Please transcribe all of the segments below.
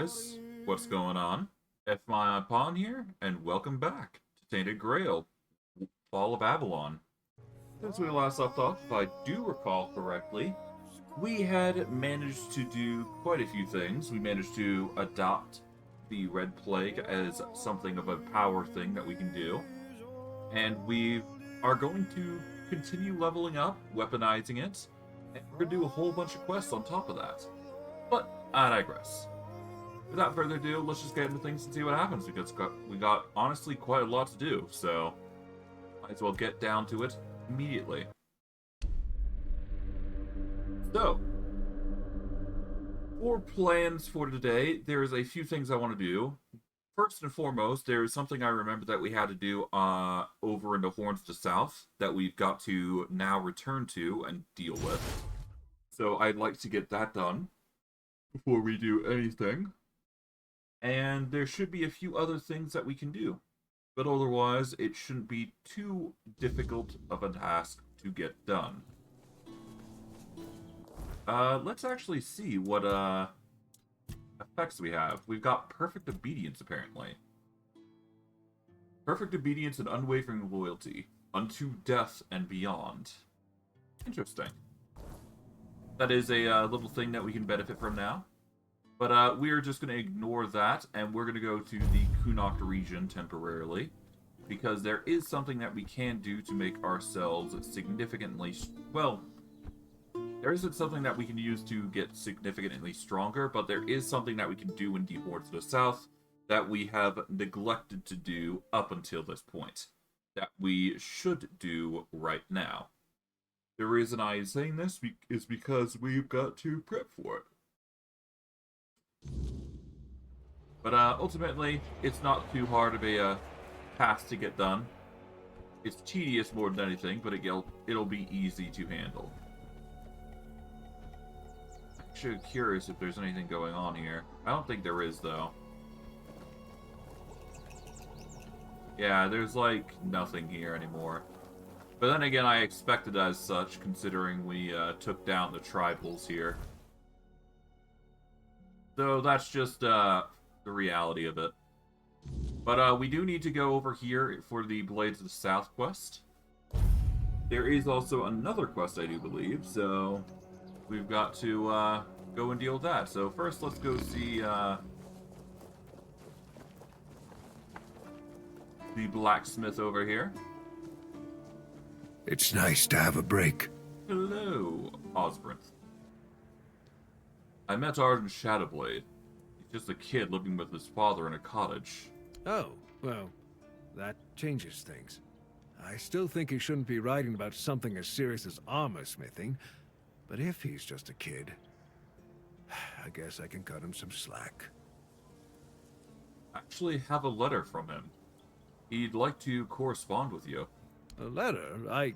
guys, what's going on? F my pawn here, and welcome back to Tainted Grail, Fall of Avalon. Since we last left off, if I do recall correctly, we had managed to do quite a few things. We managed to adopt the Red Plague as something of a power thing that we can do, and we are going to continue leveling up, weaponizing it, and we're going to do a whole bunch of quests on top of that. But I digress. Without further ado, let's just get into things and see what happens, because we got honestly quite a lot to do, so might as well get down to it immediately. So, for plans for today, there's a few things I want to do. First and foremost, there is something I remember that we had to do over in the Horns to South that we've got to now return to and deal with. So I'd like to get that done before we do anything. And there should be a few other things that we can do. But otherwise, it shouldn't be too difficult of a task to get done. Let's actually see what effects we have. We've got Perfect Obedience, apparently. Perfect Obedience and Unwavering Loyalty. Unto death and beyond. Interesting. That is a little thing that we can benefit from now. But we're just going to ignore that, and we're going to go to the Kunok region temporarily, because there is something that we can do to make ourselves significantly... Well, there isn't something that we can use to get significantly stronger, but there is something that we can do in the Horns to the South that we have neglected to do up until this point, that we should do right now. The reason I am saying this is because we've got to prep for it. But ultimately, it's not too hard of a task to get done. It's tedious more than anything, but it'll be easy to handle. Actually curious if there's anything going on here. I don't think there is, though. Yeah, there's like nothing here anymore. But then again, I expected as such, considering we took down the tribals here. So that's just the reality of it. But we do need to go over here for the Blades of the South quest. There is also another quest, I do believe, so we've got to go and deal with that. So first, let's go see the blacksmith over here. It's nice to have a break. Hello, Osbrinth. I met Arden Shadowblade. He's just a kid living with his father in a cottage. Oh, well, that changes things. I still think he shouldn't be writing about something as serious as armor smithing, but if he's just a kid, I guess I can cut him some slack. Actually have a letter from him. He'd like to correspond with you. A letter?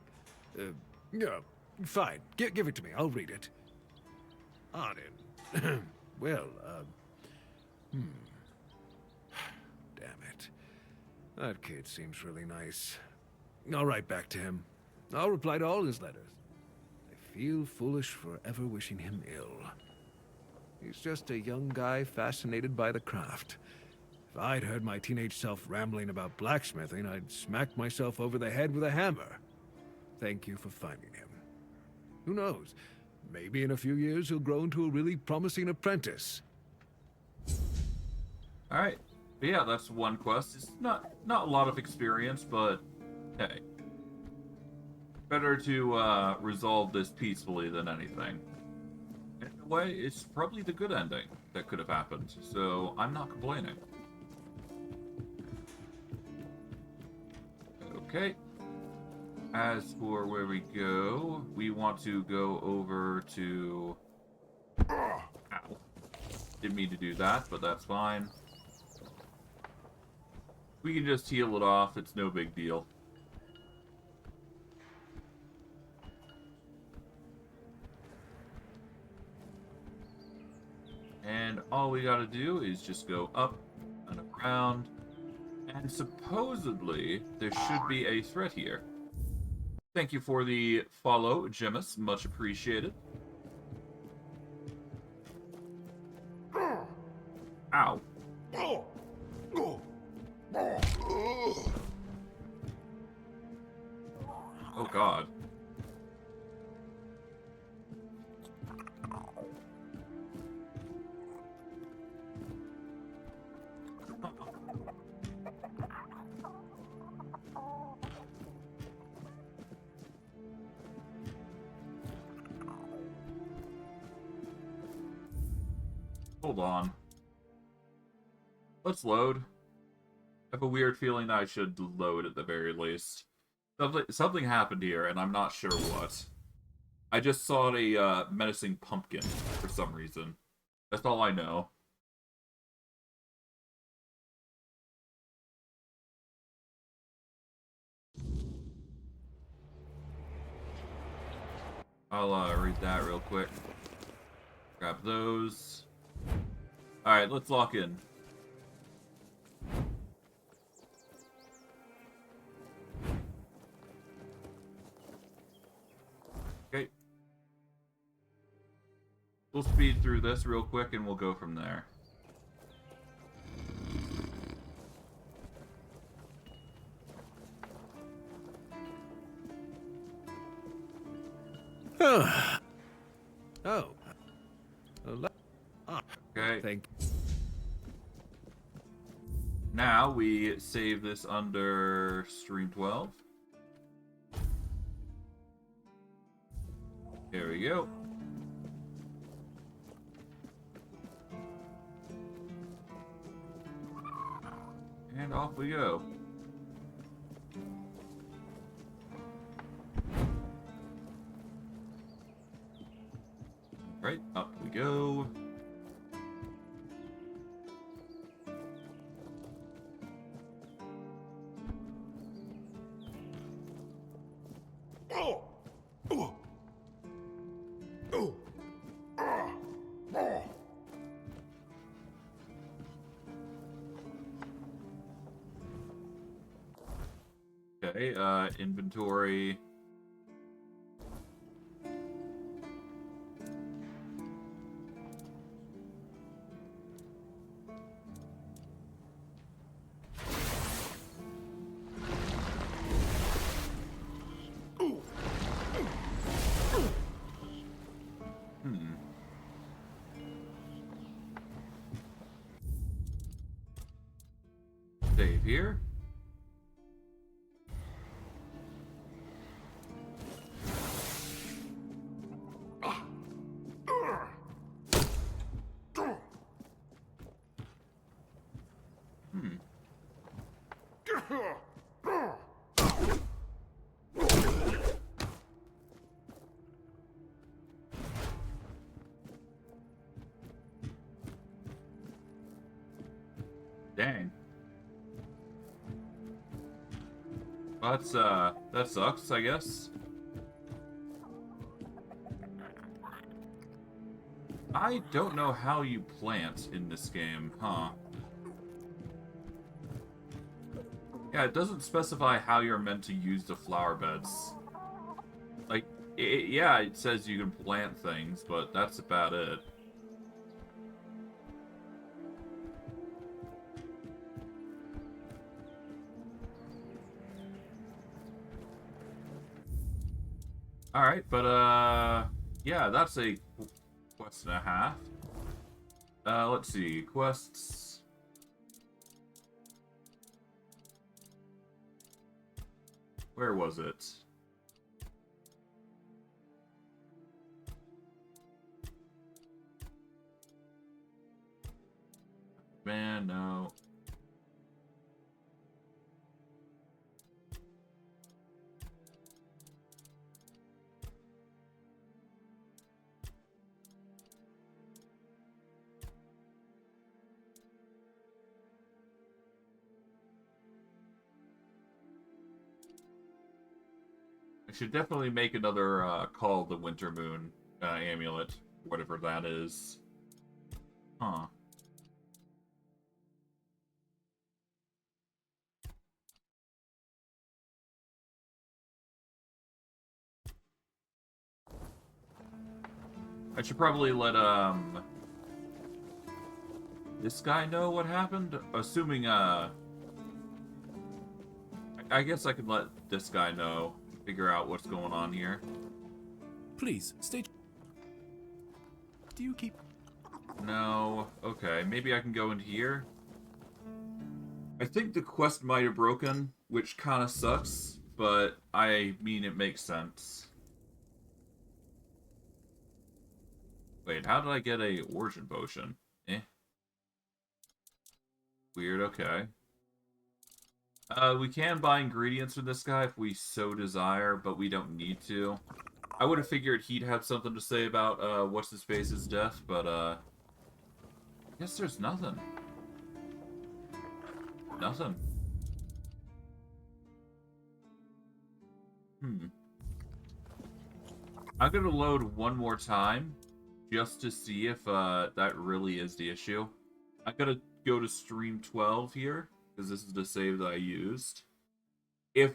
Yeah, fine. Give it to me. I'll read it. Arden. Well, Damn it. That kid seems really nice. I'll write back to him. I'll reply to all his letters. I feel foolish for ever wishing him ill. He's just a young guy fascinated by the craft. If I'd heard my teenage self rambling about blacksmithing, I'd smack myself over the head with a hammer. Thank you for finding him. Who knows? Maybe in a few years he'll grow into a really promising apprentice. Alright. But yeah, that's one quest. It's not a lot of experience, but hey. Better to resolve this peacefully than anything. In a way, it's probably the good ending that could have happened, so I'm not complaining. Okay. As for where we go, we want to go over to... Ow. Didn't mean to do that, but that's fine. We can just heal it off, it's no big deal. And all we gotta do is just go up and around. And supposedly, there should be a threat here. Thank you for the follow, Gemus. Much appreciated. Ow. Oh god. Hold on. Let's load. I have a weird feeling that I should load at the very least. Something happened here, and I'm not sure what. I just saw a menacing pumpkin for some reason. That's all I know. I'll read that real quick. Grab those. Alright, let's lock in. Okay. We'll speed through this real quick and we'll go from there. Oh. Okay. Thank. Now we save this under stream 12. There we go. And off we go. Right, up we go. Okay, inventory. Save here. Dang. Well, that sucks, I guess. I don't know how you plant in this game, huh? Yeah, it doesn't specify how you're meant to use the flower beds. Like, yeah, it says you can plant things, but that's about it. Alright, but, yeah, that's a quest and a half. Let's see, quests. Where was it? Man, no. I should definitely make another call the Winter Moon amulet, whatever that is. Huh. I should probably let this guy know what happened. Assuming I guess I could let this guy know. figure out what's going on here. Please, stay... Do you keep... No. Okay, maybe I can go in here. I think the quest might have broken, which kind of sucks, but I mean it makes sense. Wait, how did I get a origin potion? Weird, okay. We can buy ingredients from this guy if we so desire, but we don't need to. I would have figured he'd have something to say about, what's-his-face's death, but, I guess there's nothing. Nothing. I'm gonna load one more time, just to see if, that really is the issue. I'm gonna go to stream 12 here, because this is the save that I used. If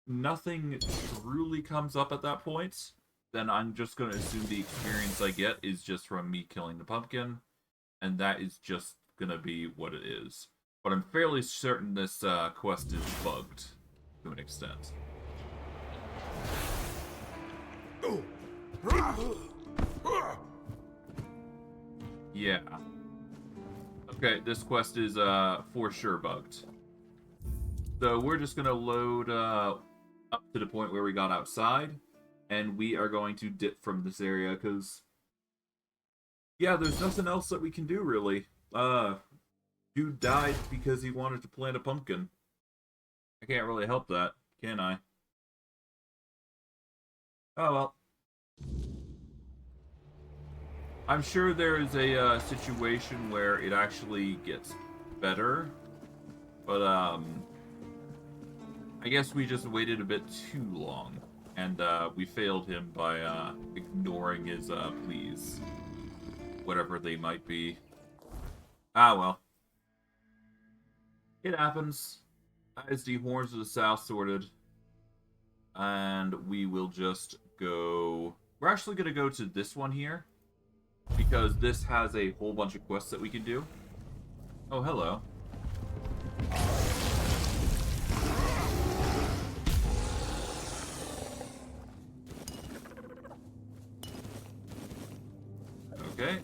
nothing truly comes up at that point, then I'm just going to assume the experience I get is just from me killing the pumpkin, and that is just going to be what it is. But I'm fairly certain this quest is bugged, to an extent. Yeah. Okay, this quest is for sure bugged. So we're just gonna load up to the point where we got outside, and we are going to dip from this area, because yeah, there's nothing else that we can do, really. Dude died because he wanted to plant a pumpkin. I can't really help that, can I? Oh well. I'm sure there is a situation where it actually gets better, but I guess we just waited a bit too long, and we failed him by ignoring his pleas, whatever they might be. Ah well, it happens. As the Horns of the South sorted, and we will just go. We're actually gonna go to this one here, because this has a whole bunch of quests that we can do. Oh, hello. Okay.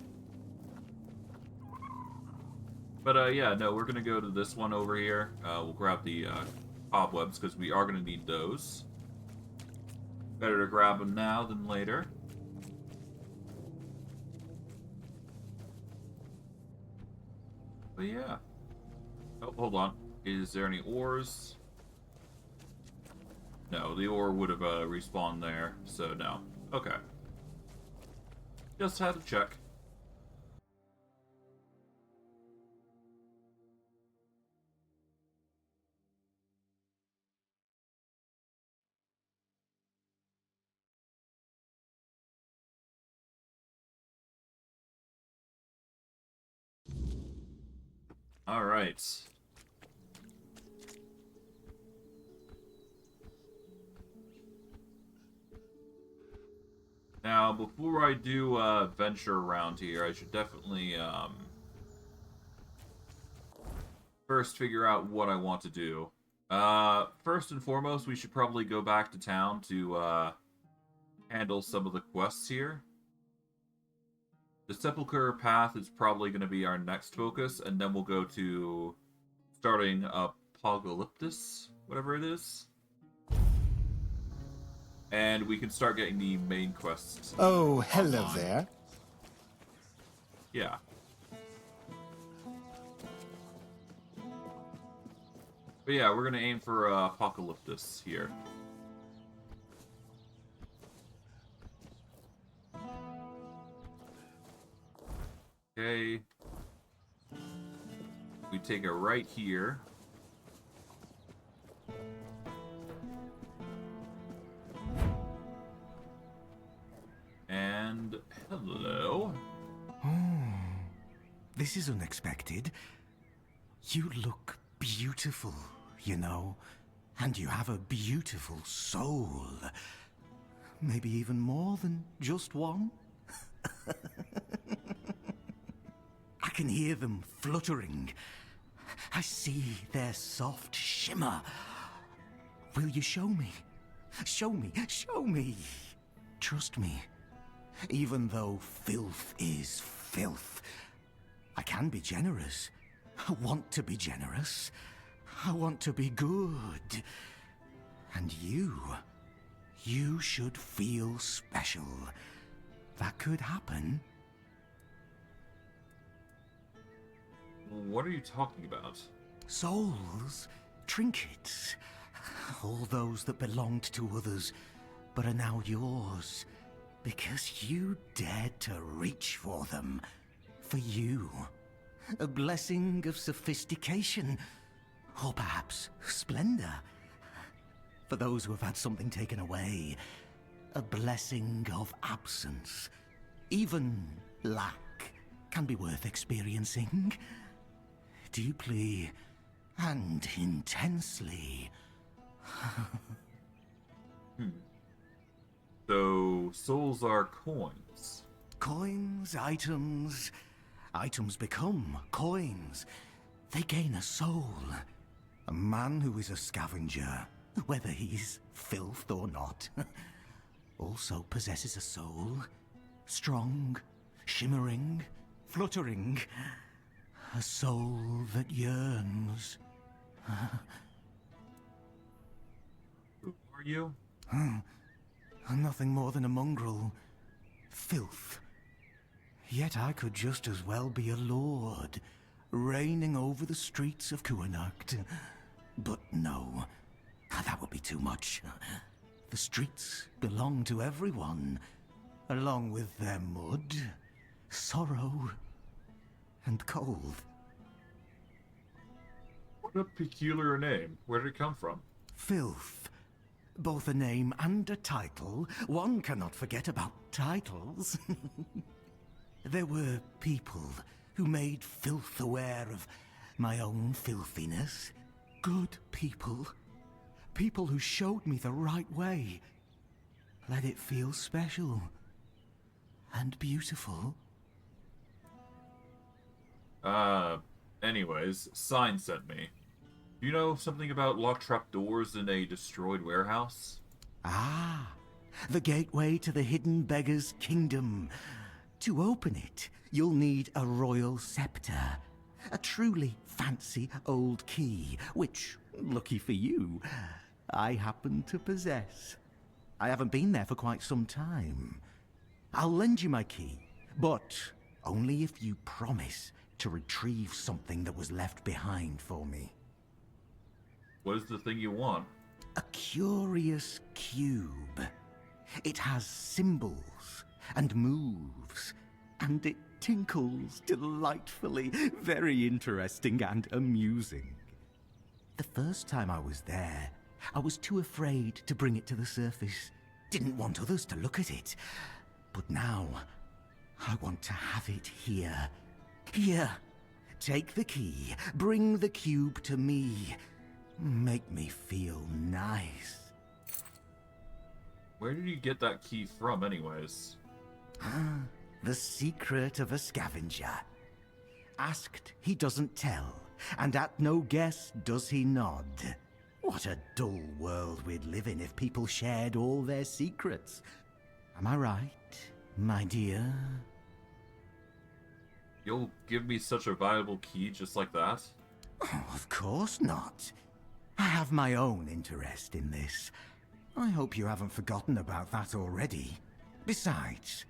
But, yeah, no, we're gonna go to this one over here. We'll grab the, cobwebs, because we are gonna need those. Better to grab them now than later. But yeah. Oh, hold on. Is there any ores? No, the ore would have respawned there, so no. Okay. Just had to check. All right. Now, before I do venture around here, I should definitely first figure out what I want to do. First and foremost, we should probably go back to town to handle some of the quests here. The Sepulchre Path is probably going to be our next focus, and then we'll go to starting Apocalyptus, whatever it is. And we can start getting the main quests. Oh, hello online. there. Yeah. But yeah, we're going to aim for Apocalyptus here. Okay. We take a right here. And hello. Oh, this is unexpected. You look beautiful, you know, and you have a beautiful soul. Maybe even more than just one. I can hear them fluttering. I see their soft shimmer. Will you show me? Show me, show me. Trust me. Even though filth is filth, I can be generous. I want to be generous. I want to be good. And you should feel special. That could happen. What are you talking about? Souls, trinkets, all those that belonged to others, but are now yours, because you dared to reach for them. For you. A blessing of sophistication, or perhaps splendor. For those who have had something taken away, a blessing of absence. Even lack can be worth experiencing. Deeply and intensely. So, souls are coins. Coins, items. Items become coins. They gain a soul. A man who is a scavenger, whether he's filth or not, also possesses a soul. Strong, shimmering, fluttering. A soul that yearns. Who are you? Nothing more than a mongrel. Filth. Yet I could just as well be a lord, reigning over the streets of Kuanacht. But no, that would be too much. The streets belong to everyone, along with their mud, sorrow, and cold. What a peculiar name. Where did it come from? Filth. Both a name and a title. One cannot forget about titles. There were people who made filth aware of my own filthiness. Good people. People who showed me the right way. Let it feel special. And beautiful. Anyways, Sign sent me. Do you know something about locked trap doors in a destroyed warehouse? Ah, the gateway to the hidden beggar's kingdom. To open it, you'll need a royal scepter. A truly fancy old key, which, lucky for you, I happen to possess. I haven't been there for quite some time. I'll lend you my key, but only if you promise to retrieve something that was left behind for me. What is the thing you want? A curious cube. It has symbols and moves, and it tinkles delightfully. Very interesting and amusing. The first time I was there, I was too afraid to bring it to the surface. Didn't want others to look at it. But now, I want to have it here. Here. Take the key. Bring the cube to me. Make me feel nice. Where did you get that key from, anyways? The secret of a scavenger. Asked, he doesn't tell, and at no guess does he nod. What a dull world we'd live in if people shared all their secrets. Am I right, my dear? You'll give me such a valuable key just like that? Oh, of course not. I have my own interest in this. I hope you haven't forgotten about that already. Besides,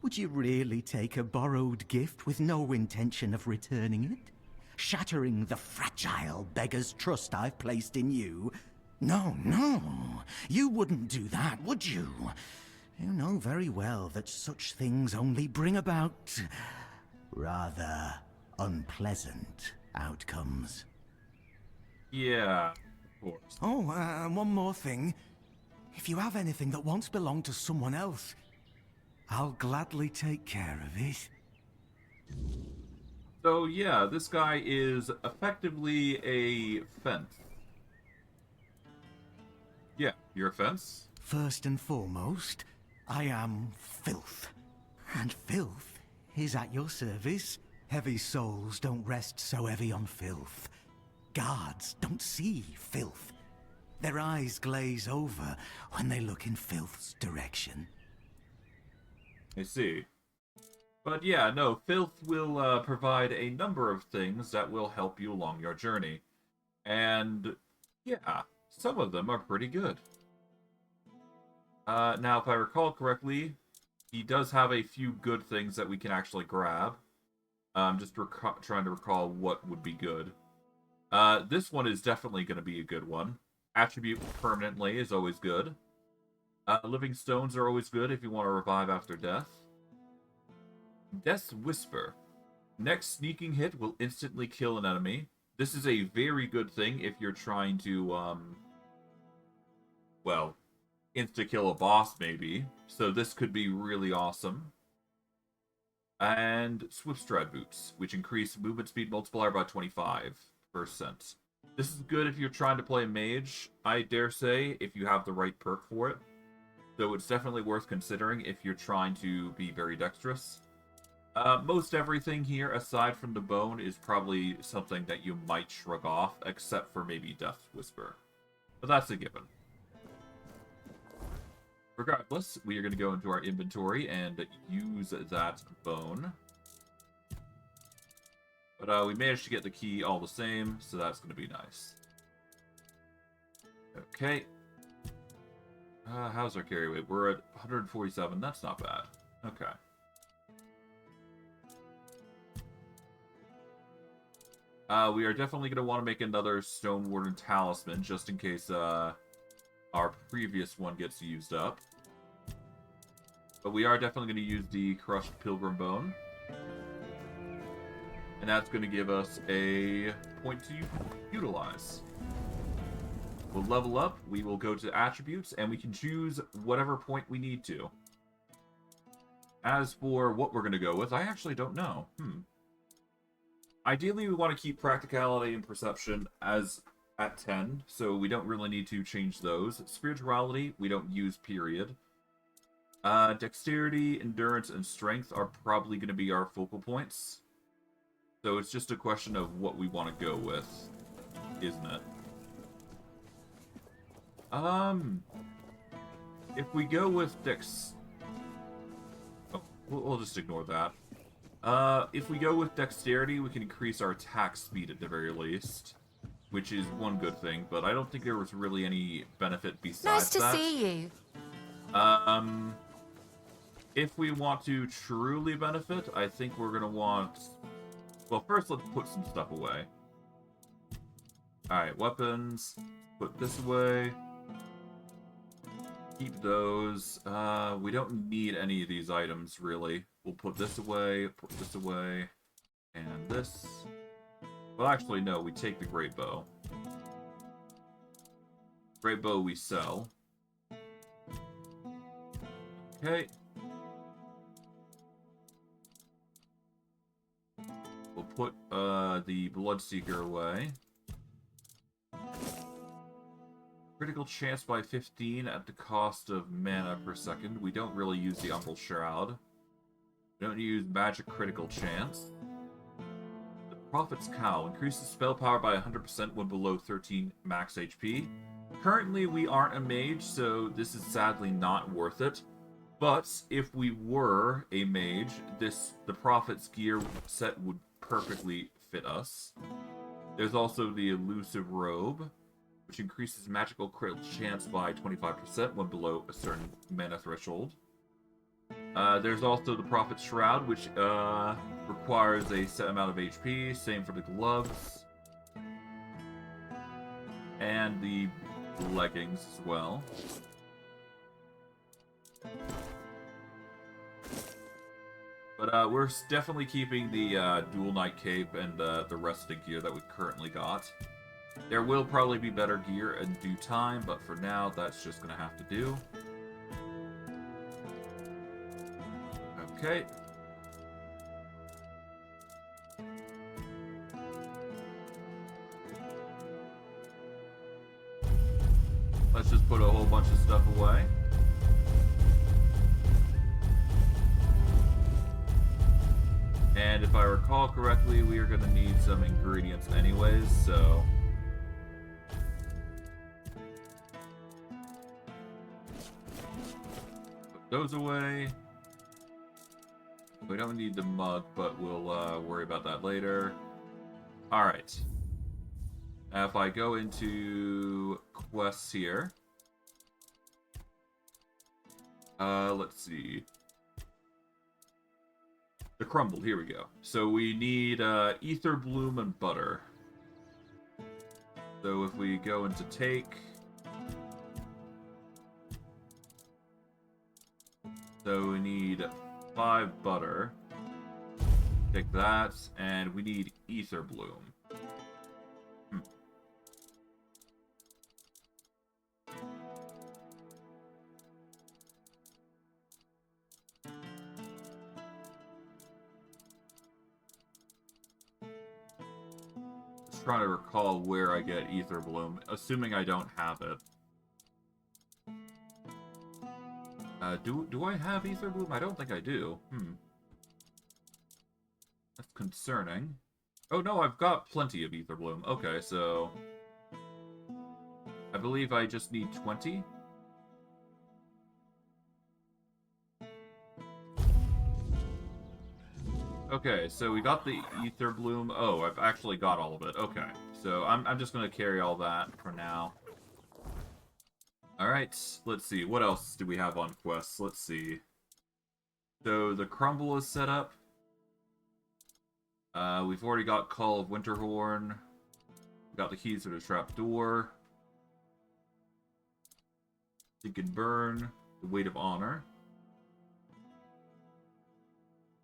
would you really take a borrowed gift with no intention of returning it? Shattering the fragile beggar's trust I've placed in you? No, no. You wouldn't do that, would you? You know very well that such things only bring about rather unpleasant outcomes. Yeah, of course. Oh, and one more thing. If you have anything that once belonged to someone else, I'll gladly take care of it. So yeah, this guy is effectively a fence. Yeah, you're a fence? First and foremost, I am filth. And filth is at your service. Heavy souls don't rest so heavy on filth. Guards don't see filth. Their eyes glaze over when they look in filth's direction. I see. But yeah, no, filth will provide a number of things that will help you along your journey. And yeah, some of them are pretty good. Now, if I recall correctly, he does have a few good things that we can actually grab. I'm just trying to recall what would be good. This one is definitely going to be a good one. Attribute permanently is always good. Living stones are always good if you want to revive after death. Death's Whisper. Next sneaking hit will instantly kill an enemy. This is a very good thing if you're trying to, well, insta-kill a boss, maybe. So this could be really awesome. And Swift Stride Boots, which increase movement speed multiplier by 25%. This is good if you're trying to play mage, I dare say, if you have the right perk for it. So it's definitely worth considering if you're trying to be very dexterous. Most everything here, aside from the bone, is probably something that you might shrug off, except for maybe Death Whisper. But that's a given. Regardless, we are going to go into our inventory and use that bone. But we managed to get the key all the same, so that's going to be nice. Okay. How's our carry weight? We're at 147. That's not bad. Okay. We are definitely going to want to make another Stone Warden Talisman, just in case our previous one gets used up. But we are definitely going to use the Crushed Pilgrim Bone. And that's going to give us a point to utilize. We'll level up, we will go to Attributes, and we can choose whatever point we need to. As for what we're going to go with, I actually don't know. Ideally, we want to keep Practicality and Perception as at 10, so we don't really need to change those. Spirituality, we don't use, period. Dexterity, Endurance, and Strength are probably going to be our focal points. So it's just a question of what we want to go with, isn't it? If we go with we'll just ignore that. If we go with Dexterity, we can increase our attack speed at the very least, which is one good thing, but I don't think there was really any benefit besides that. Nice to see you. If we want to truly benefit, I think we're going to want... Well, first let's put some stuff away. Alright, weapons. Put this away. Keep those. We don't need any of these items, really. We'll put this away, and this. Well, actually, no, we take the Great Bow. Great Bow we sell. Okay. We'll put the Bloodseeker away. Critical chance by 15 at the cost of mana per second. We don't really use the Umbral Shroud. We don't use magic critical chance. The Prophet's Cowl increases spell power by 100% when below 13 max HP. Currently, we aren't a mage, so this is sadly not worth it. But if we were a mage, the Prophet's gear set would perfectly fit us. There's also the Elusive Robe, which increases magical critical chance by 25% when below a certain mana threshold. There's also the Prophet's Shroud, which requires a set amount of HP. Same for the gloves. And the leggings as well. But we're definitely keeping the Dual Knight Cape and the rest of the gear that we currently got. There will probably be better gear in due time, but for now, that's just going to have to do. Okay. Let's just put a whole bunch of stuff away. And if I recall correctly, we are going to need some ingredients anyways, so... those away. We don't need the mug, but we'll worry about that later. Alright. Now if I go into quests here. Let's see. The crumble, here we go. So we need ether bloom and butter. So if we go into take. So we need 5 butter. Take that, and we need ether bloom. Just trying to recall where I get ether bloom, assuming I don't have it. Do I have ether bloom? I don't think I do. That's concerning. Oh no, I've got plenty of ether bloom. Okay, so I believe I just need 20. Okay, so we got the ether bloom. Oh, I've actually got all of it. Okay, so I'm just gonna carry all that for now. Alright, let's see. What else do we have on quests? Let's see. So, the crumble is set up. We've already got Call of Winterhorn. We got the keys to the trapdoor. Seek and Burn. The Weight of Honor.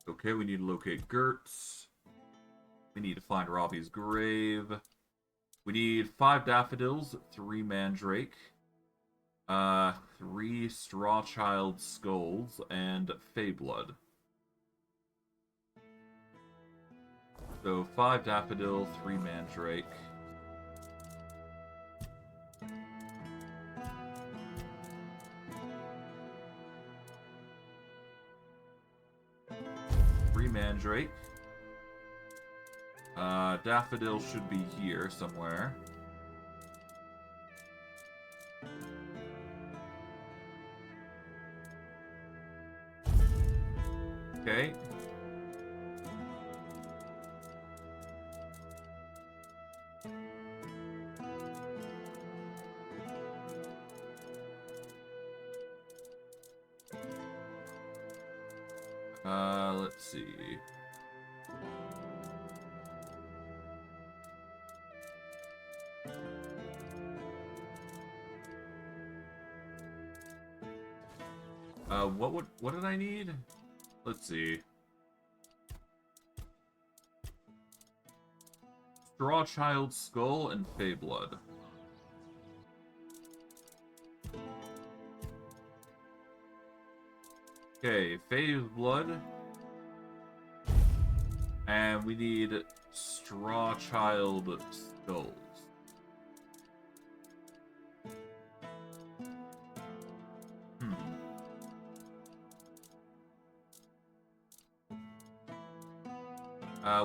Okay, we need to locate Gertz. We need to find Robbie's grave. We need 5 daffodils, 3 mandrake. 3 Strawchild skulls, and Feyblood. So 5 daffodil, 3 mandrake. Mandrake. Daffodil should be here somewhere. Okay. Let's see. What did I need? Let's see. Strawchild skull and Feyblood. Okay, Feyblood. And we need Strawchild skulls.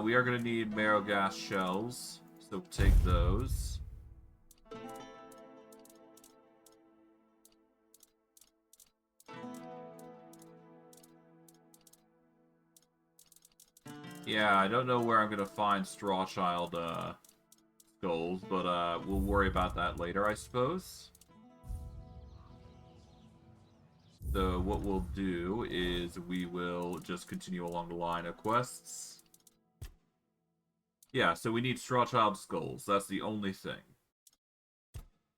We are going to need marrow gas shells, so take those. Yeah, I don't know where I'm going to find Strawchild skulls, but we'll worry about that later, I suppose. So what we'll do is we will just continue along the line of quests. Yeah, so we need Strawchild skulls. That's the only thing.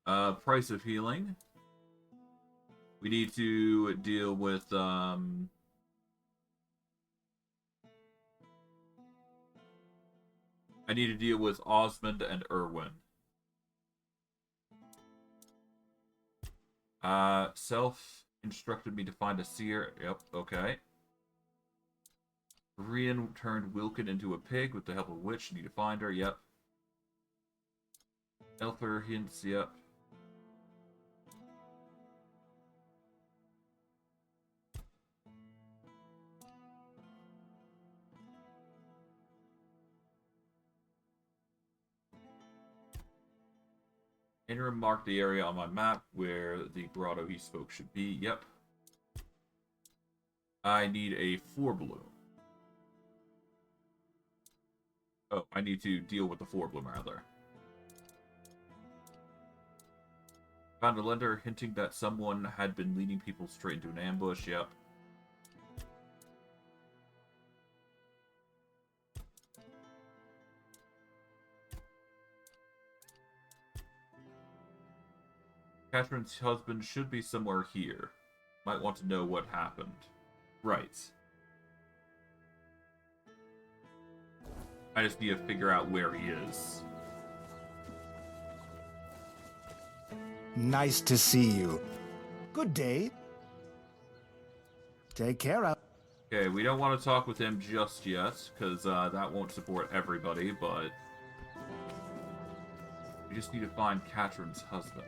Price of healing. We need to deal with, I need to deal with Osmond and Irwin. Self instructed me to find a seer. Yep, okay. Rian turned Wilkin into a pig with the help of a witch. Need to find her. Yep. Elfer hints. Yep. Interim marked the area on my map where the grotto he spoke should be. Yep. I need a 4 bloom. Oh, I need to deal with the 4 bloom rather. Found a letter hinting that someone had been leading people straight into an ambush. Yep. Catherine's husband should be somewhere here. Might want to know what happened. Right. I just need to figure out where he is. Nice to see you. Good day. Take care of... Okay, we don't want to talk with him just yet, because that won't support everybody, but... we just need to find Catherine's husband.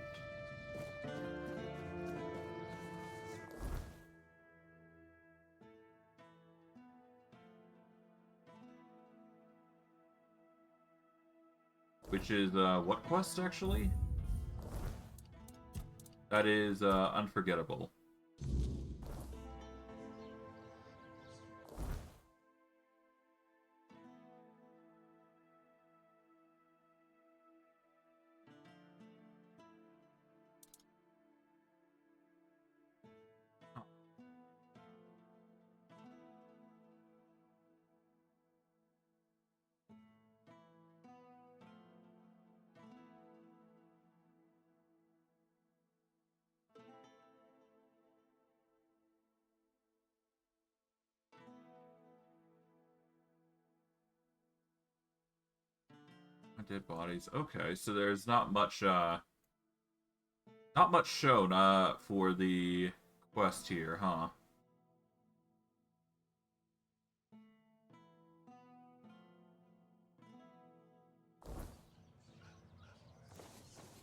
Which is, what quest, actually? That is, Unforgettable. Dead bodies. Okay, so there's not much shown for the quest here, huh?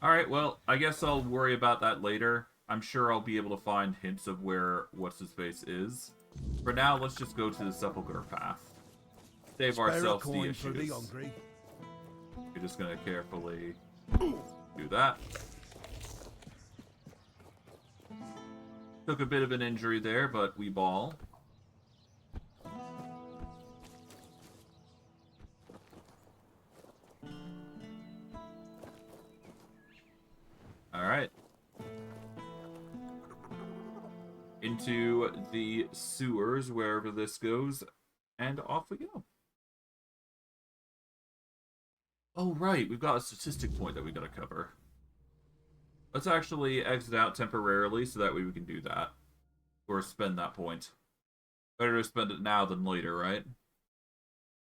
Alright, well, I guess I'll worry about that later. I'm sure I'll be able to find hints of where What's-His-Face is. For now, let's just go to the Sepulchre path. Save ourselves the issues. We're just gonna carefully do that. Took a bit of an injury there, but we ball. Alright. Into the sewers, wherever this goes, and off we go. Oh, right, we've got a statistic point that we gotta cover. Let's actually exit out temporarily so that way we can do that. Or spend that point. Better to spend it now than later, right?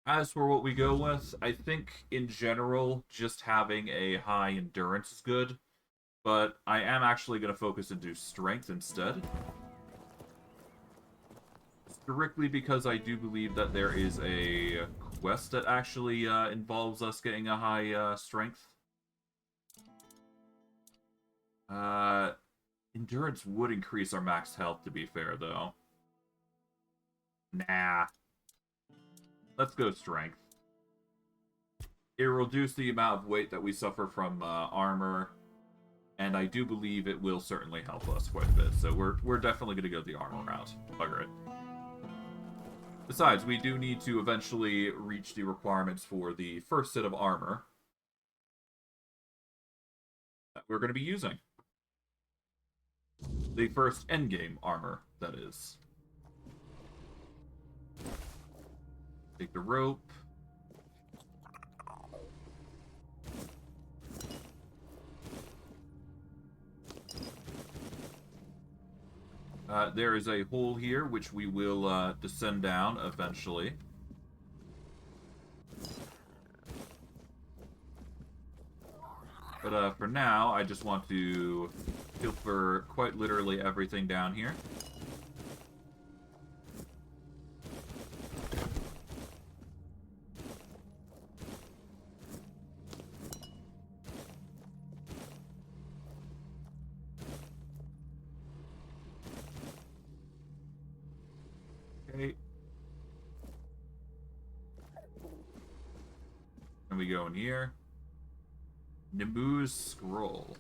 As for what we go with, I think, in general, just having a high endurance is good. But I am actually going to focus and do strength instead. Strictly because I do believe that there is a quest that actually involves us getting a high strength. Endurance would increase our max health, to be fair, though. Nah. Let's go strength. It will reduce the amount of weight that we suffer from armor, and I do believe it will certainly help us quite a bit. So we're definitely going to go the armor route. Bugger it. Besides, we do need to eventually reach the requirements for the first set of armor that we're going to be using. The first endgame armor, that is. Take the rope. There is a hole here, which we will descend down eventually. But for now, I just want to pilfer quite literally everything down here. Okay. And we go in here. Nimu's Scroll.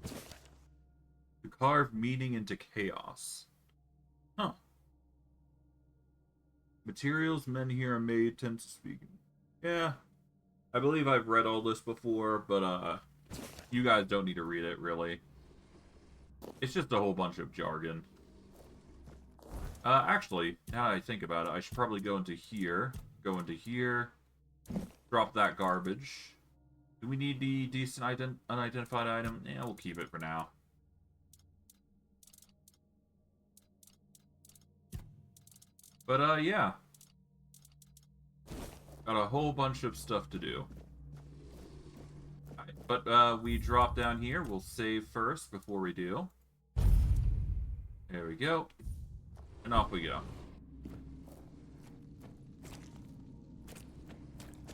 To carve meaning into chaos. Huh. Materials men here are made tend to speak. Yeah. I believe I've read all this before, but you guys don't need to read it, really. It's just a whole bunch of jargon. Actually, now that I think about it, I should probably go into here, drop that garbage. Do we need the decent unidentified item? Yeah, we'll keep it for now. But, yeah. Got a whole bunch of stuff to do. Alright, but, we drop down here. We'll save first before we do. There we go. And off we go.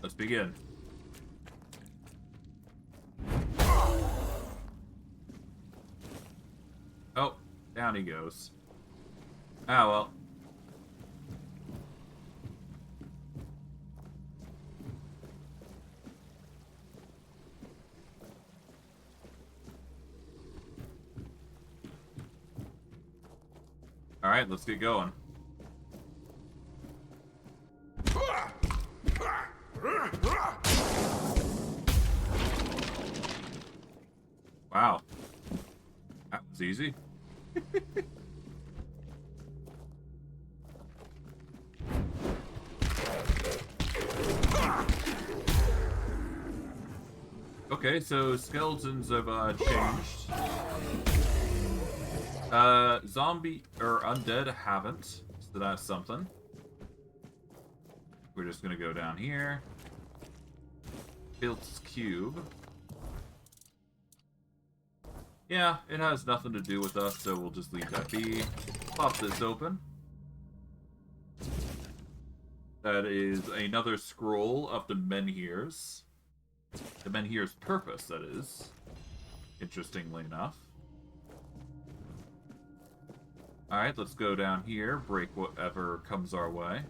Let's begin. Oh, down he goes. Ah, well. Alright, let's get going. Wow. That was easy. Okay, so skeletons have changed. Zombie or undead haven't, so that's something. We're just gonna go down here. Built cube. Yeah, it has nothing to do with us, so we'll just leave that be. Pop this open. That is another scroll of the Menhir's. The Menhir's purpose, that is. Interestingly enough. Alright, let's go down here, break whatever comes our way.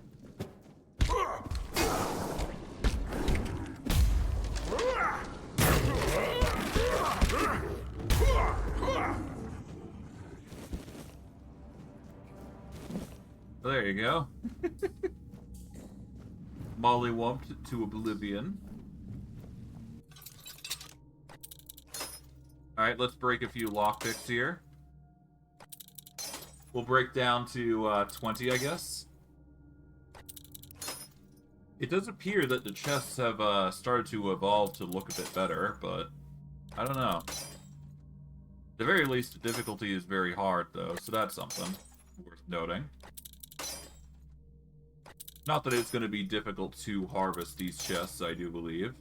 There you go. Mollywomped to oblivion. Alright, let's break a few lockpicks here. We'll break down to 20, I guess. It does appear that the chests have started to evolve to look a bit better, but I don't know. At the very least, the difficulty is very hard, though, so that's something worth noting. Not that it's going to be difficult to harvest these chests, I do believe.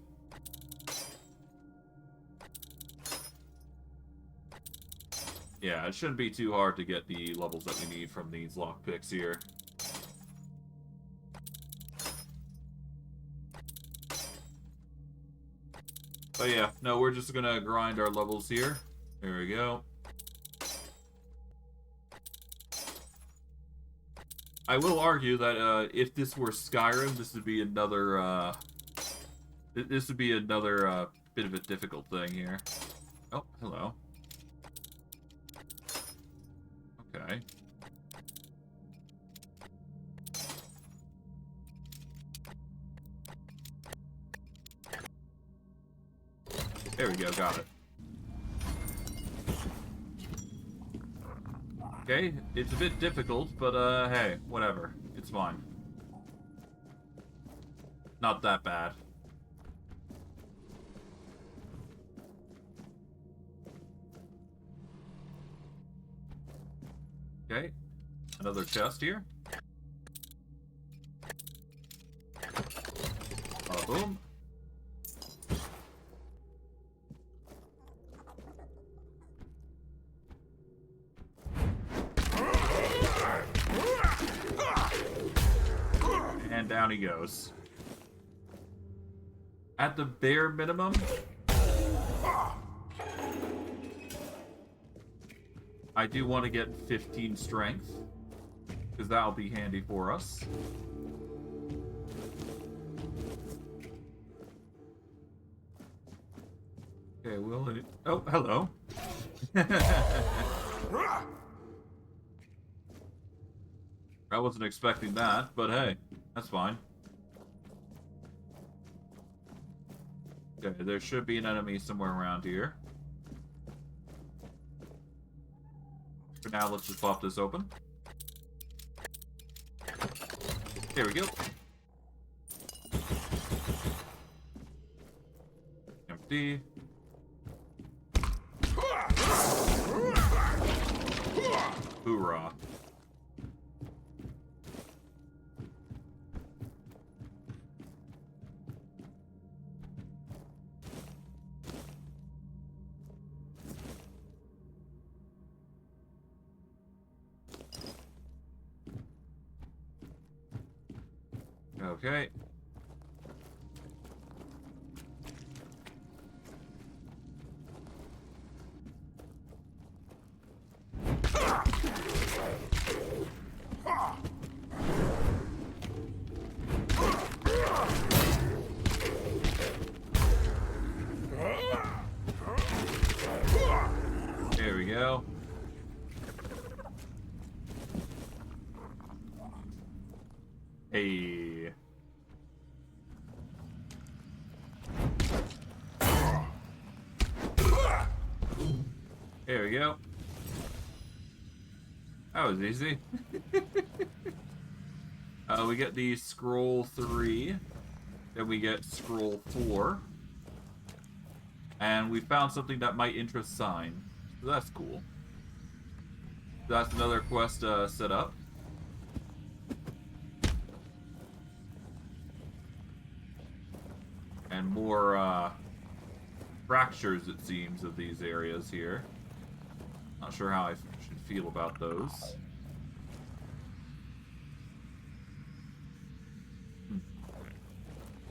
Yeah, it shouldn't be too hard to get the levels that we need from these lockpicks here. But yeah, no, we're just gonna grind our levels here. There we go. I will argue that if this were Skyrim, this would be another bit of a difficult thing here. Oh, hello. Okay. There we go, got it. Okay, it's a bit difficult, but hey, whatever. It's fine. Not that bad. Okay, another chest here. Boom. And down he goes. At the bare minimum, I do want to get 15 strength, because that'll be handy for us. Okay, well, oh, hello. I wasn't expecting that, but hey, that's fine. Okay, there should be an enemy somewhere around here. For now, let's just pop this open. There we go. Empty. Hoorah. Okay. There we go. Hey. There we go. That was easy. We get the scroll 3. Then we get scroll 4. And we found something that might interest Sign. So that's cool. That's another quest set up. And more fractures, it seems, of these areas here. Not sure how I should feel about those.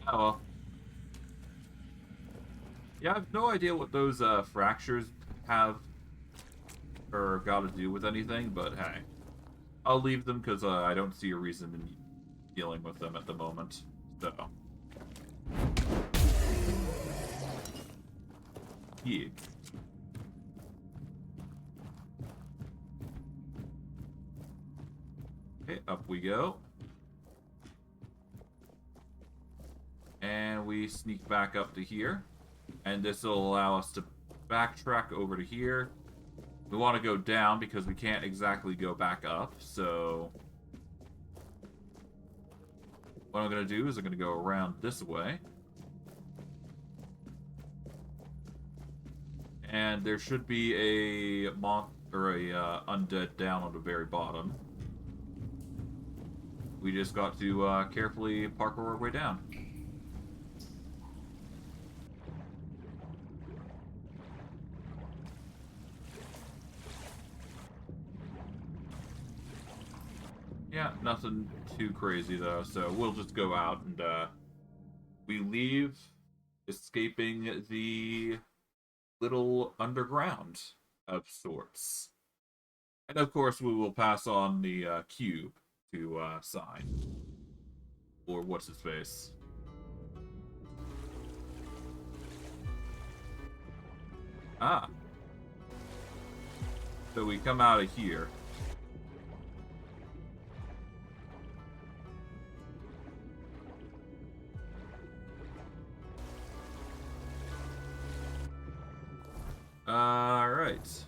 Oh well. Yeah, I have no idea what those fractures have or got to do with anything, but hey. I'll leave them because I don't see a reason in dealing with them at the moment. So. Yeah. Okay, up we go. And we sneak back up to here. And this will allow us to backtrack over to here. We want to go down because we can't exactly go back up, so... What I'm going to do is I'm going to go around this way. And there should be a undead down on the very bottom. We just got to carefully parkour our way down. Yeah, nothing too crazy though, so we'll just go out and we leave, escaping the little underground of sorts. And of course we will pass on the cube to Sign. Or what's his face? Ah. So we come out of here. Alright.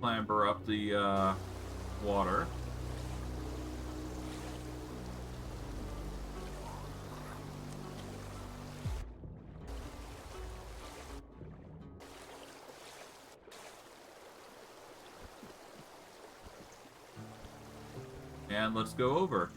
Clamber up the water. And let's go over.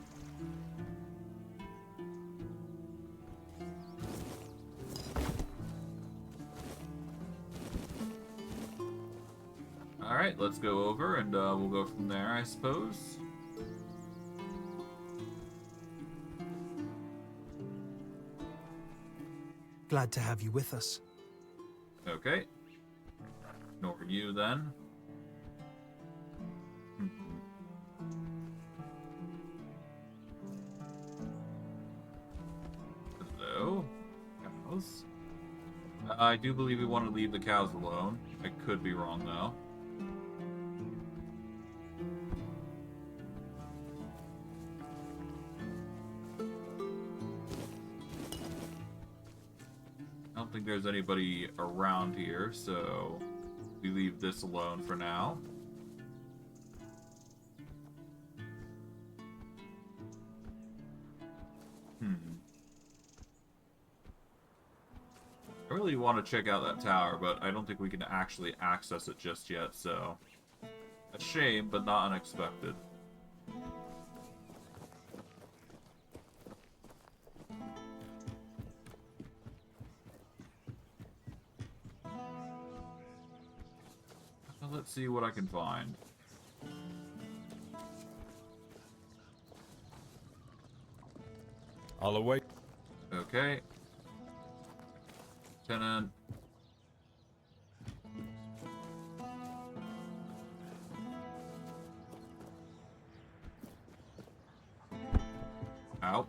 Alright, let's go over and we'll go from there, I suppose. Glad to have you with us. Okay. Ignore you then. Hello. Cows. I do believe we want to leave the cows alone. I could be wrong though. think there's anybody around here, so we leave this alone for now. I really want to check out that tower, but I don't think we can actually access it just yet, so... A shame, but not unexpected. Let's see what I can find. I'll await. Okay. Tenant. Out.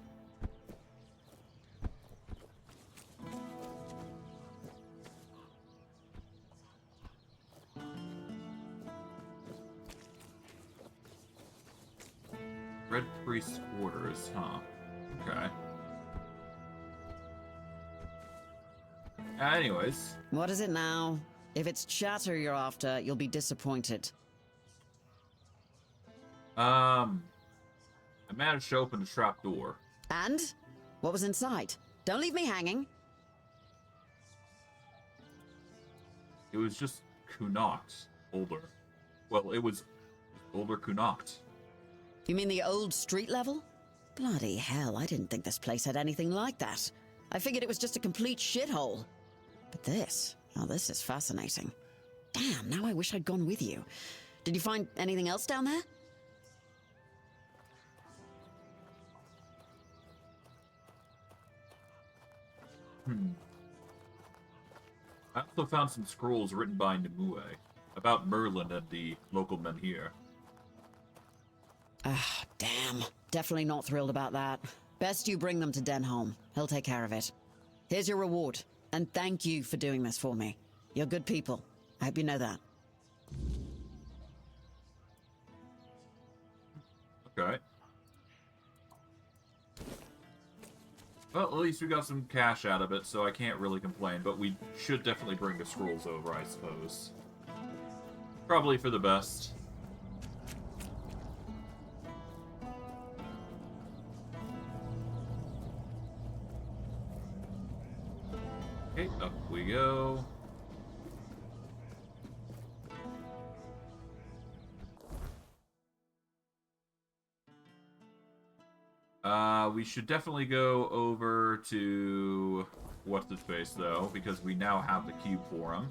Red Priest's quarters, huh? Okay. Anyways. What is it now? If it's chatter you're after, you'll be disappointed. I managed to open the trap door. And? What was inside? Don't leave me hanging. It was just Kunakt. Older. Well, it was older Kunakt. You mean the old street level? Bloody hell, I didn't think this place had anything like that. I figured it was just a complete shithole. But this, oh, this is fascinating. Damn, now I wish I'd gone with you. Did you find anything else down there? I also found some scrolls written by Nimue about Merlin and the local men here. Ah, damn. Definitely not thrilled about that. Best you bring them to Danheim. He'll take care of it. Here's your reward, and thank you for doing this for me. You're good people. I hope you know that. Okay. Well, at least we got some cash out of it, so I can't really complain, but we should definitely bring the scrolls over, I suppose. Probably for the best. Okay, up we go. We should definitely go over to what's the space though, because we now have the cube for him.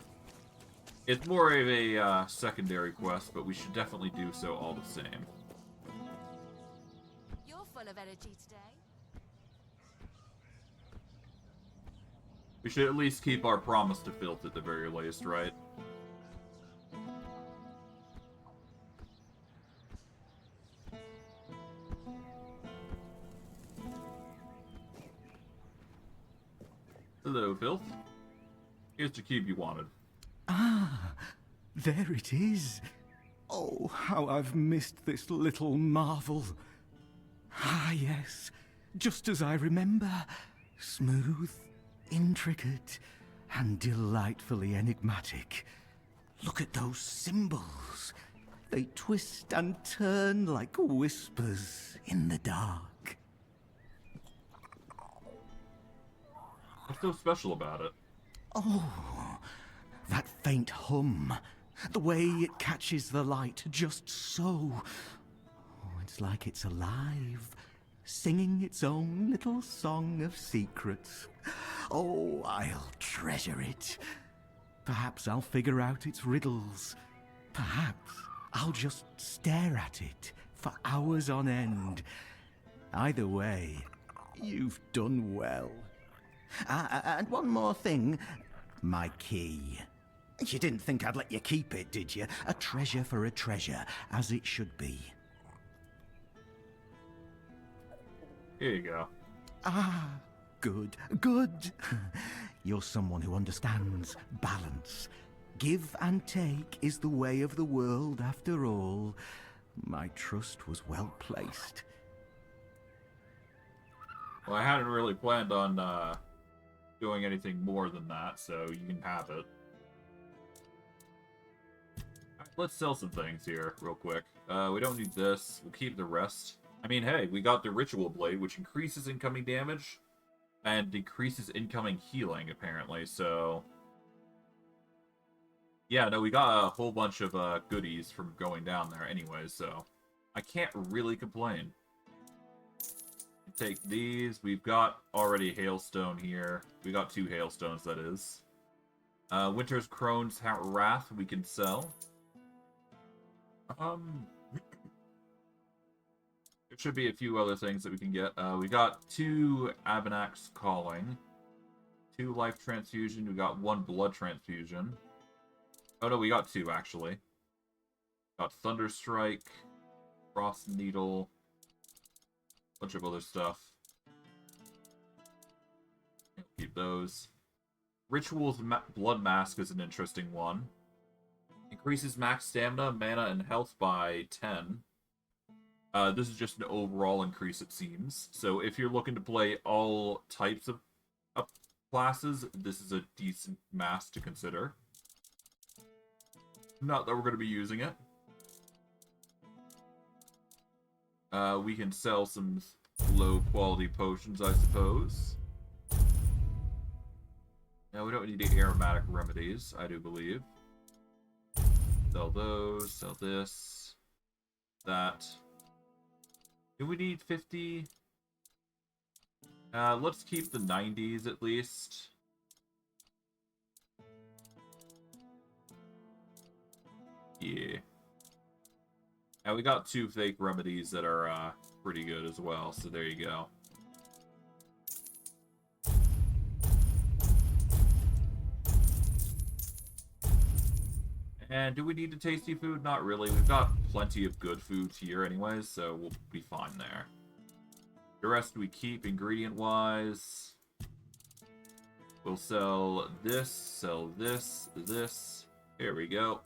It's more of a secondary quest, but we should definitely do so all the same. You're full of energy today. We should at least keep our promise to Filth at the very least, right? Hello, Filth. Here's the cube you wanted. Ah, there it is. Oh, how I've missed this little marvel. Ah, yes, just as I remember. Smooth, intricate, and delightfully enigmatic. Look at those symbols. They twist and turn like whispers in the dark. What's so special about it? Oh, that faint hum. The way it catches the light just so. Oh, it's like it's alive, singing its own little song of secrets. Oh, I'll treasure it. Perhaps I'll figure out its riddles. Perhaps I'll just stare at it for hours on end. Either way, you've done well. And one more thing. My key. You didn't think I'd let you keep it, did you? A treasure for a treasure, as it should be. Here you go. Ah, good, good. You're someone who understands balance. Give and take is the way of the world, after all. My trust was well placed. Well, I hadn't really planned on doing anything more than that, so you can have it. Alright, let's sell some things here real quick. We don't need this. We'll keep the rest. I mean, hey, we got the Ritual Blade, which increases incoming damage and decreases incoming healing, apparently, so... Yeah, no, we got a whole bunch of goodies from going down there anyway, so I can't really complain. Take these. We've got already Hailstone here. We got 2 Hailstones, that is. Winter's Crone's Wrath we can sell. There should be a few other things that we can get. We got 2 Abenak's Calling, 2 Life Transfusion. We got 1 Blood Transfusion. Oh no, we got 2 actually. Got Thunderstrike, Frost Needle, bunch of other stuff. Keep those. Ritual's Blood Mask is an interesting one. Increases max stamina, mana, and health by 10. This is just an overall increase, it seems. So if you're looking to play all types of classes, this is a decent mask to consider. Not that we're going to be using it. We can sell some low-quality potions, I suppose. Now, we don't need the aromatic remedies, I do believe. Sell those, sell this, that. Do we need 50? Let's keep the 90s at least. Yeah. Now, we got 2 fake remedies that are pretty good as well, so there you go. And do we need a tasty food? Not really. We've got plenty of good foods here anyways, so we'll be fine there. The rest we keep ingredient-wise. We'll sell this, this. Here we go.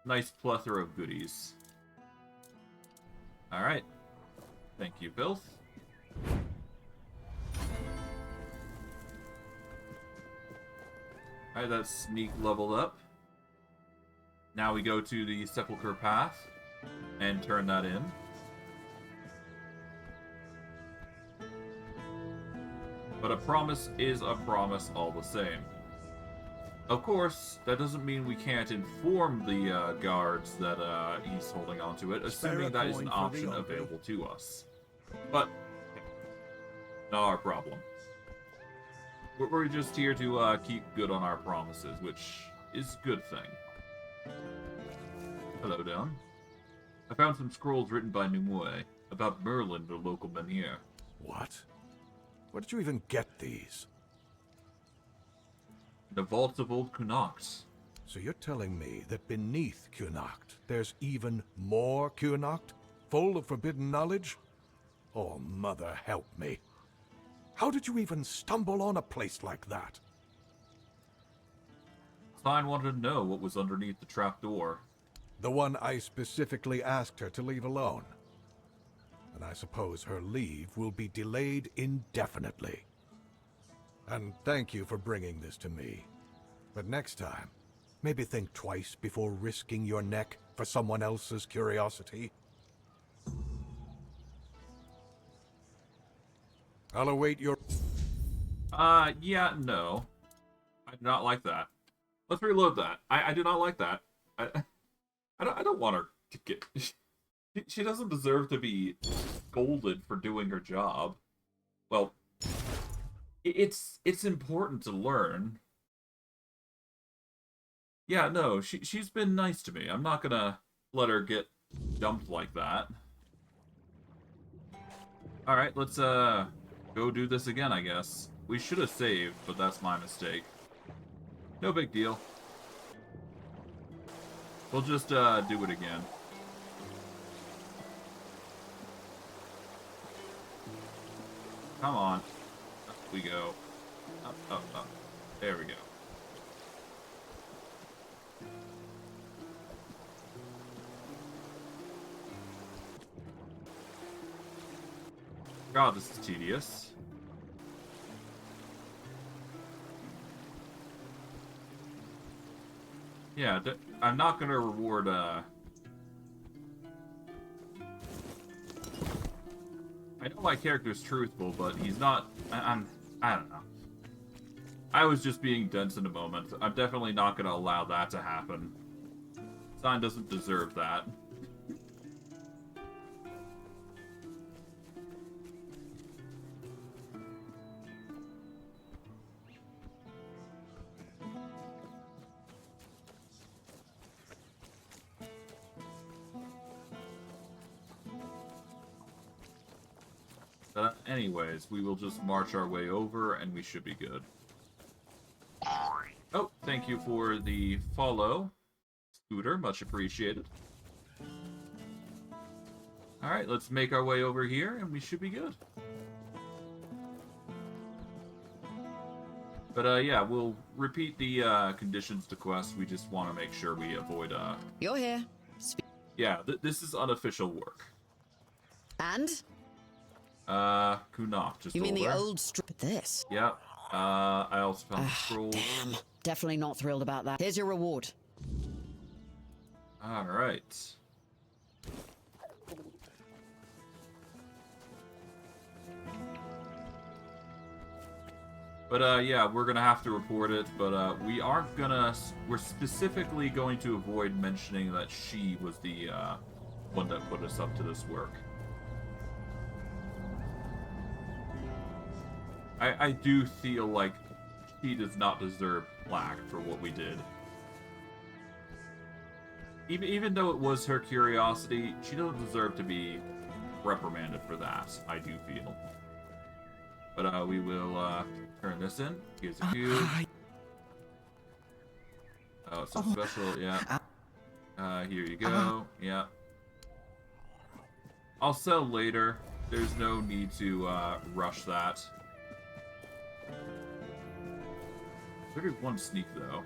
Nice plethora of goodies. Alright. Thank you, Filth. Alright, that's Sneak leveled up. Now we go to the Sepulchre Path and turn that in. But a promise is a promise all the same. Of course, that doesn't mean we can't inform the guards that he's holding on to it, assuming that is an option available to us. But, not our problem. We're just here to keep good on our promises, which is a good thing. Hello, Down. I found some scrolls written by Nimue about Merlin, the local menhir. What? Where did you even get these? The vaults of old Kunokt. So you're telling me that beneath Kunokt, there's even more Kunokt? Full of forbidden knowledge? Oh, mother help me. How did you even stumble on a place like that? Stein wanted to know what was underneath the trapdoor. The one I specifically asked her to leave alone. And I suppose her leave will be delayed indefinitely. And thank you for bringing this to me. But next time, maybe think twice before risking your neck for someone else's curiosity. I'll await your... Yeah, no. I do not like that. Let's reload that. I do not like that. I don't want her to get... She doesn't deserve to be scolded for doing her job. Well, it's important to learn. Yeah, no, she's been nice to me. I'm not gonna let her get dumped like that. Alright, let's go do this again, I guess. We should have saved, but that's my mistake. No big deal. We'll just do it again. Come on. Up we go. Up, up, up. There we go. God, this is tedious. Yeah, I'm not gonna reward, I know my character's truthful, but he's not... I don't know. I was just being dense in a moment. I'm definitely not gonna allow that to happen. Sign doesn't deserve that. Anyways, we will just march our way over, and we should be good. Oh, thank you for the follow, Scooter. Much appreciated. Alright, let's make our way over here, and we should be good. But, yeah, we'll repeat the conditions to quest. We just want to make sure we avoid, You're here. Yeah, this is unofficial work. And? Kunok, just You mean over. the old strip? This? Yep. I also found scrolls. Damn. Definitely not thrilled about that. Here's your reward. Alright. But, yeah, we're gonna have to report it, but, we aren't gonna... We're specifically going to avoid mentioning that she was the, one that put us up to this work. I do feel like she does not deserve flack for what we did. Even though it was her curiosity, she doesn't deserve to be reprimanded for that, I do feel. But we will turn this in. Here's a cube. Oh, it's so special, yeah. Here you go, yeah. I'll sell later. There's no need to rush that. 31 sneak, though.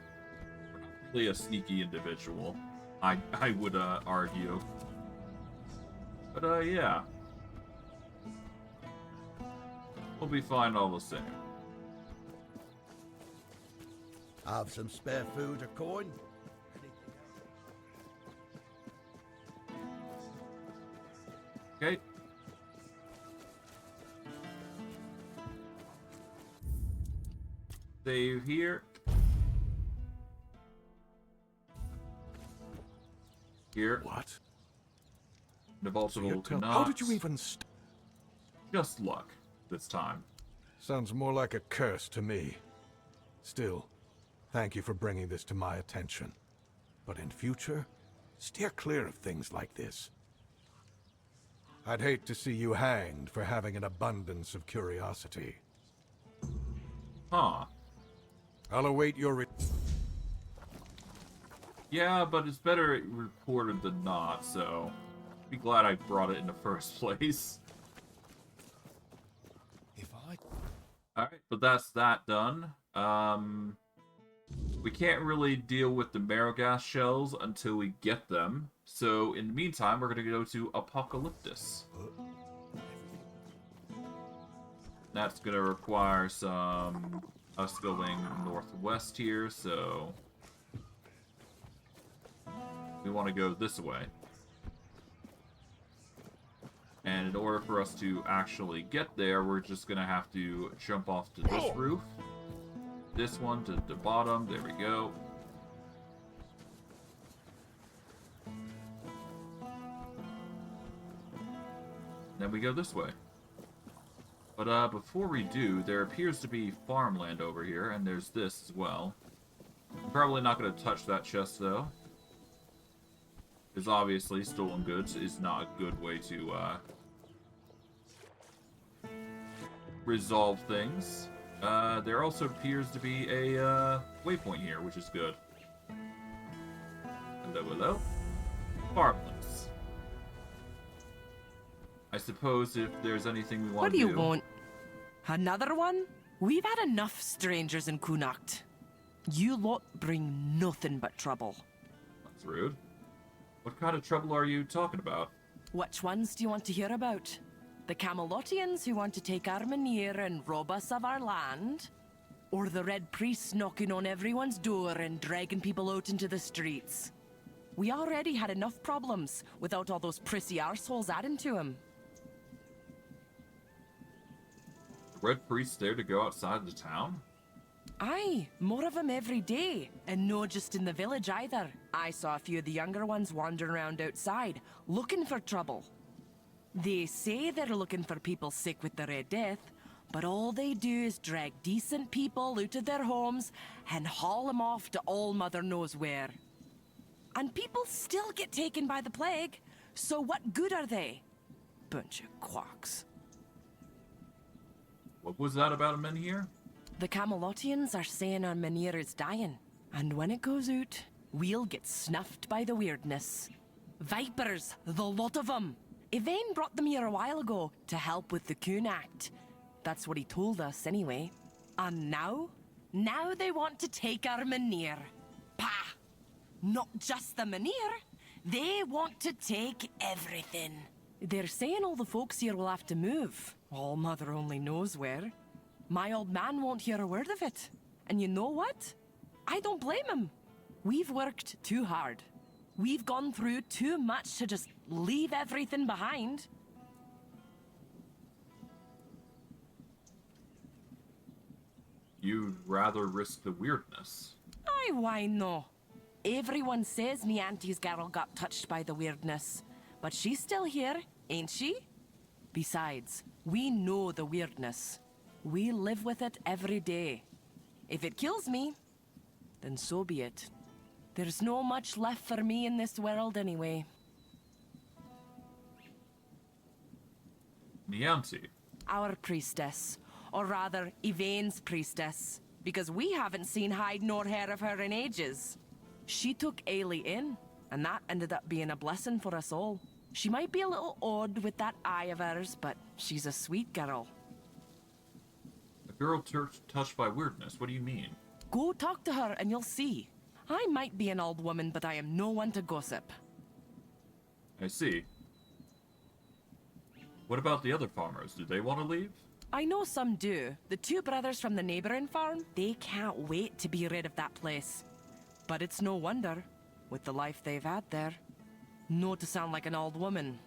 We're not really a sneaky individual, I would argue. But, yeah. We'll be fine all the same. Have some spare food or coin? Okay. Save here. Here. What? Devoltable How did you even Just luck this time. Sounds more like a curse to me. Still, thank you for bringing this to my attention. But in future, steer clear of things like this. I'd hate to see you hanged for having an abundance of curiosity. Huh. I'll await your Yeah, but it's better reported than not, so... Be glad I brought it in the first place. Alright, but that's that done. We can't really deal with the Marrow shells until we get them. So, in the meantime, we're going to go to Apocalyptus. That's going to require some... us going northwest here, so... we want to go this way. And in order for us to actually get there, we're just going to have to jump off to this roof. This one to the bottom. There we go. Then we go this way. But before we do, there appears to be farmland over here, and there's this as well. I'm probably not going to touch that chest, though. Because obviously, stolen goods is not a good way to resolve things. There also appears to be a waypoint here, which is good. Hello, hello. Farmlands. I suppose if there's anything we want What to do do... you want? Another one? We've had enough strangers in Connacht. You lot bring nothing but trouble. That's rude. What kind of trouble are you talking about? Which ones do you want to hear about? The Camelotians who want to take Armenier and rob us of our land? Or the Red Priests knocking on everyone's door and dragging people out into the streets. We already had enough problems without all those prissy arseholes adding to them. The Red Priests dare to go outside the town? Aye, more of them every day. And no just in the village either. I saw a few of the younger ones wandering around outside, looking for trouble. They say they're looking for people sick with the Red Death, but all they do is drag decent people out of their homes and haul them off to all mother knows where. And people still get taken by the plague, so what good are they? Bunch of quacks. What was that about him in here? The Camelotians are saying our Mynheer is dying, and when it goes out, we'll get snuffed by the weirdness. Vipers, the lot of them. Yvain brought them here a while ago to help with the Coon Act. That's what he told us, anyway. And now? Now they want to take our Mynheer. Pah! Not just the Mynheer. They want to take everything. They're saying all the folks here will have to move. All mother only knows where. My old man won't hear a word of it. And you know what? I don't blame him. We've worked too hard. We've gone through too much to just leave everything behind. You'd rather risk the weirdness. Aye, why no? Everyone says me auntie's girl got touched by the weirdness. But she's still here, ain't she? Besides, we know the weirdness. We live with it every day. If it kills me, then so be it. There's no much left for me in this world anyway. The auntie. Our priestess. Or rather, Yvain's priestess. Because we haven't seen hide nor hair of her in ages. She took Ailey in, and that ended up being a blessing for us all. She might be a little odd with that eye of hers, but she's a sweet girl. A girl touched by weirdness? What do you mean? Go talk to her and you'll see. I might be an old woman, but I am no one to gossip. I see. What about the other farmers? Do they want to leave? I know some do. The two brothers from the neighboring farm, they can't wait to be rid of that place. But it's no wonder, with the life they've had there. Not to sound like an old woman,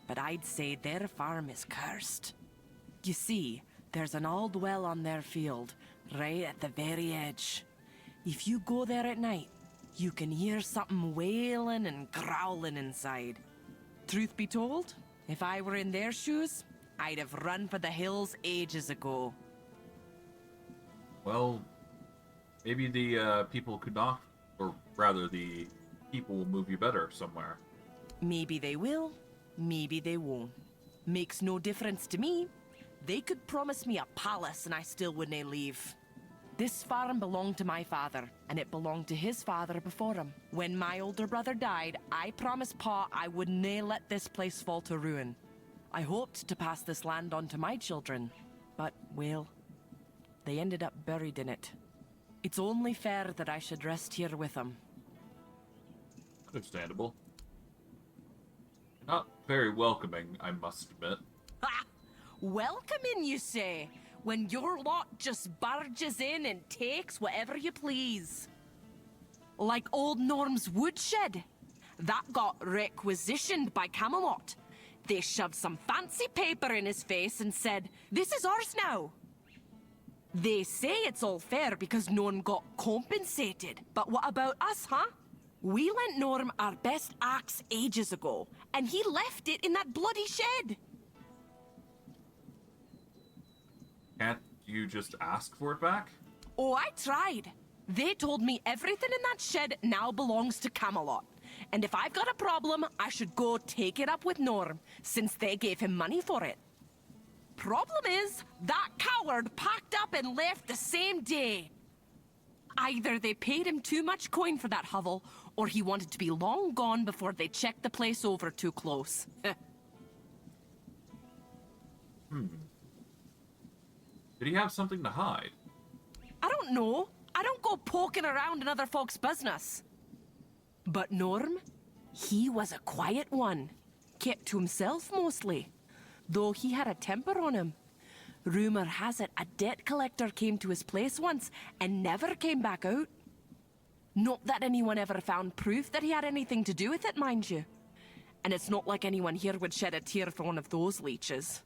but I'd say their farm is cursed. You see, there's an old well on their field, right at the very edge. If you go there at night, you can hear something wailing and growling inside. Truth be told, if I were in their shoes, I'd have run for the hills ages ago. Well, maybe the people could not, or rather the people will move you better somewhere. Maybe they will, maybe they won't. Makes no difference to me. They could promise me a palace and I still wouldn't leave. This farm belonged to my father, and it belonged to his father before him. When my older brother died, I promised Pa I would nae let this place fall to ruin. I hoped to pass this land on to my children, but, well, they ended up buried in it. It's only fair that I should rest here with them. Understandable. Not very welcoming, I must admit. Ha! Welcoming, you say? When your lot just barges in and takes whatever you please. Like old Norm's woodshed. That got requisitioned by Camelot. They shoved some fancy paper in his face and said, "This is ours now." They say it's all fair because Norm got compensated. But what about us, huh? We lent Norm our best axe ages ago, and he left it in that bloody shed. Can't you just ask for it back? Oh, I tried. They told me everything in that shed now belongs to Camelot. And if I've got a problem, I should go take it up with Norm, since they gave him money for it. Problem is, that coward packed up and left the same day. Either they paid him too much coin for that hovel, or he wanted to be long gone before they checked the place over too close. Did he have something to hide? I don't know. I don't go poking around in other folks' business. But Norm, he was a quiet one. Kept to himself mostly. Though he had a temper on him. Rumor has it a debt collector came to his place once and never came back out. Not that anyone ever found proof that he had anything to do with it, mind you. And it's not like anyone here would shed a tear for one of those leeches.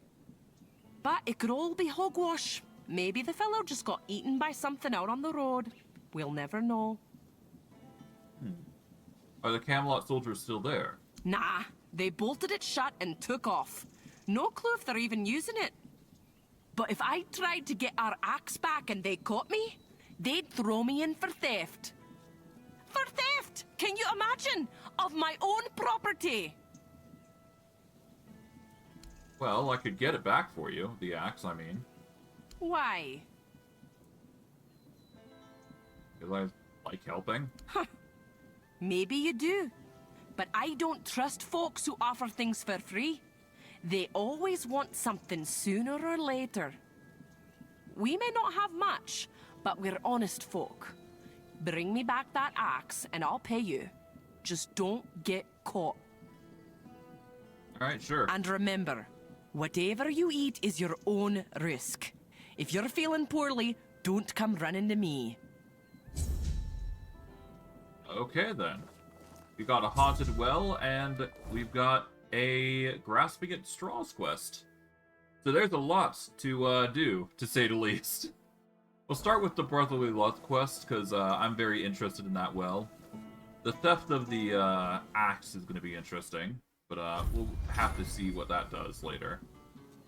But it could all be hogwash. Maybe the fellow just got eaten by something out on the road. We'll never know. Are the Camelot soldiers still there? Nah, they bolted it shut and took off. No clue if they're even using it. But if I tried to get our axe back and they caught me, they'd throw me in for theft. For theft! Can you imagine? Of my own property! Well, I could get it back for you. The axe, I mean. Why? Because I like helping. Maybe you do. But I don't trust folks who offer things for free. They always want something sooner or later. We may not have much, but we're honest folk. Bring me back that axe and I'll pay you. Just don't get caught. Alright, sure. And remember, whatever you eat is your own risk. If you're feeling poorly, don't come running to me. Okay, then. We got a haunted well, and we've got a grasping at straws quest. So there's a lot to do, to say the least. We'll start with the Brotherly Love quest, because I'm very interested in that well. The theft of the axe is going to be interesting, but we'll have to see what that does later.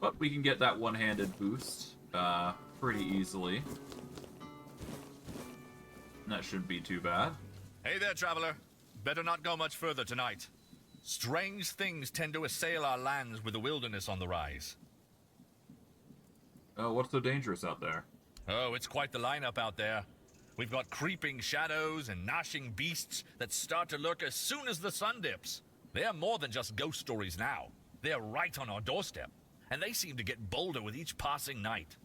But we can get that one-handed boost pretty easily. And that shouldn't be too bad. Hey there, traveler. Better not go much further tonight. Strange things tend to assail our lands with the wilderness on the rise. Oh, what's so dangerous out there? Oh, it's quite the lineup out there. We've got creeping shadows and gnashing beasts that start to lurk as soon as the sun dips. They're more than just ghost stories now. They're right on our doorstep, and they seem to get bolder with each passing night.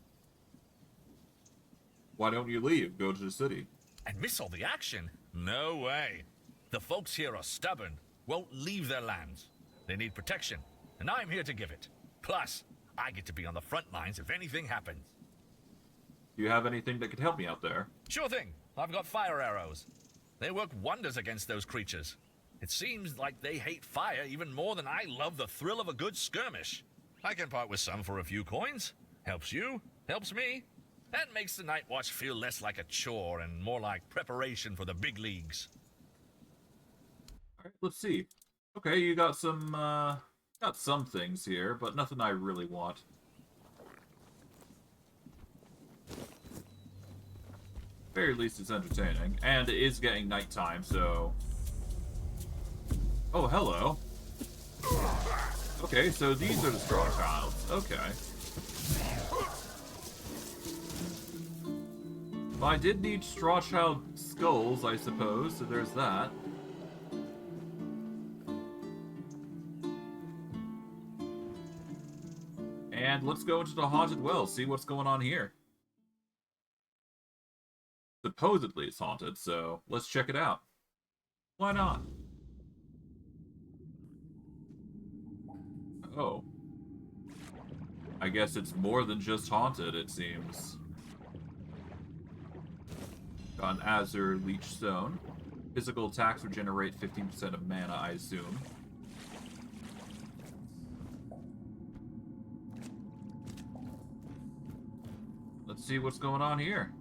Why don't you leave? Go to the city. And miss all the action? No way. The folks here are stubborn, won't leave their lands. They need protection, and I'm here to give it. Plus, I get to be on the front lines if anything happens. Do you have anything that could help me out there? Sure thing. I've got fire arrows. They work wonders against those creatures. It seems like they hate fire even more than I love the thrill of a good skirmish. I can part with some for a few coins. Helps you, helps me. That makes the night watch feel less like a chore and more like preparation for the big leagues. Alright, let's see. Okay, you got some things here, but nothing I really want. Very least it's entertaining, and it is getting nighttime, so... Oh, hello. Okay, so these are the Straw Childs. Okay. Well, I did need Straw Child skulls, I suppose, so there's that. And let's go into the Haunted Well, see what's going on here. Supposedly it's haunted, so let's check it out. Why not? Oh. I guess it's more than just haunted, it seems. Got an Azure Leech Stone. Physical attacks regenerate 15% of mana, I assume. Let's see what's going on here.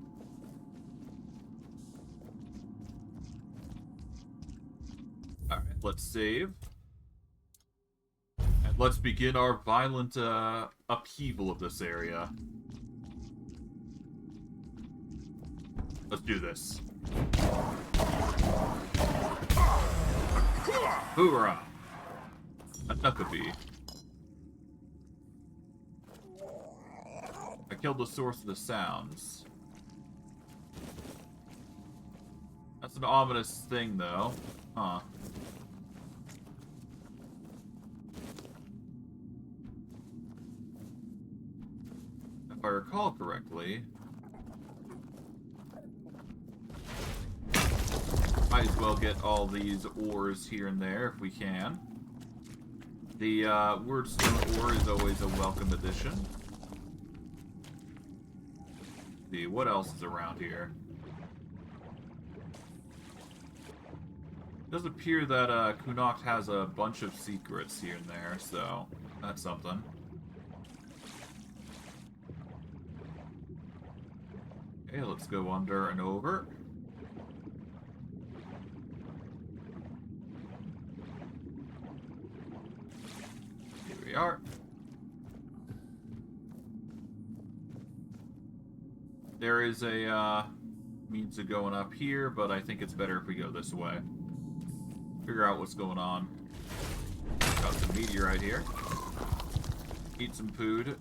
Alright, let's save. And let's begin our violent upheaval of this area. Let's do this. Hoorah! A Nukkabee. I killed the source of the sounds. That's an ominous thing, though. Huh. If I recall correctly... Might as well get all these ores here and there if we can. The Wordstone ore is always a welcome addition. see, what else is around here? It does appear that Kunakt has a bunch of secrets here and there, so that's something. Okay, let's go under and over. Here we are. There is a means of going up here, but I think it's better if we go this way. Figure out what's going on. Got some meteorite here. Eat some food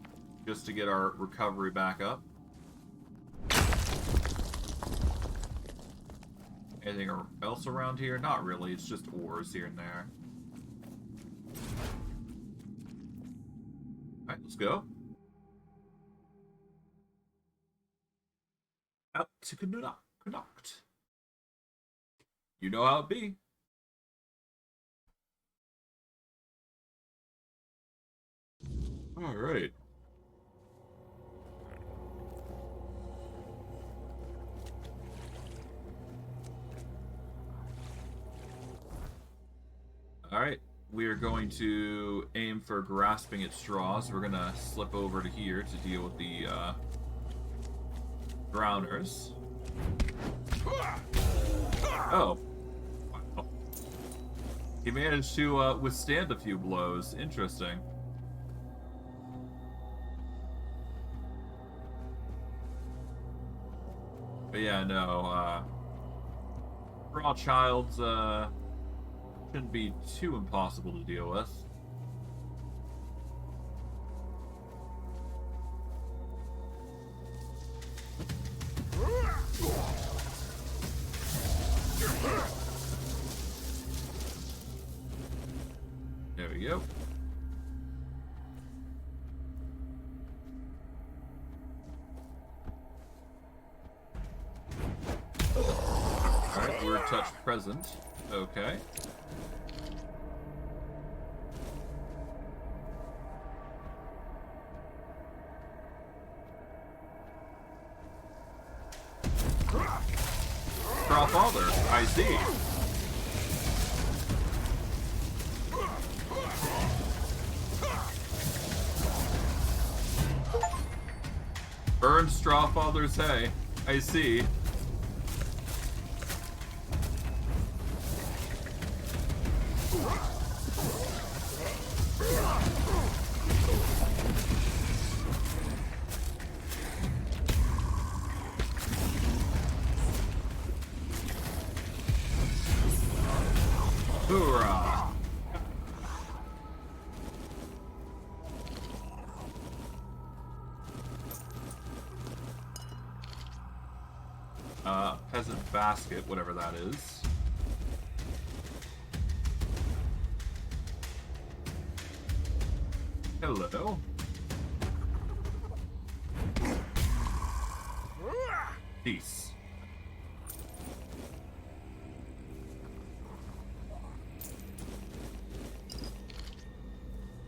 just to get our recovery back up. Anything else around here? Not really, it's just ores here and there. Alright, let's go. Out to Kunakt. You know how it be. Alright. Alright, we are going to aim for grasping at straws. We're gonna slip over to here to deal with the drowners. Oh. Wow. He managed to withstand a few blows. Interesting. But yeah, no, Raw Childs, shouldn't be too impossible to deal with. There we go. Alright, we're touch present. Okay. Father, I see. Burn Strawfather's hay. I see. Hoorah! Peasant basket, whatever that is. Hello. Peace.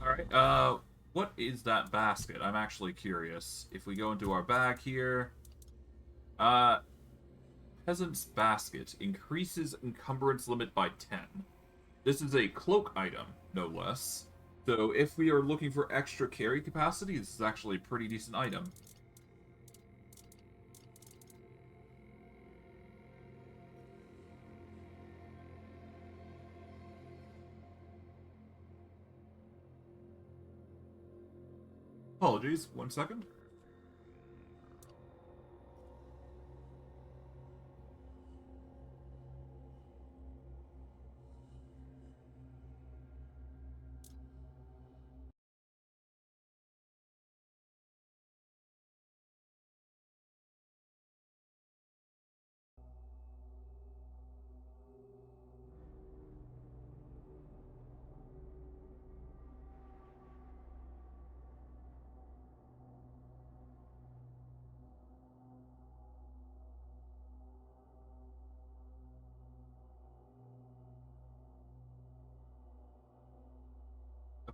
Alright, what is that basket? I'm actually curious. If we go into our bag here... Peasant's basket increases encumbrance limit by 10. This is a cloak item, no less. So if we are looking for extra carry capacity, this is actually a pretty decent item. Apologies, 1 second.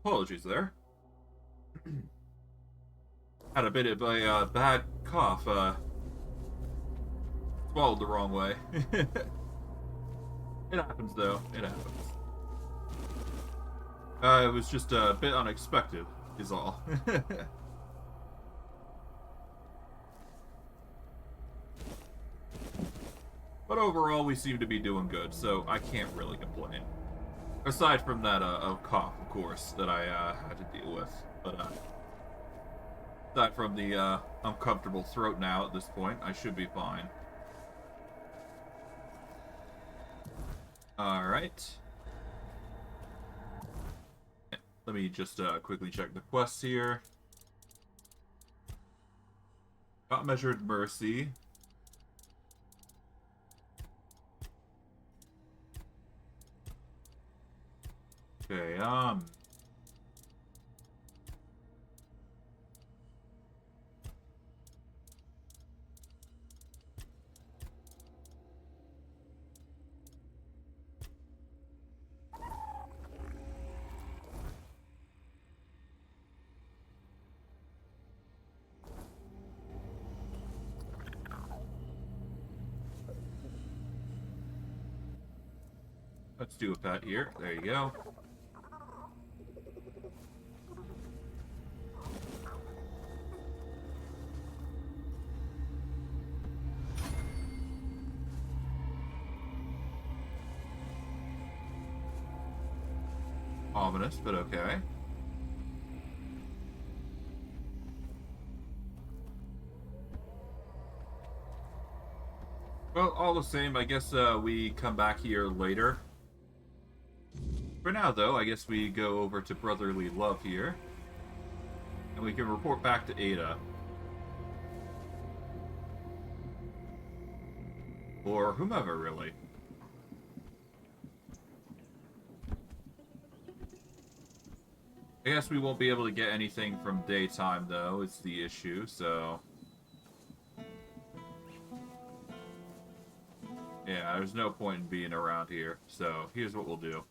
Apologies there. Had a bit of a bad cough. Swallowed the wrong way. It happens, though. It happens. It was just a bit unexpected, is all. But overall, we seem to be doing good, so I can't really complain. Aside from that cough, of course, that I had to deal with. But aside from the uncomfortable throat now at this point, I should be fine. Alright. Let me just quickly check the quests here. Got Measured Mercy. Okay, let's do a pet here. There you go. Ominous, but okay. Well, all the same, I guess we come back here later. For now, though, I guess we go over to Brotherly Love here. And we can report back to Ada. Or whomever, really. I guess we won't be able to get anything from daytime, though. It's the issue, so... yeah, there's no point in being around here. So, here's what we'll do.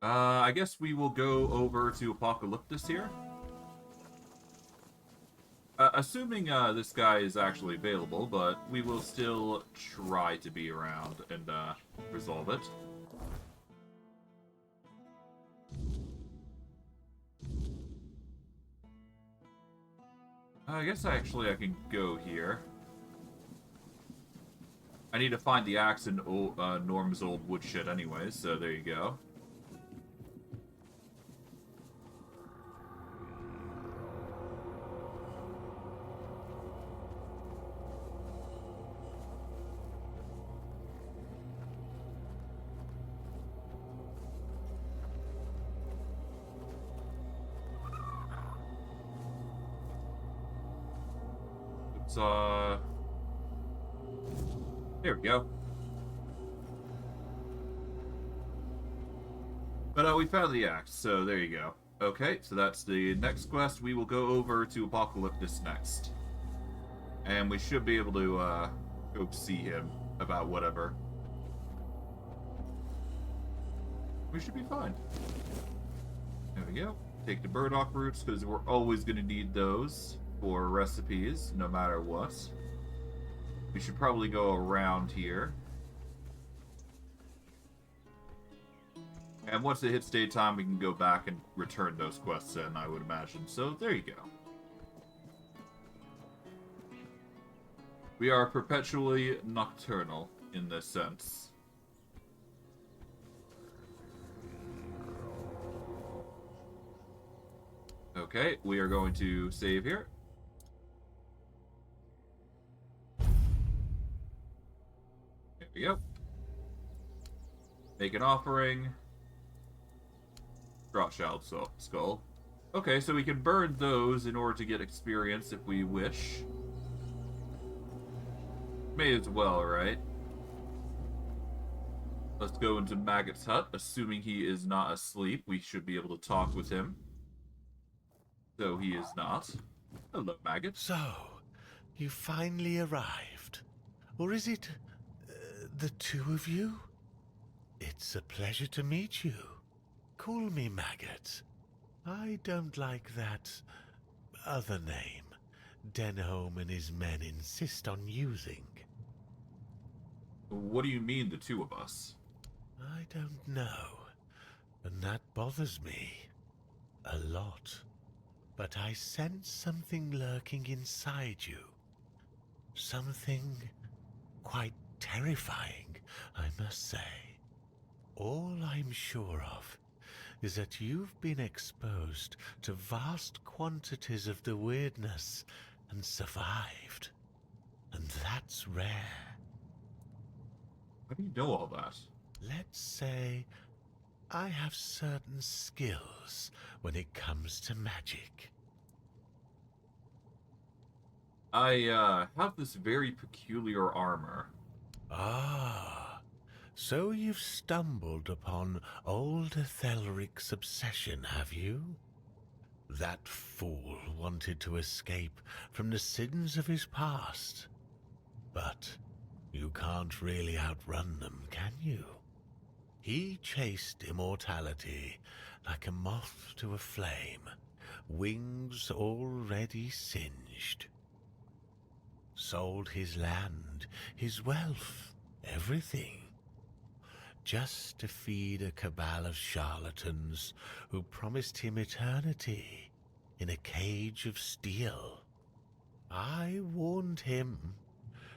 I guess we will go over to Apocalyptus here. Assuming this guy is actually available, but we will still try to be around and resolve it. I guess I can go here. I need to find the axe in Norm's old woodshed anyways, so there you go. There we go. But we found the axe, so there you go. Okay, so that's the next quest. We will go over to Apocalyptus next. And we should be able to go see him about whatever. We should be fine. There we go. Take the burdock roots, because we're always going to need those for recipes, no matter what. We should probably go around here. And once it hits daytime, we can go back and return those quests in, I would imagine. So, there you go. We are perpetually nocturnal, in this sense. Okay, we are going to save here. There we go. Make an offering. Dropshell skull. Okay, so we can burn those in order to get experience if we wish. May as well, right? Let's go into Maggot's hut. Assuming he is not asleep, we should be able to talk with him. Though he is not. Hello, Maggot. So, you finally arrived. Or is it the two of you? It's a pleasure to meet you. Call me Maggot. I don't like that other name. Danheim and his men insist on using. What do you mean, the two of us? I don't know, and that bothers me a lot. But I sense something lurking inside you. Something quite terrifying, I must say. All I'm sure of is that you've been exposed to vast quantities of the weirdness and survived. And that's rare. How do you know all that? Let's say I have certain skills when it comes to magic. I have this very peculiar armor. Ah, so you've stumbled upon old Ethelric's obsession, have you? That fool wanted to escape from the sins of his past. But you can't really outrun them, can you? He chased immortality like a moth to a flame, wings already singed. Sold his land, his wealth, everything, just to feed a cabal of charlatans who promised him eternity in a cage of steel. I warned him,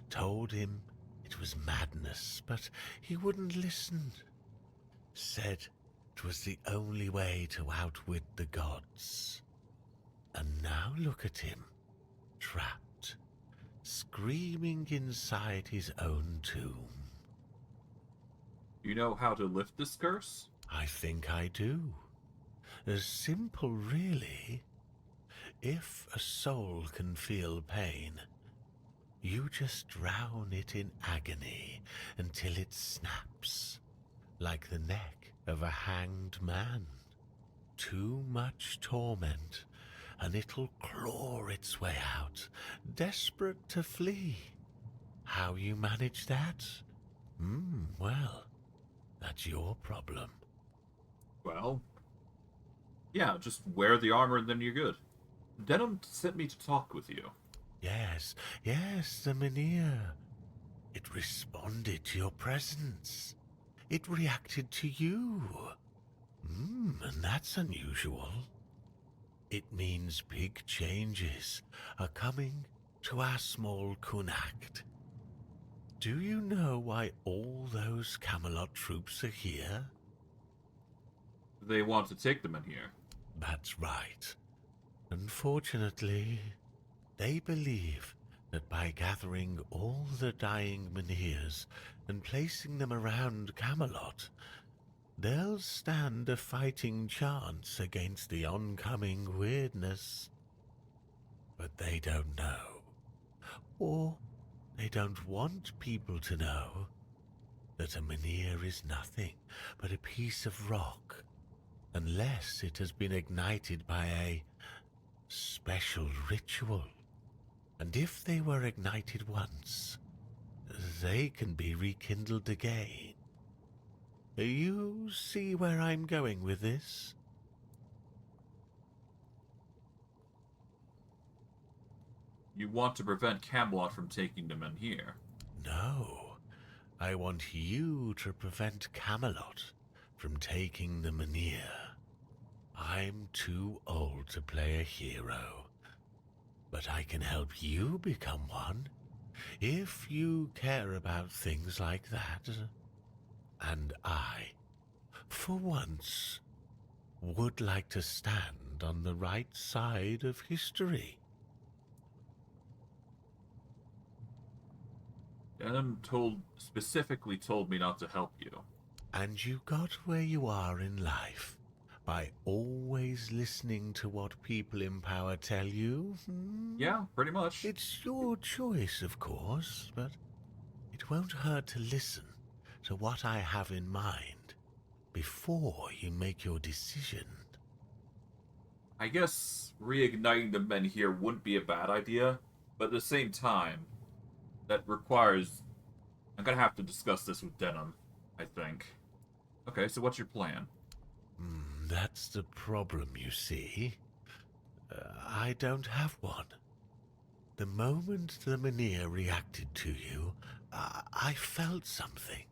told him it was madness, but he wouldn't listen. Said it was the only way to outwit the gods. And now look at him, trapped, screaming inside his own tomb. You know how to lift this curse? I think I do. As simple, really. If a soul can feel pain, you just drown it in agony until it snaps, like the neck of a hanged man. Too much torment, and it'll claw its way out, desperate to flee. How you manage that? Well, that's your problem. Well, yeah, just wear the armor and then you're good. Denham sent me to talk with you. Yes, the Mynheer. It responded to your presence. It reacted to you. And that's unusual. It means big changes are coming to our small Kunacht. Do you know why all those Camelot troops are here? They want to take them in here. That's right. Unfortunately, they believe that by gathering all the dying Mynheers and placing them around Camelot, they'll stand a fighting chance against the oncoming weirdness. But they don't know, or they don't want people to know, that a Mynheer is nothing but a piece of rock, unless it has been ignited by a special ritual. And if they were ignited once, they can be rekindled again. You see where I'm going with this? You want to prevent Camelot from taking them in here. No, I want you to prevent Camelot from taking the Mynheer. I'm too old to play a hero, but I can help you become one, if you care about things like that. And I, for once, would like to stand on the right side of history. Denham specifically told me not to help you. And you got where you are in life by always listening to what people in power tell you? Yeah, pretty much. It's your choice, of course, but it won't hurt to listen to what I have in mind before you make your decision. I guess reigniting the men here wouldn't be a bad idea, but at the same time, that requires... I'm gonna have to discuss this with Denham, I think. Okay, so what's your plan? That's the problem, you see. I don't have one. The moment the Mynir reacted to you, I felt something.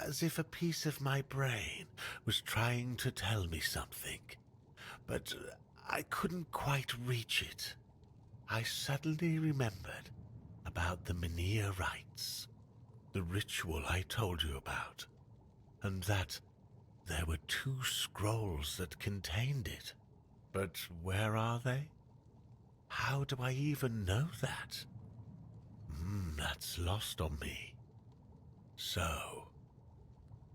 As if a piece of my brain was trying to tell me something. But I couldn't quite reach it. I suddenly remembered about the Mynir rites, the ritual I told you about, and that there were 2 scrolls that contained it. But where are they? How do I even know that? That's lost on me. So,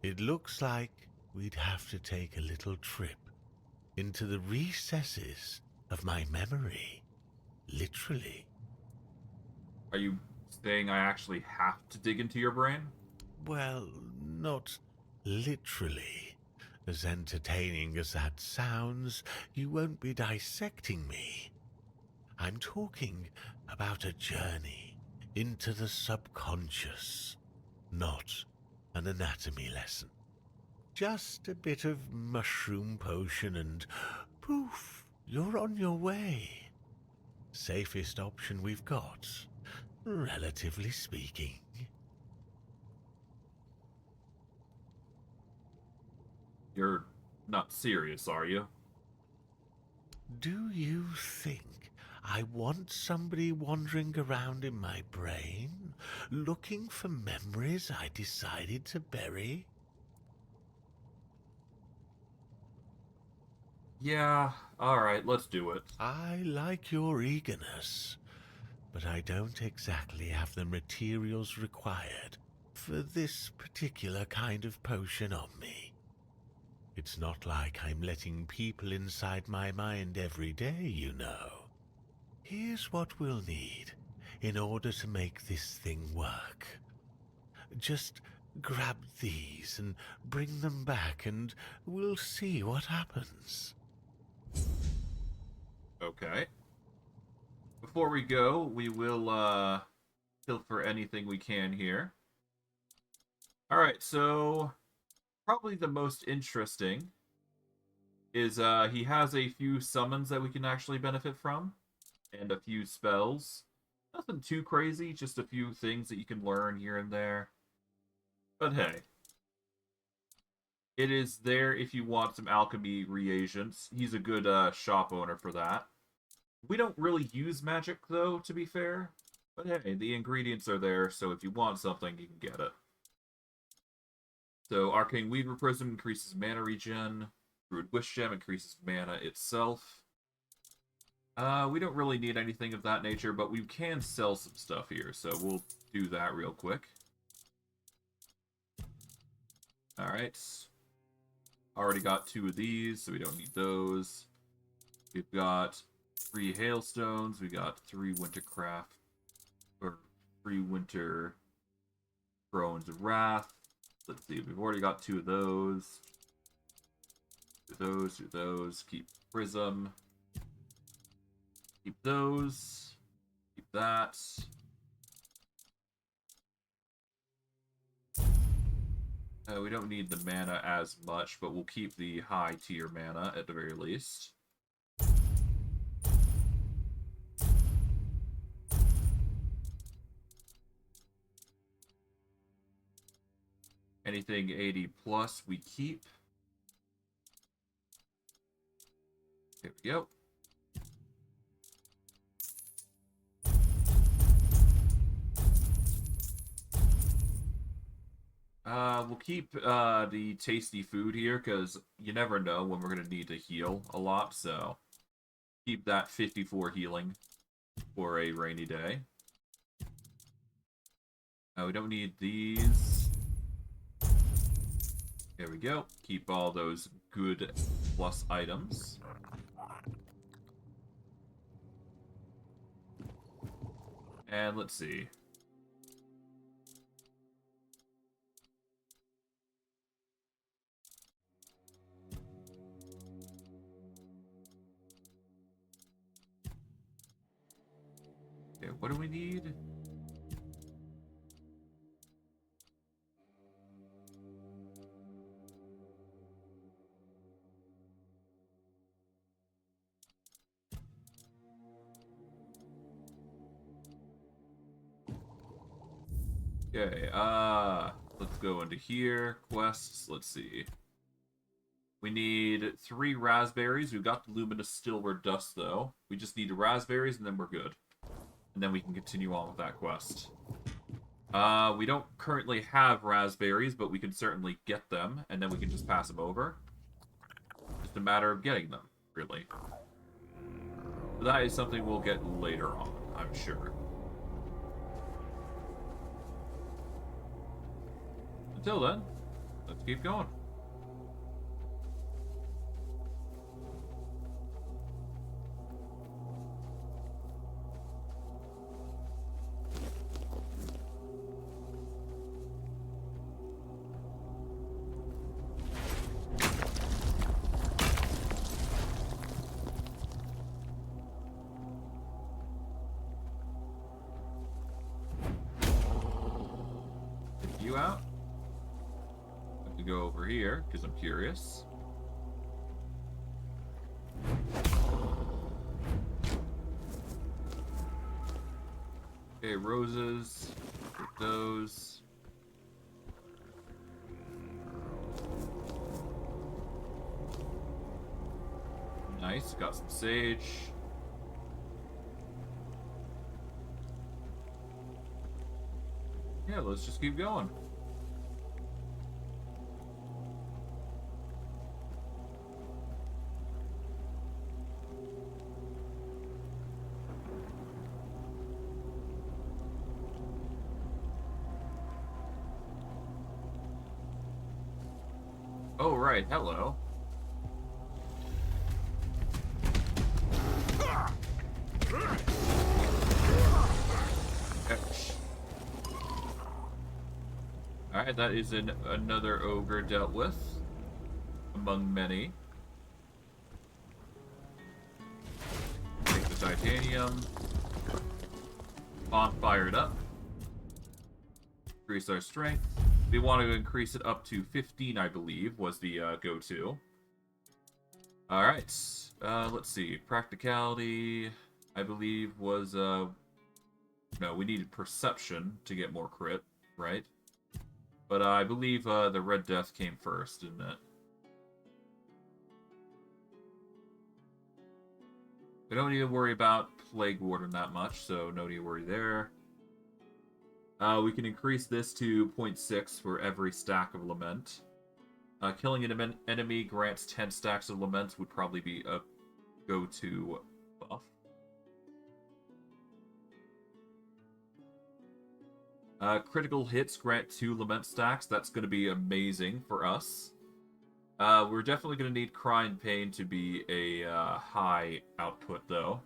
it looks like we'd have to take a little trip into the recesses of my memory. Literally. Are you saying I actually have to dig into your brain? Well, not literally. As entertaining as that sounds, you won't be dissecting me. I'm talking about a journey into the subconscious, not an anatomy lesson. Just a bit of mushroom potion and poof, you're on your way. Safest option we've got, relatively speaking. You're not serious, are you? Do you think I want somebody wandering around in my brain, looking for memories I decided to bury? Yeah, alright, let's do it. I like your eagerness, but I don't exactly have the materials required for this particular kind of potion on me. It's not like I'm letting people inside my mind every day, you know. Here's what we'll need in order to make this thing work. Just grab these and bring them back and we'll see what happens. Okay. Before we go, we will, pilfer anything we can here. Alright, so probably the most interesting is he has a few summons that we can actually benefit from, and a few spells. Nothing too crazy, just a few things that you can learn here and there. But hey, it is there if you want some alchemy reagents. He's a good shop owner for that. We don't really use magic, though, to be fair. But hey, the ingredients are there, so if you want something, you can get it. So, Arcane Weaver Prism increases mana regen. Druid Wish Gem increases mana itself. We don't really need anything of that nature, but we can sell some stuff here, so we'll do that real quick. Alright. Already got 2 of these, so we don't need those. We've got 3 Hailstones, we got 3 Wintercraft, or 3 Winter Thrones of Wrath. Let's see, we've already got 2 of those. Do those, keep Prism. Keep those. Keep that. We don't need the mana as much, but we'll keep the high tier mana at the very least. Anything 80 plus we keep. There we go. We'll keep the tasty food here, because you never know when we're going to need to heal a lot, so keep that 54 healing for a rainy day. We don't need these. There we go. Keep all those good plus items. And let's see. Okay, what do we need? Okay, let's go into here. Quests, let's see. We need 3 raspberries. We've got the luminous silver dust, though. We just need raspberries, and then we're good. And then we can continue on with that quest. We don't currently have raspberries, but we can certainly get them, and then we can just pass them over. Just a matter of getting them, really. So that is something we'll get later on, I'm sure. Until then, let's keep going. Take you out. Have to go over here because I'm curious. Okay, roses. Take those. Nice, got some sage. Yeah, let's just keep going. Oh, right, hello. Alright, that is another ogre dealt with. Among many. Take the titanium. Bonfire it up. Increase our strength. We want to increase it up to 15, I believe, was the go-to. Alright, let's see. Practicality, I believe, was... No, we needed perception to get more crit, right? But I believe the Red Death came first, didn't it? We don't need to worry about Plague Warden that much, so no need to worry there. We can increase this to 0.6 for every stack of Lament. Killing an enemy grants 10 stacks of Lament would probably be a go-to buff. Critical hits grant 2 Lament stacks. That's going to be amazing for us. We're definitely going to need Cry and Pain to be a high output, though.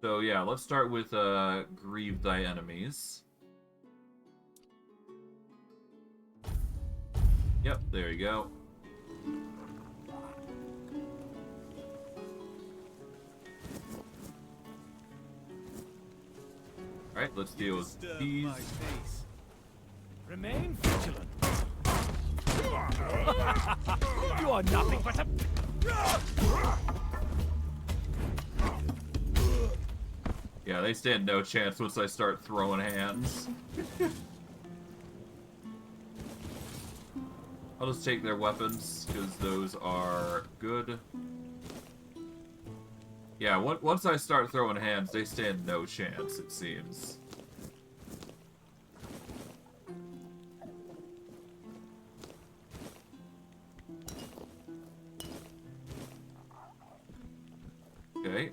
So yeah, let's start with Grieve Thy Enemies. Yep, there you go. Alright, let's deal with these. Remain vigilant. You are nothing but a... Yeah, they stand no chance once I start throwing hands. I'll just take their weapons, because those are good. Yeah, once I start throwing hands, they stand no chance, it seems. Okay.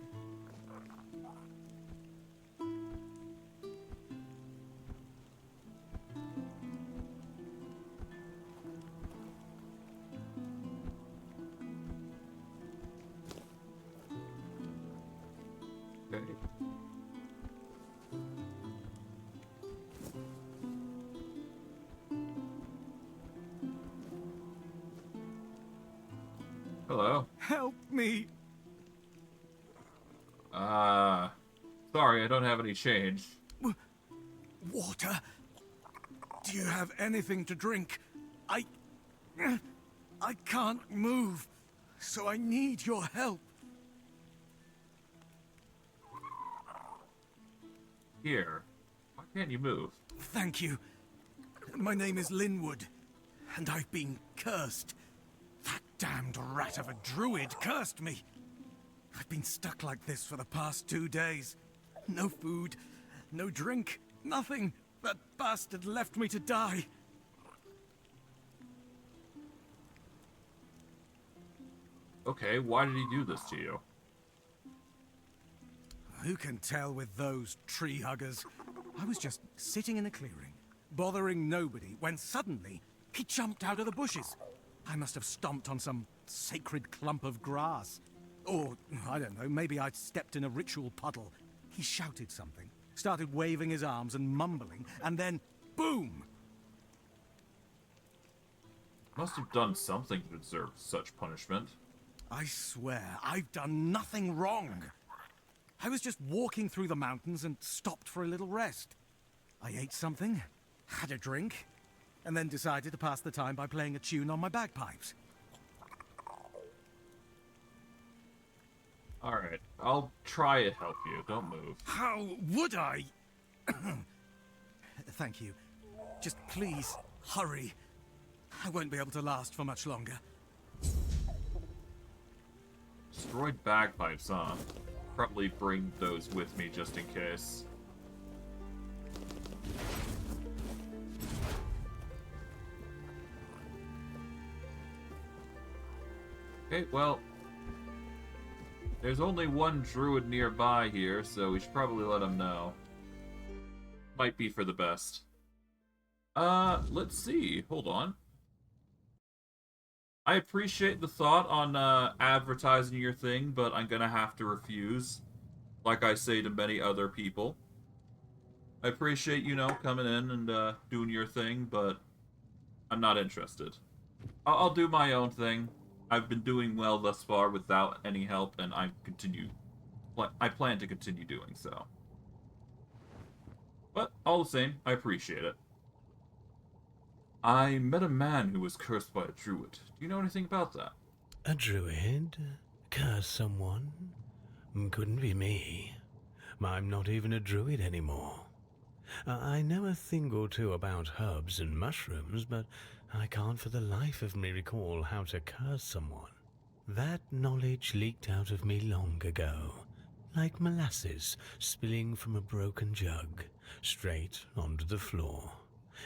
Okay. Hello. Help me! Sorry, I don't have any change. Water? Do you have anything to drink? I can't move, so I need your help. Here. Why can't you move? Thank you. My name is Linwood, and I've been cursed. That damned rat of a druid cursed me. I've been stuck like this for the past 2 days. No food, no drink, nothing. That bastard left me to die. Okay, why did he do this to you? Who can tell with those tree huggers? I was just sitting in a clearing, bothering nobody, when suddenly he jumped out of the bushes. I must have stomped on some sacred clump of grass. Or, I don't know, maybe I'd stepped in a ritual puddle. He shouted something, started waving his arms and mumbling, and then, boom! Must have done something to deserve such punishment. I swear, I've done nothing wrong. I was just walking through the mountains and stopped for a little rest. I ate something, had a drink, and then decided to pass the time by playing a tune on my bagpipes. Alright, I'll try to help you. Don't move. How would I? Thank you. Just please, hurry. I won't be able to last for much longer. Destroyed bagpipes, huh? Probably bring those with me just in case. Okay, well, there's only one druid nearby here, so we should probably let him know. Might be for the best. Let's see. Hold on. I appreciate the thought on advertising your thing, but I'm gonna have to refuse. Like I say to many other people. I appreciate, you know, coming in and doing your thing, but I'm not interested. I'll do my own thing. I've been doing well thus far without any help, and I plan to continue doing so. But all the same, I appreciate it. I met a man who was cursed by a druid. Do you know anything about that? A druid? Curse someone? Couldn't be me. I'm not even a druid anymore. I know a thing or two about herbs and mushrooms, but I can't for the life of me recall how to curse someone. That knowledge leaked out of me long ago, like molasses spilling from a broken jug, straight onto the floor,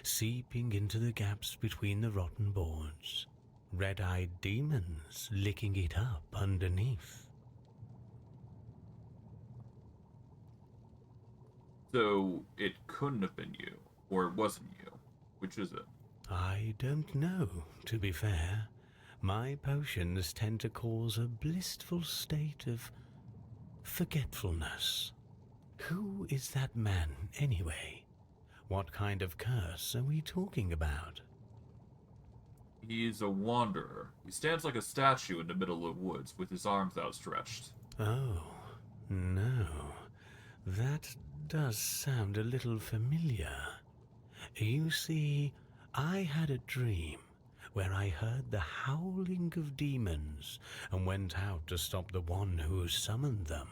seeping into the gaps between the rotten boards. Red-eyed demons licking it up underneath. So, it couldn't have been you, or it wasn't you. Which is it? I don't know, to be fair. My potions tend to cause a blissful state of forgetfulness. Who is that man, anyway? What kind of curse are we talking about? He's a wanderer. He stands like a statue in the middle of the woods, with his arms outstretched. Oh, no. That does sound a little familiar. You see, I had a dream where I heard the howling of demons and went out to stop the one who summoned them.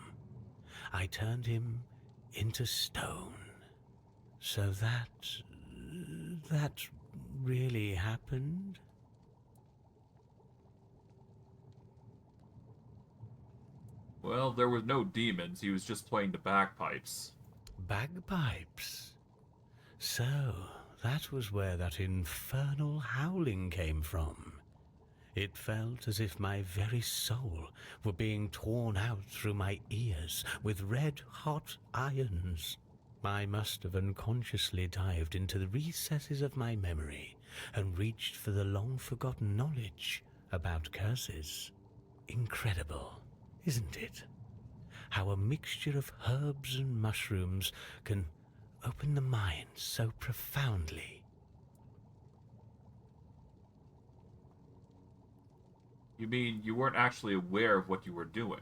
I turned him into stone. So that really happened? Well, there were no demons. He was just playing the bagpipes. Bagpipes? So, that was where that infernal howling came from. It felt as if my very soul were being torn out through my ears with red-hot irons. I must have unconsciously dived into the recesses of my memory and reached for the long-forgotten knowledge about curses. Incredible, isn't it? How a mixture of herbs and mushrooms can open the mind so profoundly. You mean you weren't actually aware of what you were doing?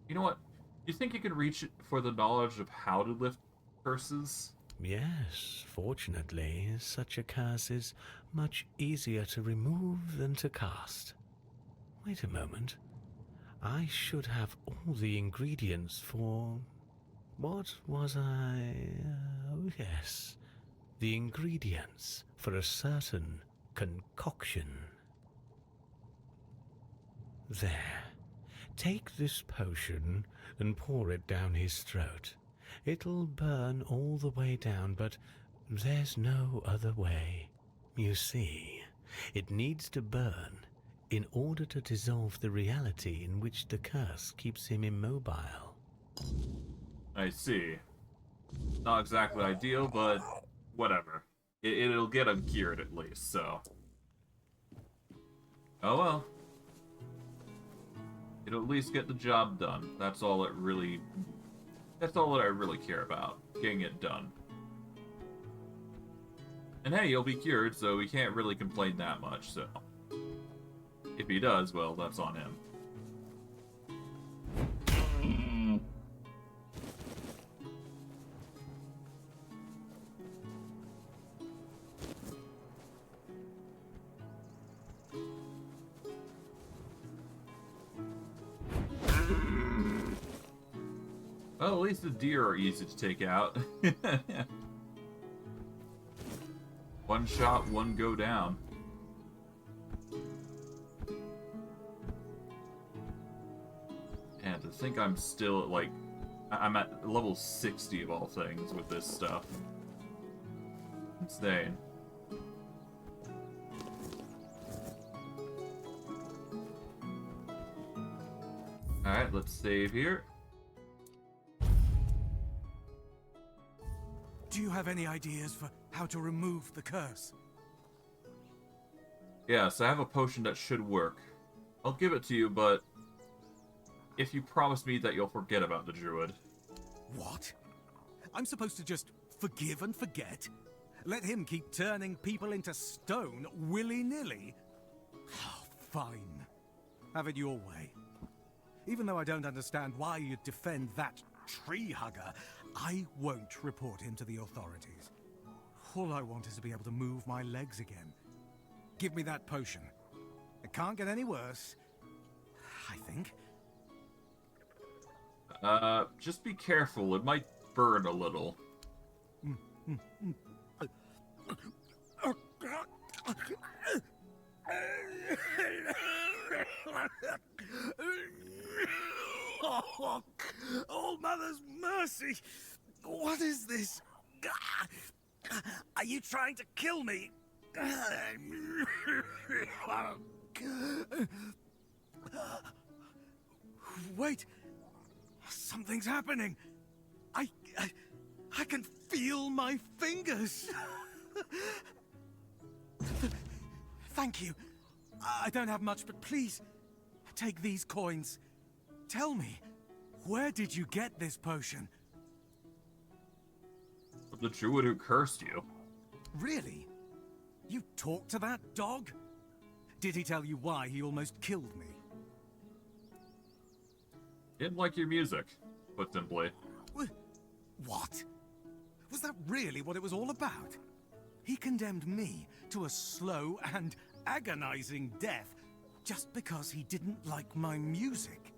You know what? Do you think you can reach it for the knowledge of how to lift curses? Yes, fortunately, such a curse is much easier to remove than to cast. Wait a moment. I should have all the ingredients for What was I... oh, yes. The ingredients for a certain concoction. There. Take this potion and pour it down his throat. It'll burn all the way down, but there's no other way. You see, it needs to burn in order to dissolve the reality in which the curse keeps him immobile. I see. Not exactly ideal, but whatever. It'll get him cured at least, so. Oh well. It'll at least get the job done. That's all that I really care about. Getting it done. And hey, he'll be cured, so he can't really complain that much, so. If he does, well, that's on him. Well, at least the deer are easy to take out. One shot, one go down. And to think I'm still at, like, I'm at level 60 of all things with this stuff. Insane. Alright, let's save here. Do you have any ideas for how to remove the curse? Yes, I have a potion that should work. I'll give it to you, but if you promise me that you'll forget about the druid. What? I'm supposed to just forgive and forget? Let him keep turning people into stone willy-nilly? Oh, fine. Have it your way. Even though I don't understand why you'd defend that tree hugger, I won't report him to the authorities. All I want is to be able to move my legs again. Give me that potion. It can't get any worse, I think. Just be careful. It might burn a little. Oh, Mother's mercy! What is this? Are you trying to kill me? Wait! Something's happening! I can feel my fingers! Thank you. I don't have much, but please, take these coins. Tell me, where did you get this potion? The druid who cursed you. Really? You talked to that dog? Did he tell you why he almost killed me? Didn't like your music, put simply. What? Was that really what it was all about? He condemned me to a slow and agonizing death just because he didn't like my music.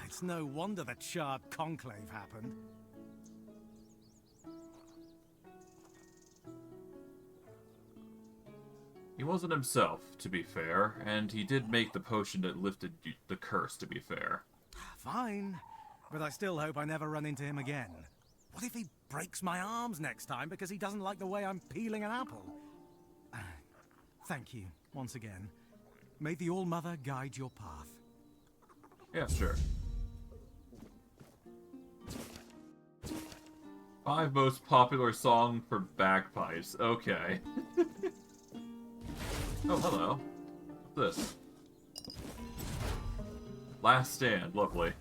It's no wonder that Shard Conclave happened. He wasn't himself, to be fair, and he did make the potion that lifted the curse, to be fair. Fine, but I still hope I never run into him again. What if he breaks my arms next time because he doesn't like the way I'm peeling an apple? Thank you, once again. May the All-Mother guide your path. Yeah, sure. 5 most popular song for bagpipes. Okay. Oh, hello. What's this? Last stand. Lovely.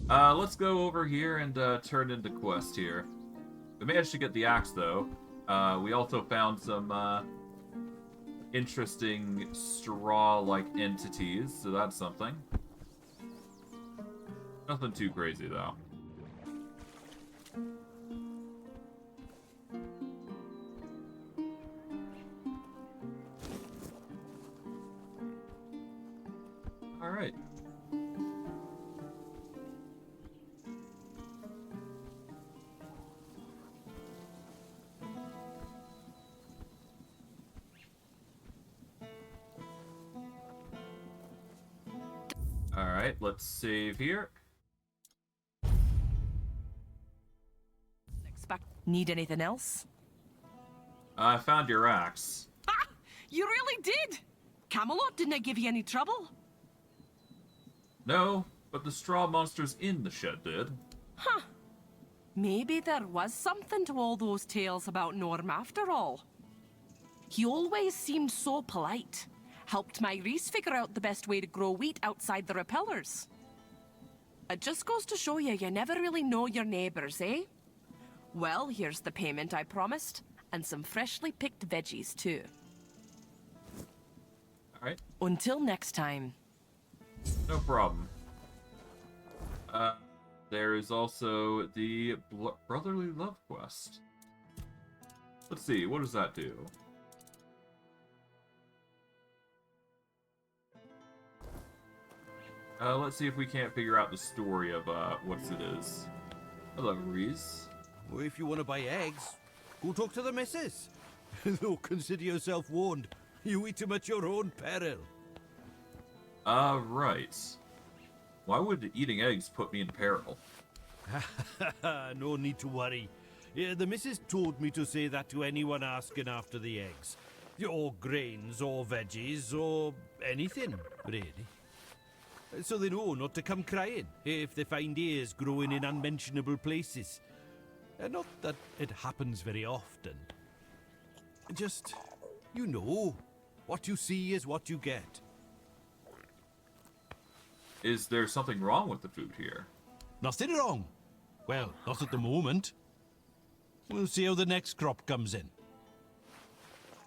Let's go over here and turn into quest here. We managed to get the axe, though. We also found some interesting straw-like entities, so that's something. Nothing too crazy, though. Alright, let's save here. Need anything else? I found your axe. Ha! You really did! Camelot didn't give you any trouble? No, but the straw monsters in the shed did. Huh. Maybe there was something to all those tales about Norm after all. He always seemed so polite. Helped my Reese figure out the best way to grow wheat outside the repellers. It just goes to show you never really know your neighbors, eh? Well, here's the payment I promised, and some freshly picked veggies, too. Alright. Until next time. No problem. There is also the Brotherly Love quest. Let's see, what does that do? Let's see if we can't figure out the story of what it is. Hello, Reese. Well, if you want to buy eggs, go talk to the missus. Though consider yourself warned. You eat them at your own peril. Right. Why would eating eggs put me in peril? No need to worry. The missus told me to say that to anyone asking after the eggs. Or grains, or veggies, or anything, really. So they know not to come crying if they find ears growing in unmentionable places. Not that it happens very often. Just, you know, what you see is what you get. Is there something wrong with the food here? Nothing wrong. Well, not at the moment. We'll see how the next crop comes in.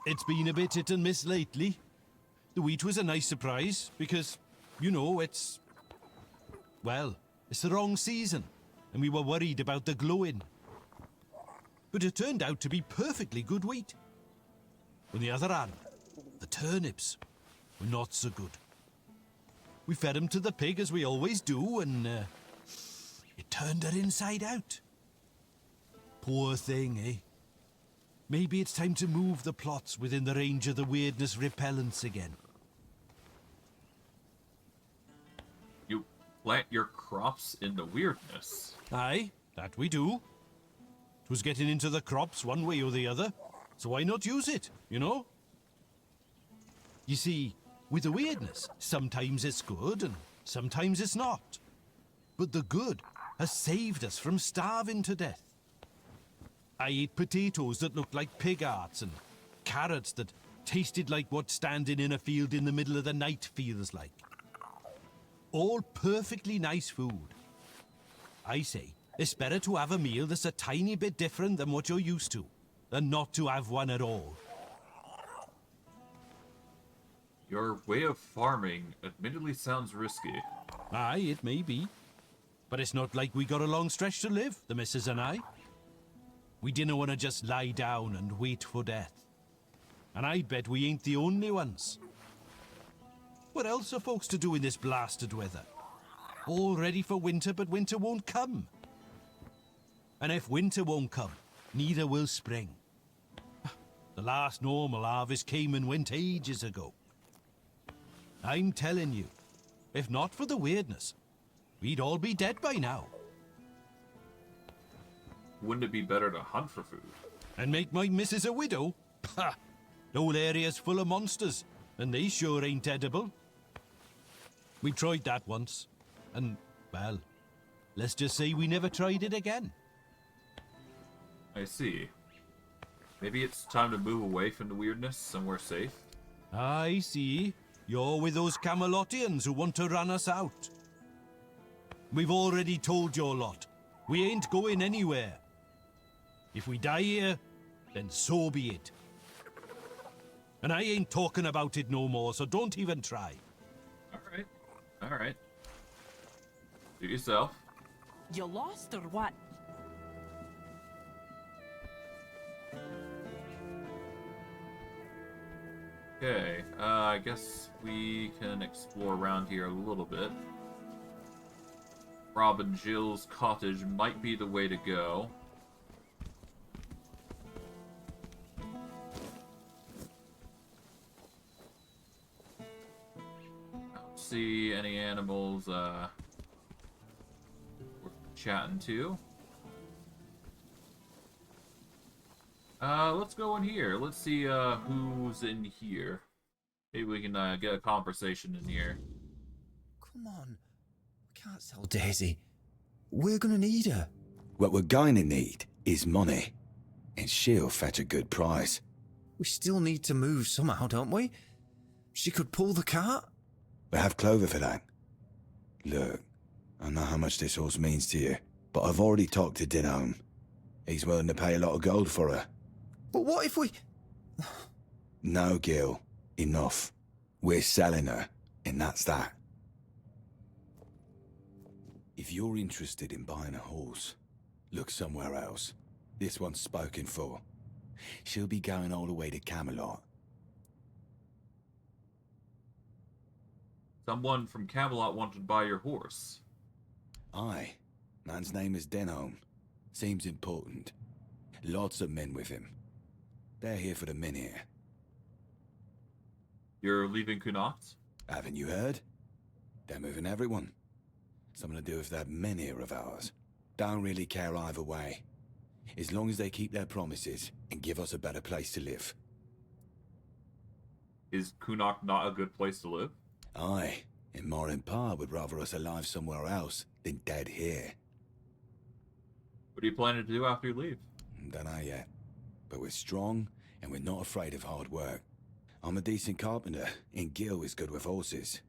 It's been a bit hit and miss lately. The wheat was a nice surprise because, you know, it's the wrong season, and we were worried about the glowing. But it turned out to be perfectly good wheat. On the other hand, the turnips were not so good. We fed them to the pig as we always do, and it turned her inside out. Poor thing, eh? Maybe it's time to move the plots within the range of the weirdness repellents again. You plant your crops in the weirdness? Aye, that we do. It was getting into the crops one way or the other, so why not use it, you know? You see, with the weirdness, sometimes it's good and sometimes it's not. But the good has saved us from starving to death. I ate potatoes that looked like pig hearts and carrots that tasted like what standing in a field in the middle of the night feels like. All perfectly nice food. I say, it's better to have a meal that's a tiny bit different than what you're used to, than not to have one at all. Your way of farming admittedly sounds risky. Aye, it may be. But it's not like we got a long stretch to live, the missus and I. We didn't want to just lie down and wait for death. And I bet we ain't the only ones. What else are folks to do in this blasted weather? All ready for winter, but winter won't come. And if winter won't come, neither will spring. The last normal harvest came and went ages ago. I'm telling you, if not for the weirdness, we'd all be dead by now. Wouldn't it be better to hunt for food? And make my missus a widow? Ha! The whole area's full of monsters, and they sure ain't edible. We tried that once, and, well, let's just say we never tried it again. I see. Maybe it's time to move away from the weirdness, somewhere safe? I see. You're with those Camelotians who want to run us out. We've already told your lot. We ain't going anywhere. If we die here, then so be it. And I ain't talking about it no more, so don't even try. Alright. Alright. Do yourself. You lost or what? Okay, I guess we can explore around here a little bit. Rob and Jill's cottage might be the way to go. see any animals worth chatting to. Let's go in here. Let's see who's in here. Maybe we can get a conversation in here. Come on. We can't sell Daisy. We're gonna need her. What we're going to need is money. And she'll fetch a good price. We still need to move somehow, don't we? She could pull the cart. We have Clover for that. Look, I know how much this horse means to you, but I've already talked to Danheim. He's willing to pay a lot of gold for her. But what if we... No, Gil. Enough. We're selling her, and that's that. If you're interested in buying a horse, look somewhere else. This one's spoken for. She'll be going all the way to Camelot. Someone from Camelot wanted to buy your horse. Aye. Man's name is Danheim. Seems important. Lots of men with him. They're here for the minute. You're leaving Connacht? Haven't you heard? They're moving everyone. Something to do with that Menhir of ours. Don't really care either way. As long as they keep their promises and give us a better place to live. Is Connacht not a good place to live? Aye, and Morin Pa would rather us alive somewhere else than dead here. What are you planning to do after you leave? Don't know yet. But we're strong, and we're not afraid of hard work. I'm a decent carpenter, and Gil is good with horses.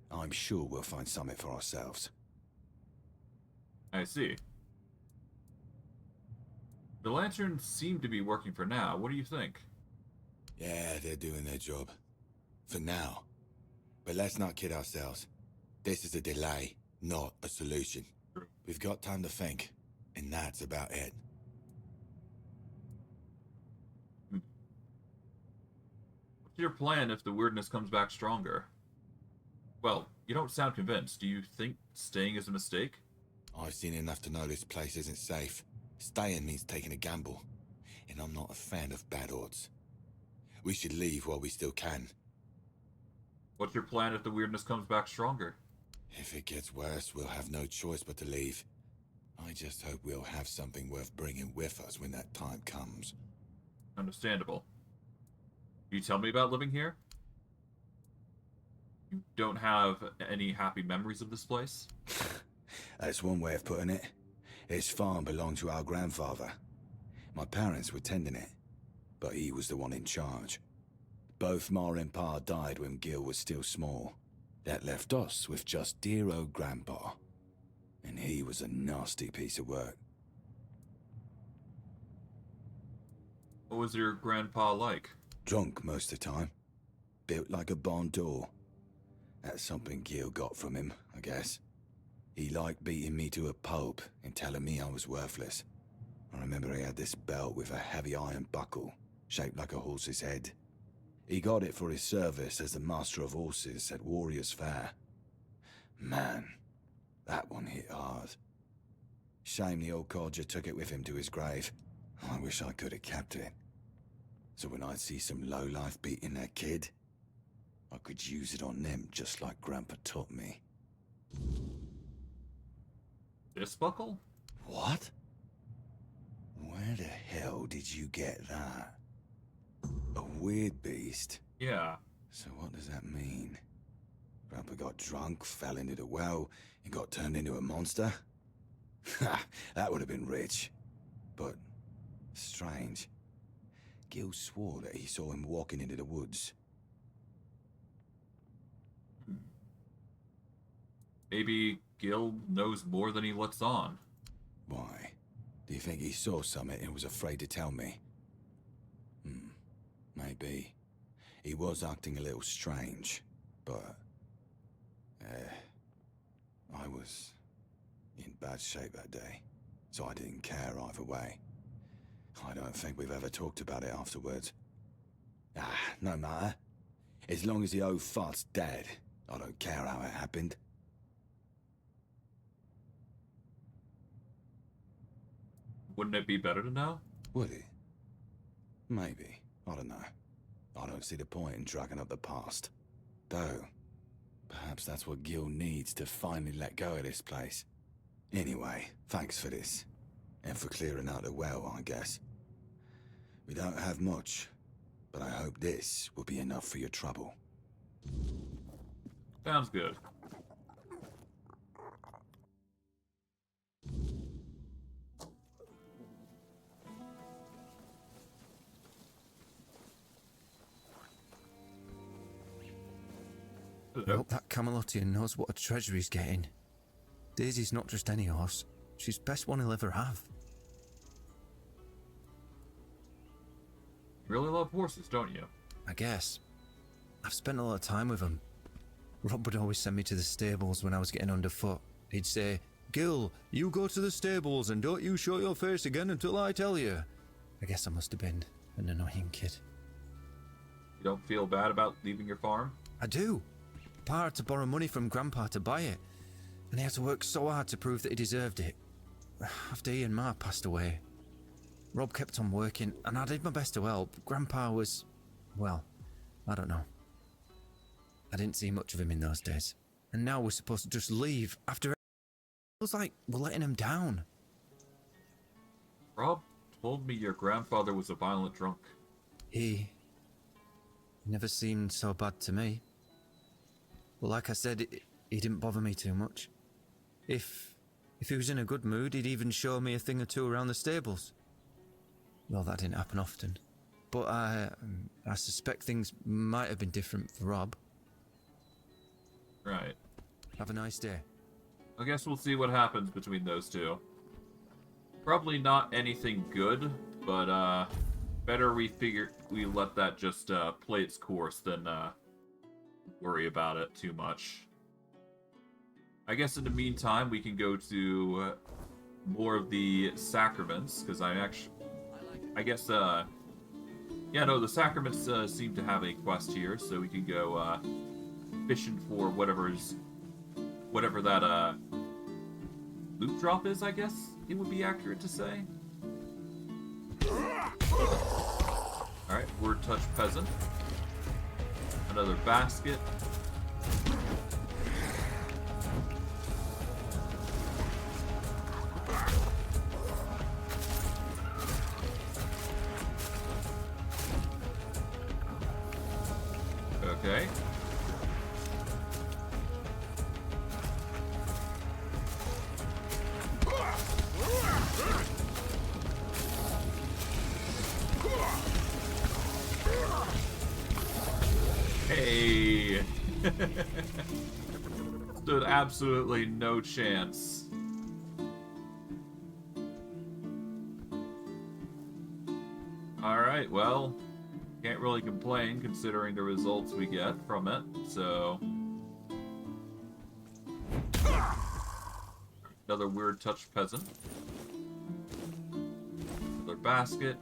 I'm sure we'll find something for ourselves. I see. The lanterns seem to be working for now. What do you think? Yeah, they're doing their job. For now. But let's not kid ourselves. This is a delay, not a solution. True. We've got time to think, and that's about it. What's your plan if the weirdness comes back stronger? Well, you don't sound convinced. Do you think staying is a mistake? I've seen enough to know this place isn't safe. Staying means taking a gamble, and I'm not a fan of bad odds. We should leave while we still can. What's your plan if the weirdness comes back stronger? If it gets worse, we'll have no choice but to leave. I just hope we'll have something worth bringing with us when that time comes. Understandable. Can you tell me about living here? You don't have any happy memories of this place? That's one way of putting it. This farm belonged to our grandfather. My parents were tending it, but he was the one in charge. Both Ma and Pa died when Gil was still small. That left us with just dear old Grandpa. And he was a nasty piece of work. What was your grandpa like? Drunk most of the time. Built like a barn door. That's something Gil got from him, I guess. He liked beating me to a pulp and telling me I was worthless. I remember he had this belt with a heavy iron buckle, shaped like a horse's head. He got it for his service as the master of horses at Warrior's Fair. Man, that one hit hard. Shame the old codger took it with him to his grave. I wish I could have kept it. So when I'd see some lowlife beating their kid, I could use it on them just like Grandpa taught me. This buckle? What? Where the hell did you get that? A weird beast? Yeah. So what does that mean? Grandpa got drunk, fell into the well, and got turned into a monster? Ha! That would have been rich. But strange. Gil swore that he saw him walking into the woods. Maybe Gil knows more than he lets on. Why? Do you think he saw something and was afraid to tell me? Maybe. He was acting a little strange, but... I was in bad shape that day, so I didn't care either way. I don't think we've ever talked about it afterwards. No matter. As long as the old fart's dead, I don't care how it happened. Wouldn't it be better to know? Would it? Maybe. I don't know. I don't see the point in dragging up the past. Though, Perhaps that's what Gil needs to finally let go of this place. Anyway, thanks for this. And for clearing out the well, I guess. We don't have much, but I hope this will be enough for your trouble. Sounds good. I hope that Camelotian knows what a treasure he's getting. Daisy's not just any horse. She's the best one he'll ever have. You really love horses, don't you? I guess. I've spent a lot of time with them. Rob would always send me to the stables when I was getting underfoot. He'd say, "Gil, you go to the stables and don't you show your face again until I tell you." I guess I must have been an annoying kid. You don't feel bad about leaving your farm? I do. Pa had to borrow money from Grandpa to buy it, and he had to work so hard to prove that he deserved it. After he and Ma passed away, Rob kept on working, and I did my best to help. Grandpa was, well, I don't know. I didn't see much of him in those days, and now we're supposed to just leave after. It feels like we're letting him down. Rob told me your grandfather was a violent drunk. He never seemed so bad to me. Well, like I said, he didn't bother me too much. If he was in a good mood, he'd even show me a thing or two around the stables. Well, that didn't happen often. But I suspect things might have been different for Rob. Right. Have a nice day. I guess we'll see what happens between those two. Probably not anything good, but better we let that just play its course than worry about it too much. I guess in the meantime we can go to more of the sacraments, because the sacraments seem to have a quest here, so we can go fishing for whatever that loot drop is, I guess it would be accurate to say. Alright, word touch peasant. Another basket. Okay. Hey! Stood absolutely no chance. Alright, well, can't really complain considering the results we get from it, so... Another weird touch peasant. Another basket.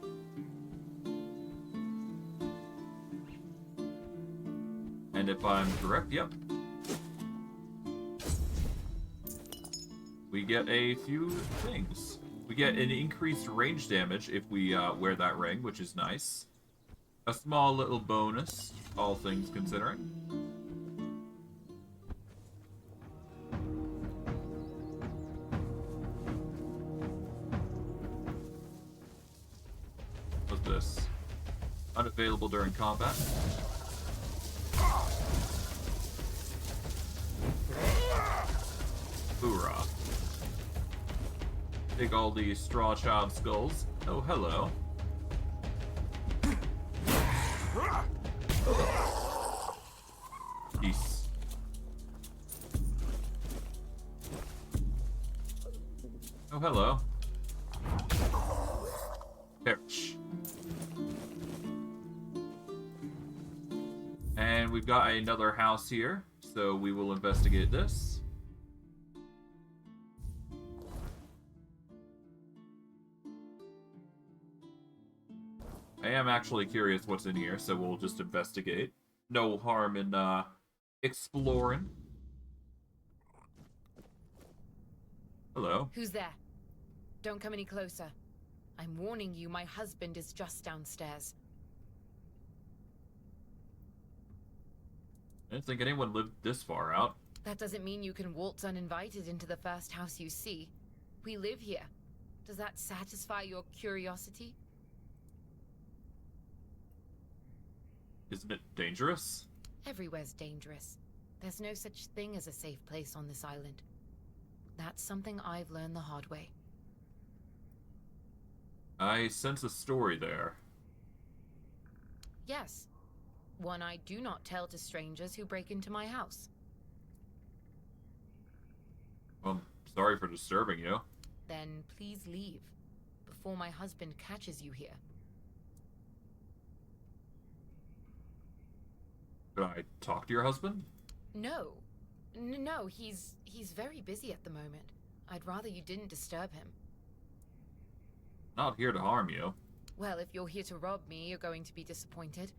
And if I'm correct, yep. We get a few things. We get an increased range damage if we wear that ring, which is nice. A small little bonus, all things considering. What's this? Unavailable during combat. Hoorah. Take all these straw child skulls. Oh, hello. Peace. Oh, hello. Perish. And we've got another house here, so we will investigate this. I am actually curious what's in here, so we'll just investigate. No harm in exploring. Hello. Who's there? Don't come any closer. I'm warning you, my husband is just downstairs. I didn't think anyone lived this far out. That doesn't mean you can waltz uninvited into the first house you see. We live here. Does that satisfy your curiosity? Isn't it dangerous? Everywhere's dangerous. There's no such thing as a safe place on this island. That's something I've learned the hard way. I sense a story there. Yes. One I do not tell to strangers who break into my house. Well, sorry for disturbing you. Then please leave, before my husband catches you here. Can I talk to your husband? No. No, he's very busy at the moment. I'd rather you didn't disturb him. Not here to harm you. Well, if you're here to rob me, you're going to be disappointed.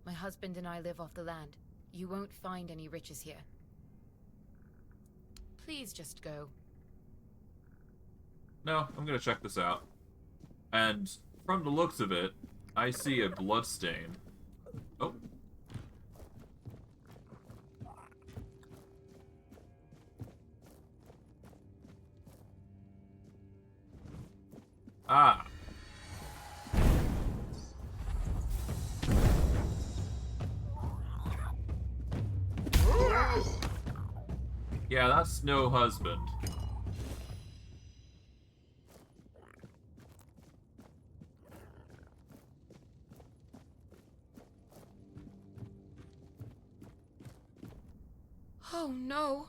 My husband and I live off the land. You won't find any riches here. Please just go. No, I'm gonna check this out. And from the looks of it, I see a blood stain. Oh. Ah. Yeah, that's no husband. Oh no.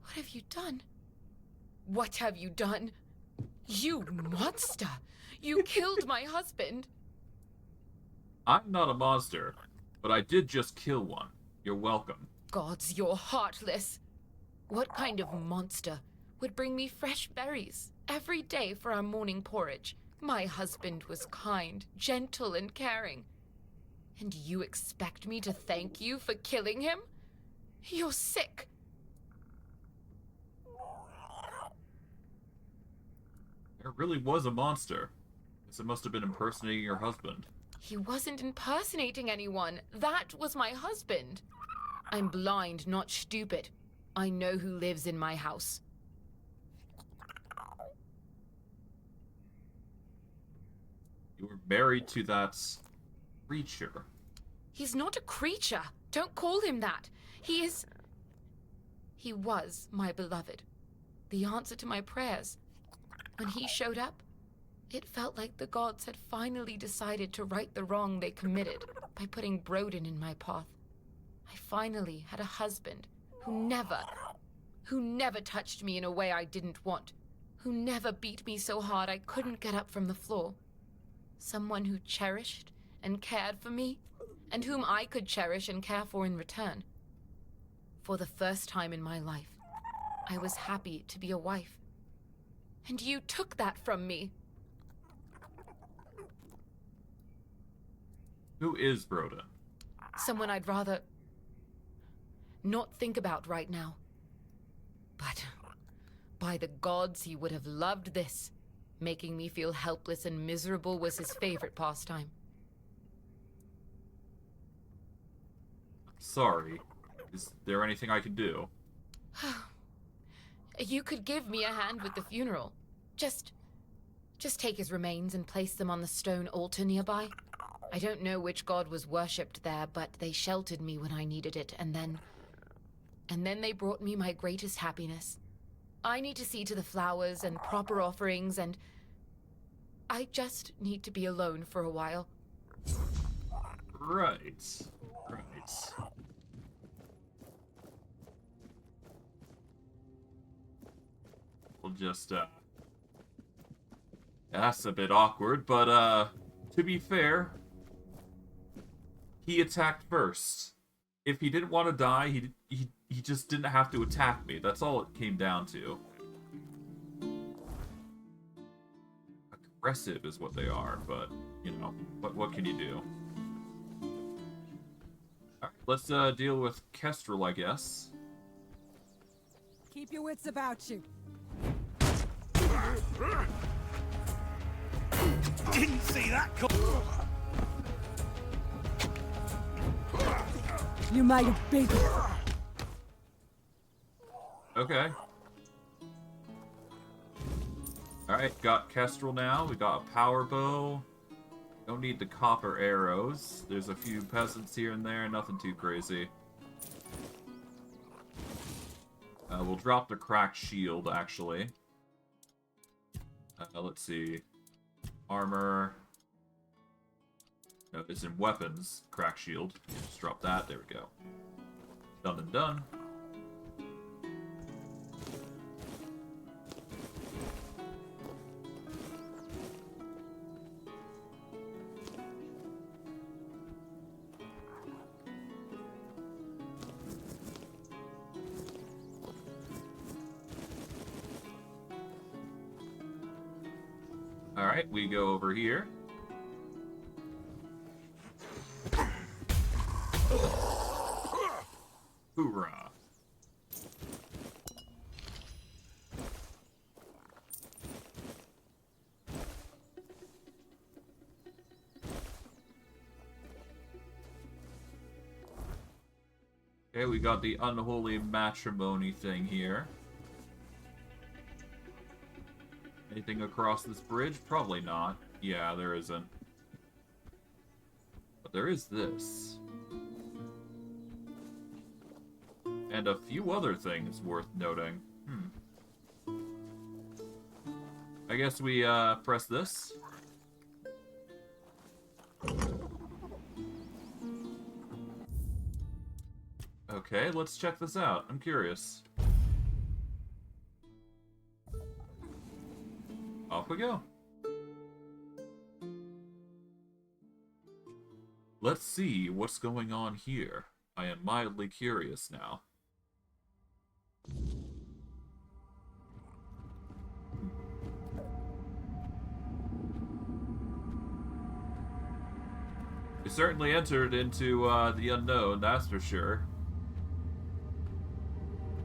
What have you done? What have you done? You monster! You killed my husband! I'm not a monster, but I did just kill one. You're welcome. Gods, you're heartless. What kind of monster would bring me fresh berries every day for our morning porridge? My husband was kind, gentle, and caring. And you expect me to thank you for killing him? You're sick. There really was a monster. Guess it must have been impersonating your husband. He wasn't impersonating anyone. That was my husband. I'm blind, not stupid. I know who lives in my house. You were married to that creature. He's not a creature. Don't call him that. He was my beloved. The answer to my prayers. When he showed up, it felt like the gods had finally decided to right the wrong they committed by putting Broden in my path. I finally had a husband who never touched me in a way I didn't want, who never beat me so hard I couldn't get up from the floor. Someone who cherished and cared for me, and whom I could cherish and care for in return. For the first time in my life, I was happy to be a wife. And you took that from me. Who is Broden? Someone I'd rather not think about right now. But by the gods, he would have loved this. Making me feel helpless and miserable was his favorite pastime. Sorry. Is there anything I can do? You could give me a hand with the funeral. Just take his remains and place them on the stone altar nearby. I don't know which god was worshipped there, but they sheltered me when I needed it, and then they brought me my greatest happiness. I need to see to the flowers and proper offerings, and I just need to be alone for a while. Right. We'll just, that's a bit awkward, but, to be fair, he attacked first. If he didn't want to die, he just didn't have to attack me. That's all it came down to. Aggressive is what they are, but, you know, what can you do? Alright, let's, deal with Kestrel, I guess. Keep your wits about you. Didn't see that. You made a big one. Okay. Alright, got Kestrel now. We got a power bow. Don't need the copper arrows. There's a few peasants here and there, nothing too crazy. We'll drop the cracked shield, actually. Let's see. Armor. No, it's in weapons. Crack shield. Just drop that. There we go. Done and done. Alright, we go over here. Hoorah. Okay, we got the unholy matrimony thing here. Anything across this bridge? Probably not. Yeah, there isn't. But there is this. And a few other things worth noting. I guess we press this. Okay, let's check this out. I'm curious. Off we go. Let's see what's going on here. I am mildly curious now. We certainly entered into the unknown, that's for sure.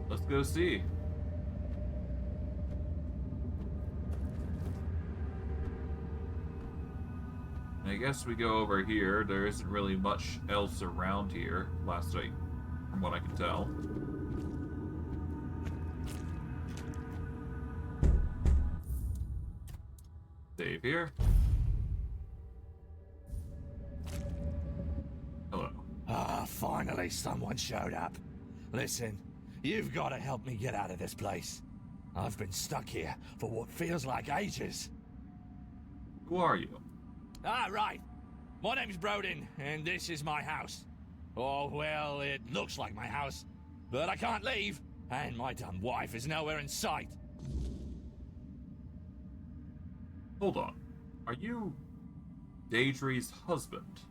Let's go see. I guess we go over here. There isn't really much else around here, from what I can tell. Save here. Hello. Ah, finally someone showed up. Listen, you've got to help me get out of this place. I've been stuck here for what feels like ages. Who are you? Ah, right. My name's Brodin, and this is my house. Oh, well, it looks like my house. But I can't leave, and my dumb wife is nowhere in sight. Hold on. Are you Daedry's husband?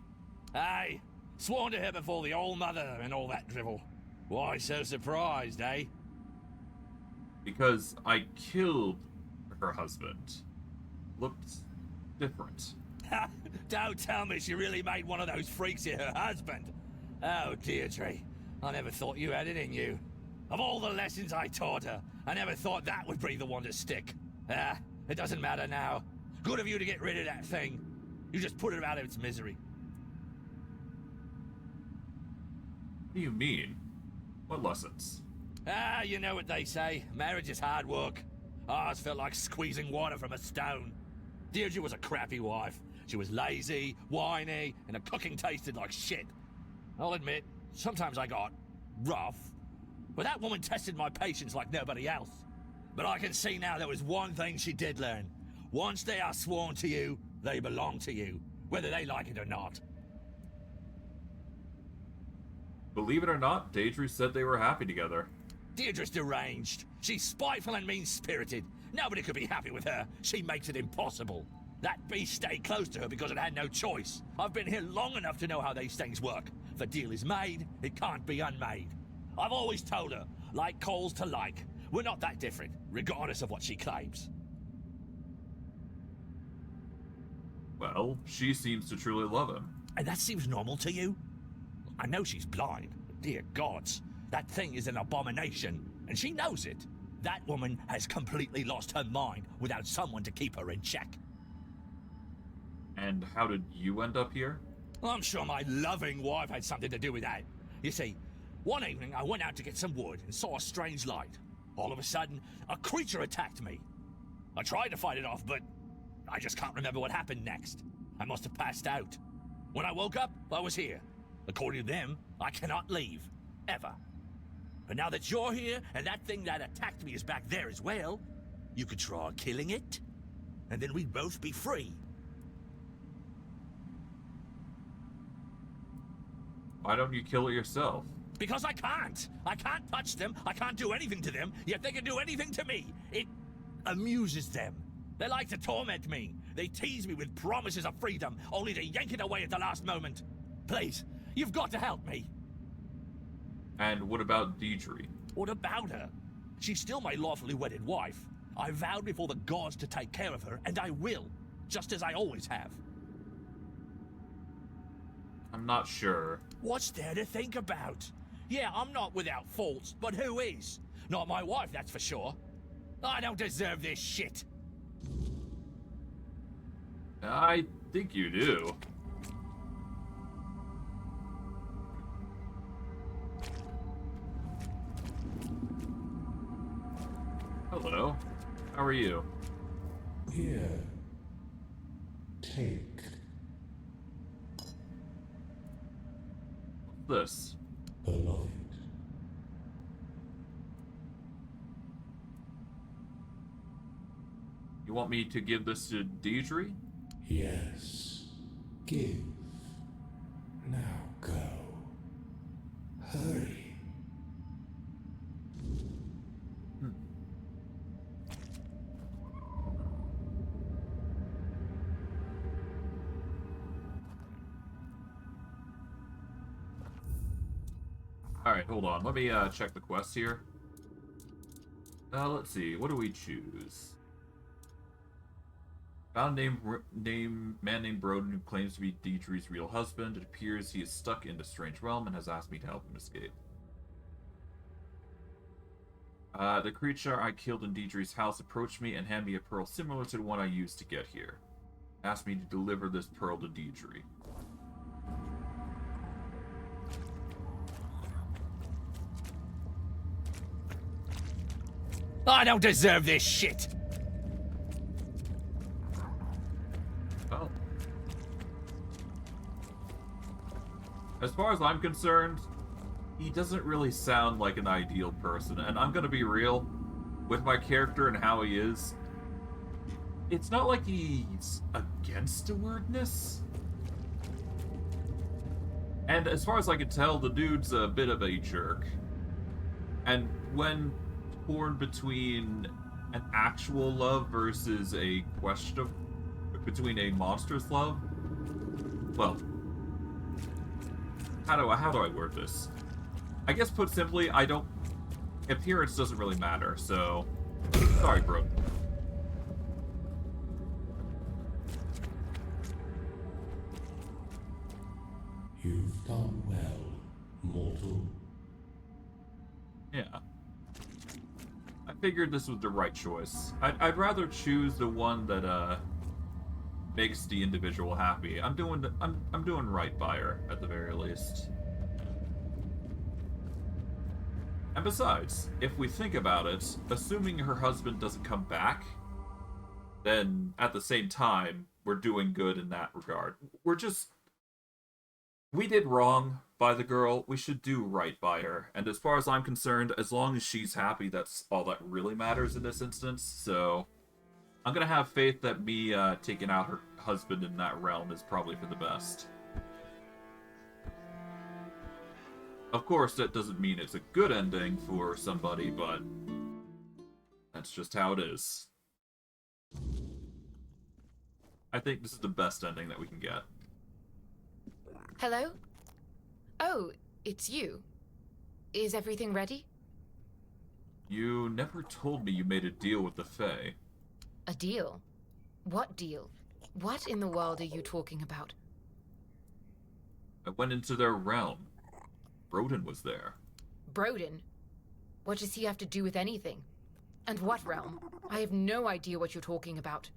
Aye. Sworn to her before the old mother and all that drivel. Why so surprised, eh? Because I killed her husband. Looked different. Don't tell me she really made one of those freaks her husband. Oh, Deirdre, I never thought you had it in you. Of all the lessons I taught her, I never thought that would be the one to stick. Ah, it doesn't matter now. Good of you to get rid of that thing. You just put it out of its misery. What do you mean? What lessons? Ah, you know what they say. Marriage is hard work. Ours felt like squeezing water from a stone. Deirdre was a crappy wife. She was lazy, whiny, and her cooking tasted like shit. I'll admit, sometimes I got rough. But that woman tested my patience like nobody else. But I can see now there was one thing she did learn. Once they are sworn to you, they belong to you, whether they like it or not. Believe it or not, Daedry said they were happy together. Deirdre's deranged. She's spiteful and mean-spirited. Nobody could be happy with her. She makes it impossible. That beast stayed close to her because it had no choice. I've been here long enough to know how these things work. If a deal is made, it can't be unmade. I've always told her, like coals to like. We're not that different, regardless of what she claims. Well, she seems to truly love him. And that seems normal to you? I know she's blind, but dear gods, that thing is an abomination, and she knows it. That woman has completely lost her mind without someone to keep her in check. And how did you end up here? I'm sure my loving wife had something to do with that. You see, one evening I went out to get some wood and saw a strange light. All of a sudden, a creature attacked me. I tried to fight it off, but I just can't remember what happened next. I must have passed out. When I woke up, I was here. According to them, I cannot leave. Ever. But now that you're here, and that thing that attacked me is back there as well, you could try killing it, and then we'd both be free. Why don't you kill it yourself? Because I can't. I can't touch them. I can't do anything to them, yet they can do anything to me. It amuses them. They like to torment me. They tease me with promises of freedom, only to yank it away at the last moment. Please, you've got to help me. And what about Deidre? What about her? She's still my lawfully wedded wife. I vowed before the gods to take care of her, and I will, just as I always have. I'm not sure. What's there to think about? Yeah, I'm not without faults, but who is? Not my wife, that's for sure. I don't deserve this shit. I think you do. Hello. How are you? Here. Take. What's this? Beloved. You want me to give this to Deidre? Yes. Give. Now go. Hurry. Alright, hold on. Let me check the quests here. Let's see. What do we choose? Found a man named Broden who claims to be Deidre's real husband. It appears he is stuck in a strange realm and has asked me to help him escape. The creature I killed in Deidre's house approached me and handed me a pearl similar to the one I used to get here. Asked me to deliver this pearl to Deidre. I don't deserve this shit! Oh. As far as I'm concerned, he doesn't really sound like an ideal person, and I'm gonna be real with my character and how he is. It's not like he's against awkwardness. And as far as I can tell, the dude's a bit of a jerk. And when torn between an actual love versus a question of between a monstrous love, well, how do I word this? I guess put simply, appearance doesn't really matter, so sorry, bro. You've done well, mortal. Yeah. I figured this was the right choice. I'd rather choose the one that makes the individual happy. I'm doing right by her at the very least. And besides, if we think about it, assuming her husband doesn't come back, then at the same time, we're doing good in that regard. We did wrong by the girl, we should do right by her. And as far as I'm concerned, as long as she's happy, that's all that really matters in this instance. So I'm gonna have faith that me taking out her husband in that realm is probably for the best. Of course, that doesn't mean it's a good ending for somebody, but that's just how it is. I think this is the best ending that we can get. Hello? Oh, it's you. Is everything ready? You never told me you made a deal with the Fae. A deal? What deal? What in the world are you talking about? I went into their realm. Broden was there. Broden? What does he have to do with anything? And what realm? I have no idea what you're talking about.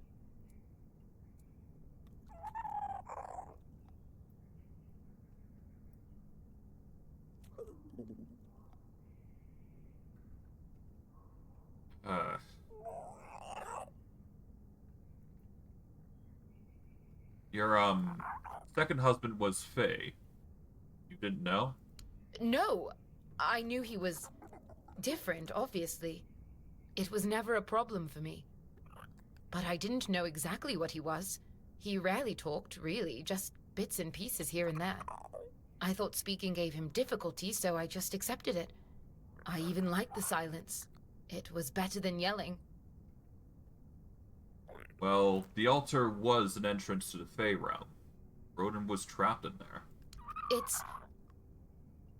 Your, second husband was Faye. You didn't know? No, I knew he was different, obviously. It was never a problem for me. But I didn't know exactly what he was. He rarely talked, really, just bits and pieces here and there. I thought speaking gave him difficulty, so I just accepted it. I even liked the silence. It was better than yelling. Well, the altar was an entrance to the Fae realm. Broden was trapped in there.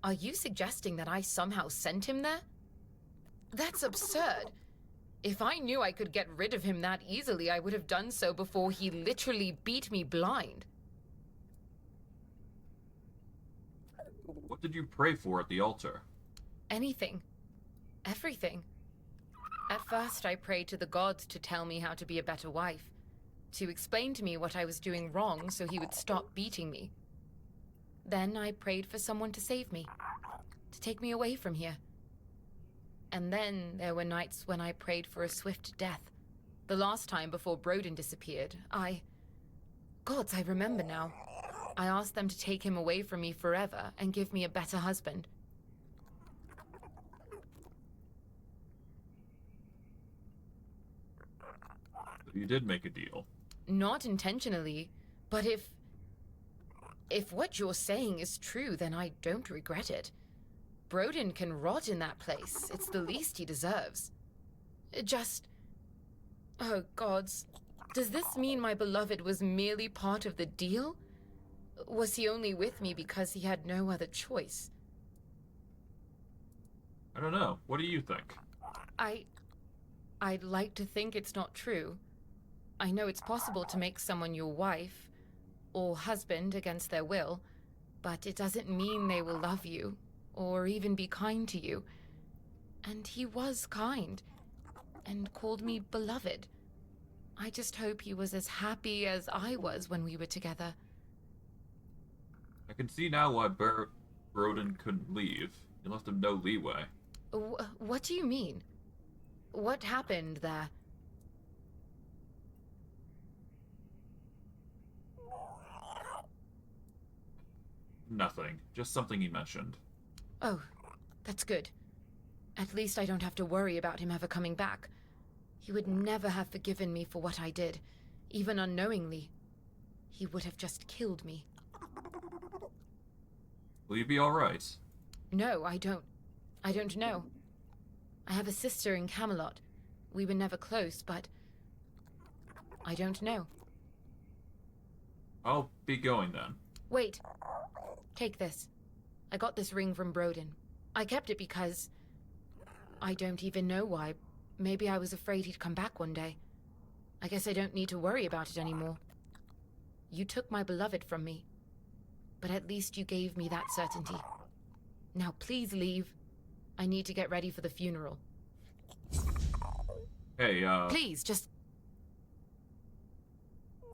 Are you suggesting that I somehow sent him there? That's absurd. If I knew I could get rid of him that easily, I would have done so before he literally beat me blind. What did you pray for at the altar? Anything. Everything. At first, I prayed to the gods to tell me how to be a better wife, to explain to me what I was doing wrong so he would stop beating me. Then I prayed for someone to save me, to take me away from here. And then there were nights when I prayed for a swift death. The last time before Broden disappeared, Gods, I remember now. I asked them to take him away from me forever and give me a better husband. You did make a deal. Not intentionally, but if what you're saying is true, then I don't regret it. Broden can rot in that place. It's the least he deserves. Oh, gods. Does this mean my beloved was merely part of the deal? Was he only with me because he had no other choice? I don't know. What do you think? I'd like to think it's not true. I know it's possible to make someone your wife or husband against their will, but it doesn't mean they will love you or even be kind to you. And he was kind and called me beloved. I just hope he was as happy as I was when we were together. I can see now why Broden couldn't leave. You left him no leeway. What do you mean? What happened there? Nothing. Just something he mentioned. Oh, that's good. At least I don't have to worry about him ever coming back. He would never have forgiven me for what I did, even unknowingly. He would have just killed me. Will you be alright? No, I don't. I don't know. I have a sister in Camelot. We were never close, but I don't know. I'll be going then. Wait. Take this. I got this ring from Broden. I kept it because I don't even know why. Maybe I was afraid he'd come back one day. I guess I don't need to worry about it anymore. You took my beloved from me, but at least you gave me that certainty. Now please leave. I need to get ready for the funeral. Hey, Please, just...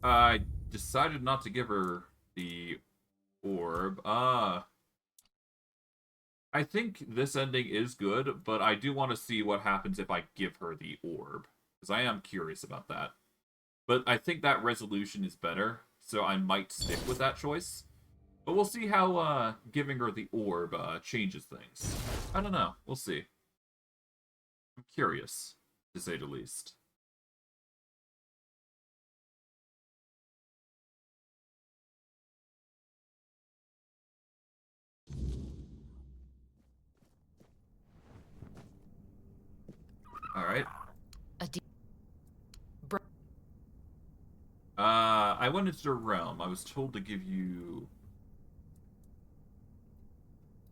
I decided not to give her the orb. I think this ending is good, but I do want to see what happens if I give her the orb, because I am curious about that. But I think that resolution is better, so I might stick with that choice. But we'll see how giving her the orb changes things. I don't know. We'll see. I'm curious, to say the least. Alright. I went into the realm. I was told to give you...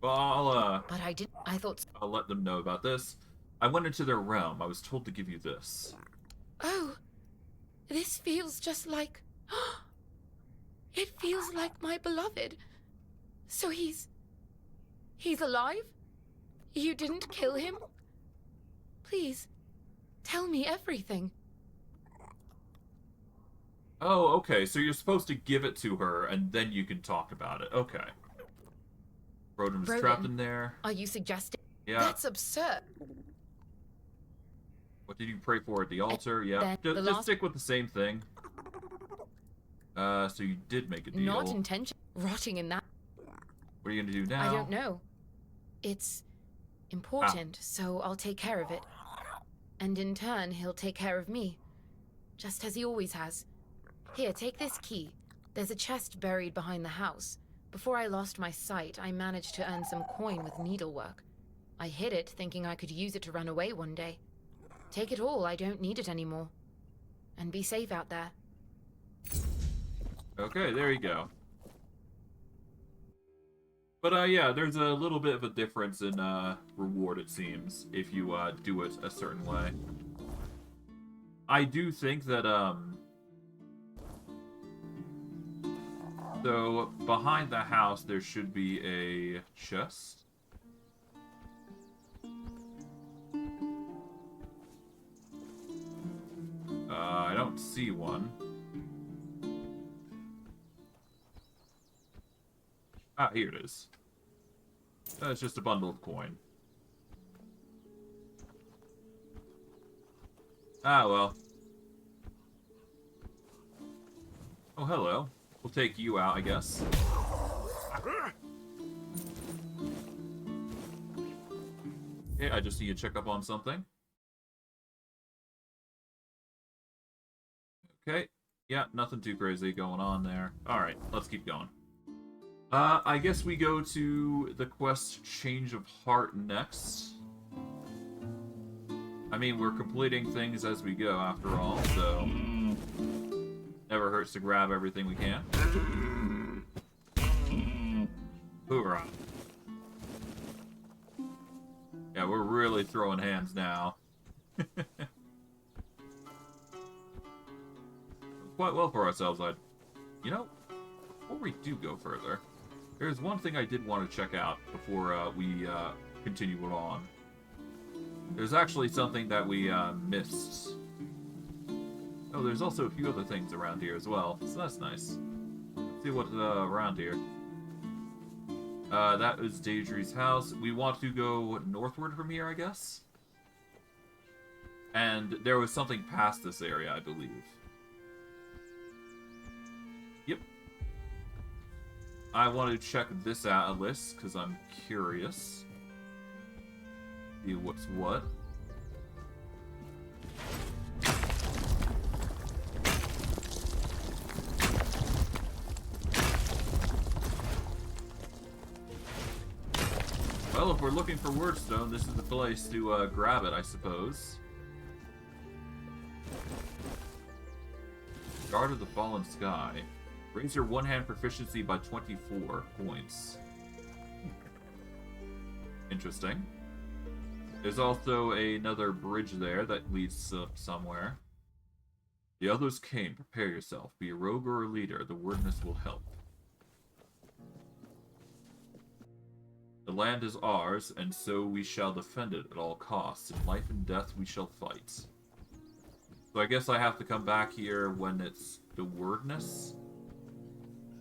Well, But I didn't... I thought... I'll let them know about this. I went into their realm. I was told to give you this. Oh, this feels just like... It feels like my beloved. So he's alive? You didn't kill him? Please, tell me everything. Oh, okay, so you're supposed to give it to her, and then you can talk about it. Okay. Broden was trapped in there. Are you suggesting? Yeah. That's absurd. What did you pray for at the altar? Yeah. Just stick with the same thing. So you did make a deal. Not intention. Rotting in that. What are you gonna do now? I don't know. It's important, so I'll take care of it. And in turn, he'll take care of me. Just as he always has. Here, take this key. There's a chest buried behind the house. Before I lost my sight, I managed to earn some coin with needlework. I hid it, thinking I could use it to run away one day. Take it all, I don't need it anymore. And be safe out there. Okay, there you go. But yeah, there's a little bit of a difference in reward, it seems, if you do it a certain way. I do think that so behind the house there should be a chest. I don't see one. Ah, here it is. It's just a bundle of coin. Ah, well. Oh, hello. We'll take you out, I guess. Okay, I just need to check up on something. Okay. Yeah, nothing too crazy going on there. Alright, let's keep going. I guess we go to the quest Change of Heart next. I mean, we're completing things as we go, after all, so... Never hurts to grab everything we can. Hoorah. Yeah, we're really throwing hands now. Quite well for ourselves, You know, before we do go further, there's one thing I did want to check out before we continue on. There's actually something that we missed. Oh, there's also a few other things around here as well, so that's nice. Let's see what's around here. That is Daedry's house. We want to go northward from here, I guess? And there was something past this area, I believe. Yep. I want to check this out, Alice, because I'm curious. See what's what. Well, if we're looking for Wordstone, this is the place to grab it, I suppose. Guard of the Fallen Sky. Raise your one-hand proficiency by 24 points. Interesting. There's also another bridge there that leads somewhere. The others came. Prepare yourself. Be a rogue or a leader. The wordness will help. The land is ours, and so we shall defend it at all costs. In life and death we shall fight. So I guess I have to come back here when it's the wordness?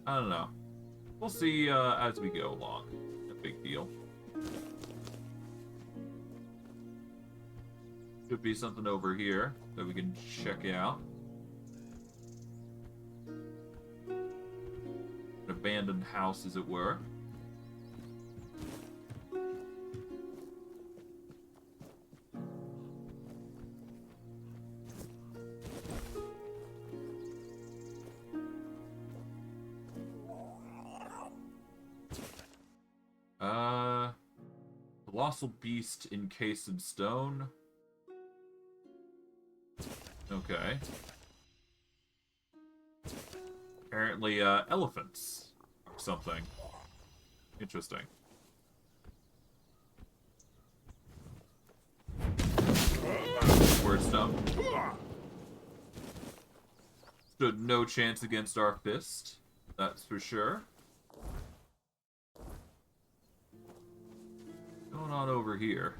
I don't know. We'll see as we go along. No big deal. Could be something over here that we can check out. An abandoned house, as it were. Colossal beast encased in stone. Okay. Apparently, elephants or something. Interesting. Wordstone. Stood no chance against our fist. That's for sure. What's going on over here?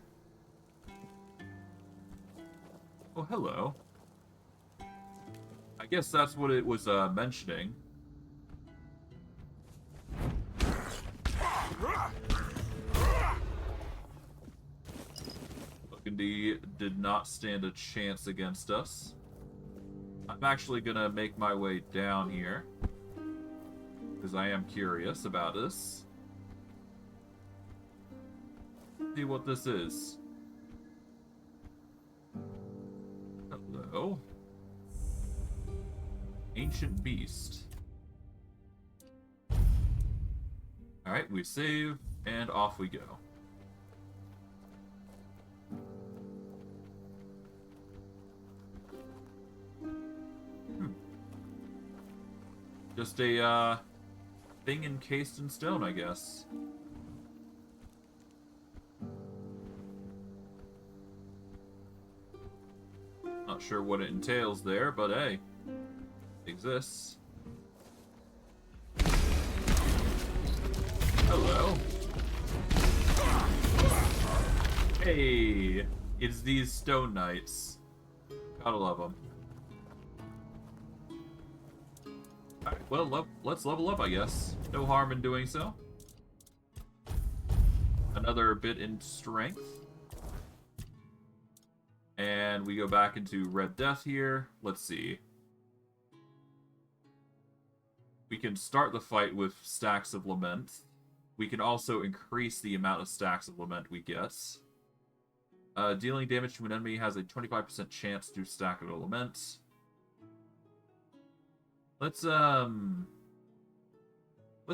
Oh, hello. I guess that's what it was mentioning. Look, indeed, did not stand a chance against us. I'm actually gonna make my way down here, because I am curious about this. See what this is. Hello. Ancient beast. Alright, we save, and off we go. Just a, thing encased in stone, I guess. Not sure what it entails there, but hey, it exists. Hello. Hey, it's these stone knights. Gotta love them. Alright, well, let's level up, I guess. No harm in doing so. Another bit in strength. And we go back into Red Death here. Let's see. We can start the fight with stacks of Lament. We can also increase the amount of stacks of Lament we get. Dealing damage to an enemy has a 25% chance to stack of Lament. Let's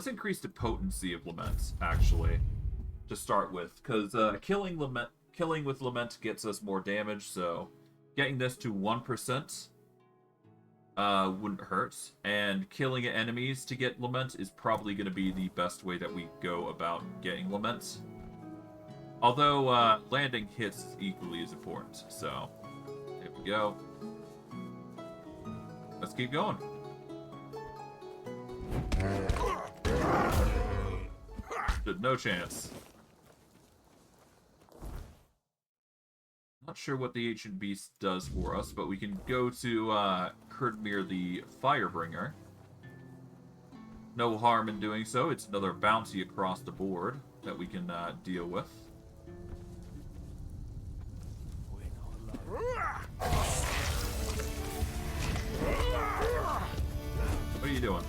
increase the potency of Lament, actually, to start with, because killing with Lament gets us more damage, so getting this to 1% wouldn't hurt, and killing enemies to get Lament is probably going to be the best way that we go about getting Lament. Although landing hits is equally as important, so there we go. Let's keep going. No chance. Not sure what the Ancient Beast does for us, but we can go to Kurdmir the Firebringer. No harm in doing so. It's another bounty across the board that we can deal with. What are you doing?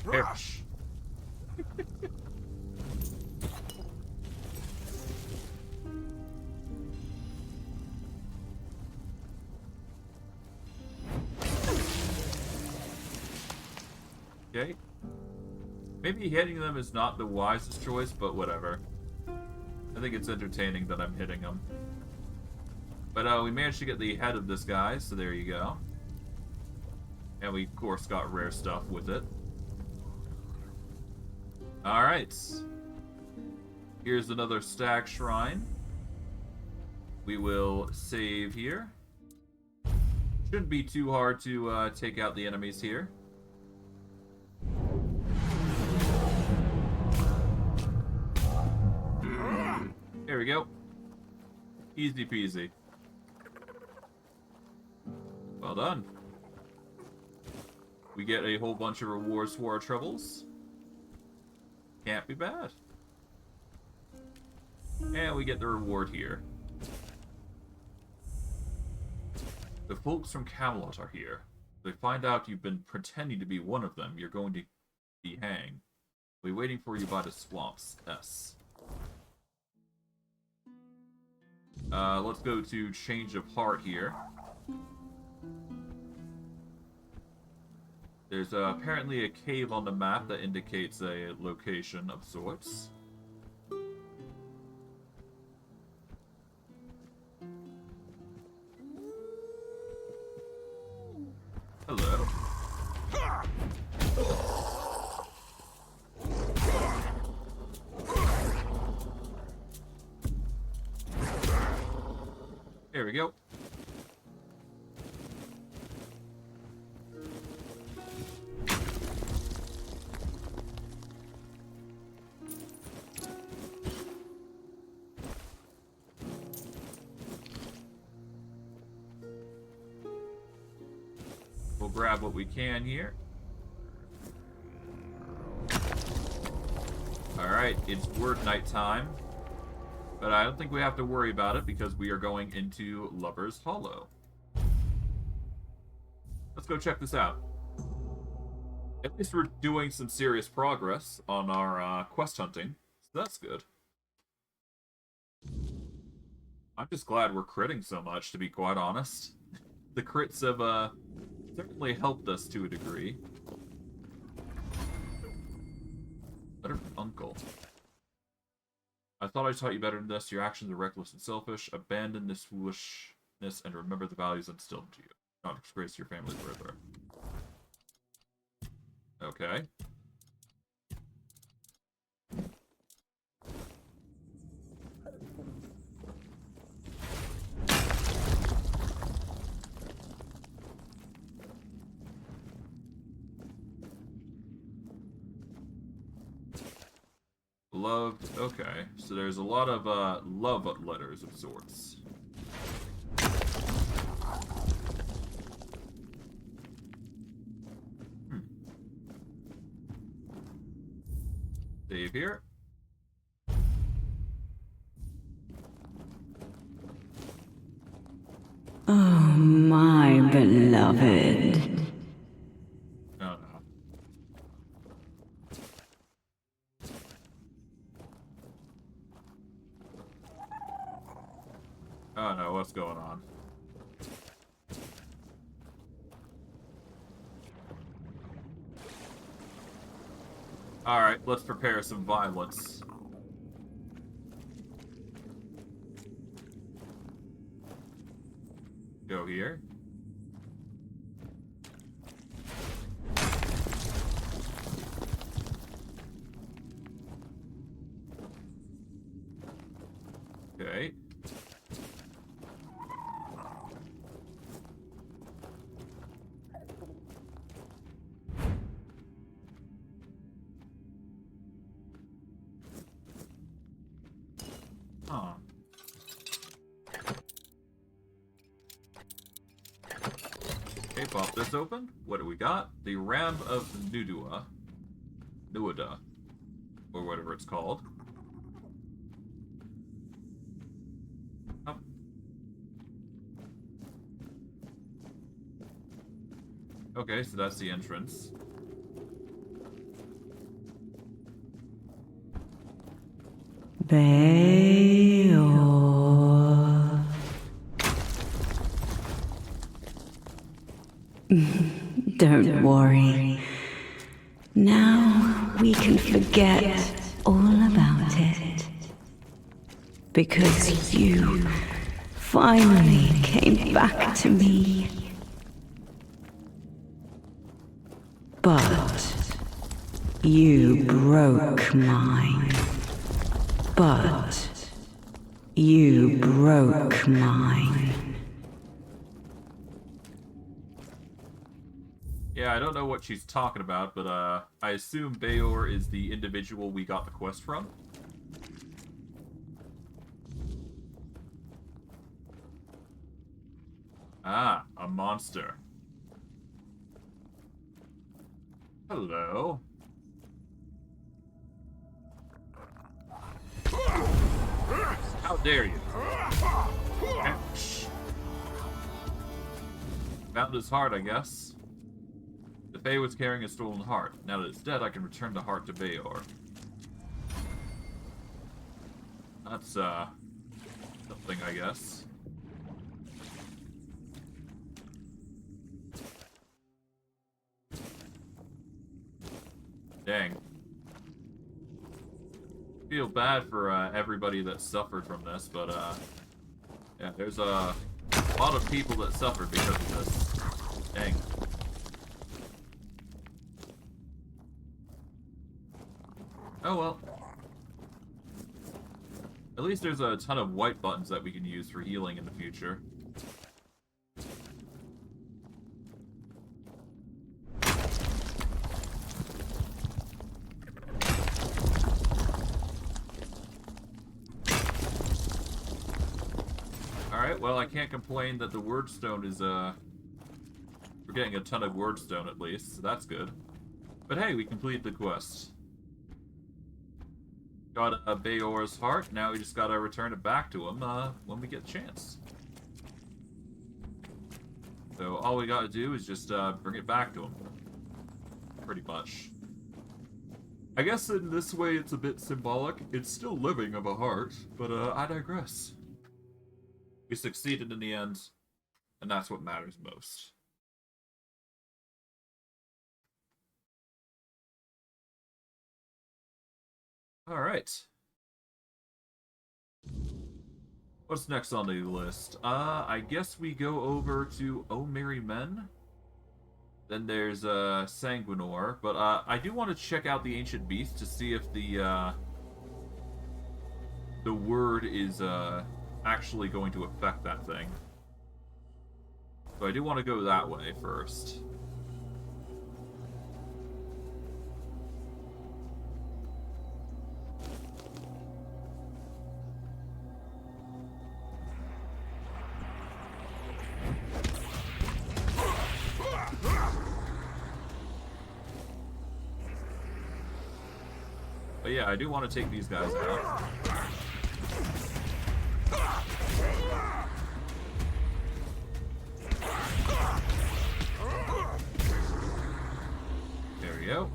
Perish. Okay. Maybe hitting them is not the wisest choice, but whatever. I think it's entertaining that I'm hitting them. But we managed to get the head of this guy, so there you go. And we, of course, got rare stuff with it. Alright. Here's another stag shrine. We will save here. Shouldn't be too hard to take out the enemies here. There we go. Easy peasy. Well done. We get a whole bunch of rewards for our troubles. Can't be bad. And we get the reward here. The folks from Camelot are here. If they find out you've been pretending to be one of them, you're going to be hanged. We'll be waiting for you by the swamps. S. Let's go to Change of Heart here. There's apparently a cave on the map that indicates a location of sorts. Hello. There we go. We'll grab what we can here. Alright, it's word night time. But I don't think we have to worry about it because we are going into Lover's Hollow. let's go check this out. At least we're doing some serious progress on our quest hunting, so that's good. I'm just glad we're critting so much, to be quite honest. The crits have certainly helped us to a degree. Better than Uncle. I thought I taught you better than this. Your actions are reckless and selfish. Abandon this foolishness and remember the values instilled into you. Not disgrace your family further. Okay. Loved. Okay, so there's a lot of love letters of sorts. Save here. Oh, my beloved. Oh no. Oh no, what's going on? Alright, let's prepare some violence. Go here. Okay. Huh. Okay, pop this open. What do we got? The Ram of Nuada, or whatever it's called. Oh. Okay, so that's the entrance. Beor. Don't worry. Now we can forget all about it. Because you finally came back to me. But you broke mine. But you broke mine. Yeah, I don't know what she's talking about, but I assume Beor is the individual we got the quest from. Ah, a monster. Hello. How dare you? Ouch. Found his heart, I guess. The Fae was carrying a stolen heart. Now that it's dead, I can return the heart to Beor. That's, something, I guess. Dang. Feel bad for everybody that suffered from this, but yeah, there's a lot of people that suffered because of this. Dang. Oh well. At least there's a ton of white buttons that we can use for healing in the future. Alright, well I can't complain that the wordstone is we're getting a ton of wordstone at least, so that's good. But hey, we completed the quest. Got a Beor's heart, now we just gotta return it back to him when we get a chance. So all we gotta do is just bring it back to him. Pretty much. I guess in this way it's a bit symbolic. It's still living of a heart, but I digress. We succeeded in the end, and that's what matters most. Alright. What's next on the list? I guess we go over to Oh Merry Men. Then there's Sanguinor, but I do want to check out the Ancient Beast to see if the word is actually going to affect that thing. So I do want to go that way first. But yeah, I do want to take these guys out. There we go.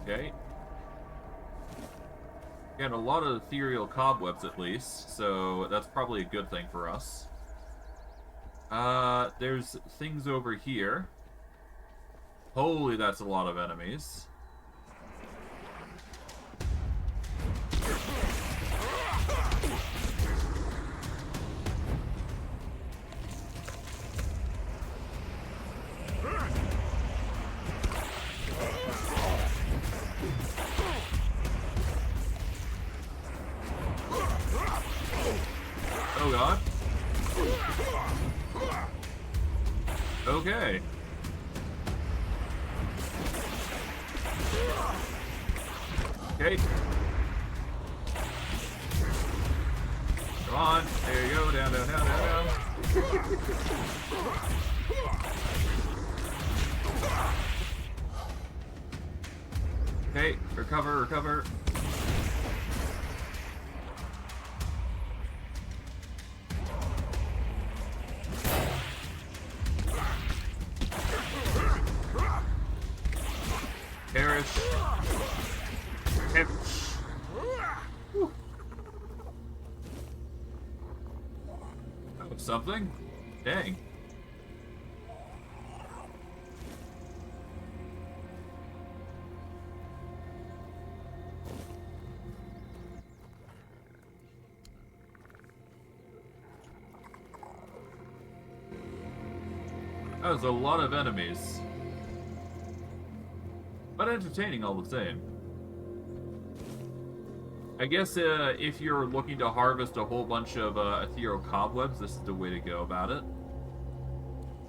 Okay. Again, a lot of ethereal cobwebs at least, so that's probably a good thing for us. There's things over here. Holy, that's a lot of enemies. Oh god. Okay. Okay. Come on. There you go. Down, down, down, down, down. Okay. Recover, recover. Perish. Perish. Whew. That was something. Dang. That was a lot of enemies. But entertaining all the same. I guess if you're looking to harvest a whole bunch of ethereal cobwebs, this is the way to go about it.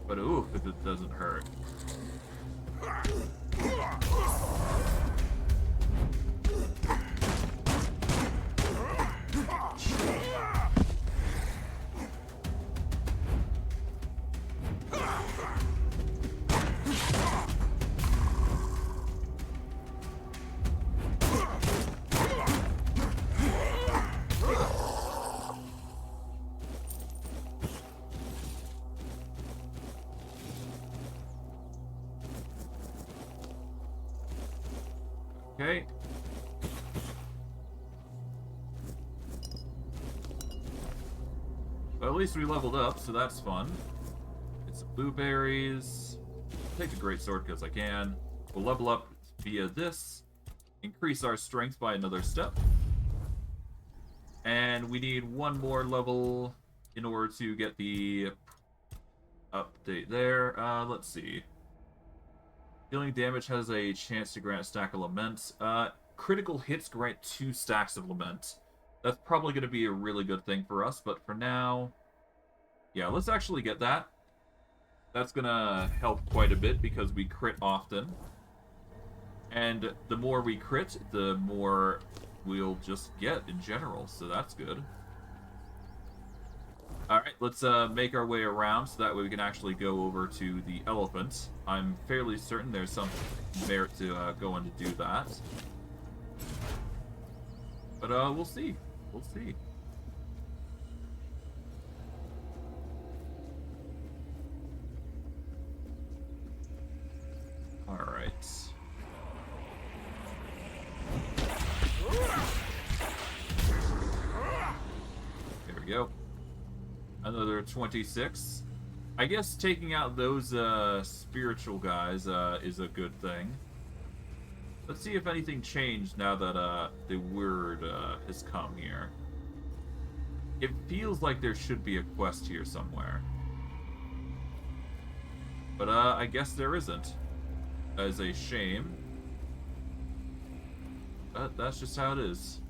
But oof, if it doesn't hurt. Okay. Well, at least we leveled up, so that's fun. Get some blueberries. Take the greatsword because I can. We'll level up via this. Increase our strength by another step. And we need one more level in order to get the update there. Let's see. Dealing damage has a chance to grant a stack of Lament. Critical hits grant 2 stacks of Lament. That's probably going to be a really good thing for us, but for now... Yeah, let's actually get that. That's going to help quite a bit because we crit often. And the more we crit, the more we'll just get in general, so that's good. Alright, let's make our way around so that way we can actually go over to the elephant. I'm fairly certain there's some merit to going to do that. But we'll see. We'll see. Alright. There we go. Another 26. I guess taking out those spiritual guys is a good thing. Let's see if anything changed now that the word has come here. It feels like there should be a quest here somewhere. But I guess there isn't. That is a shame. But that's just how it is.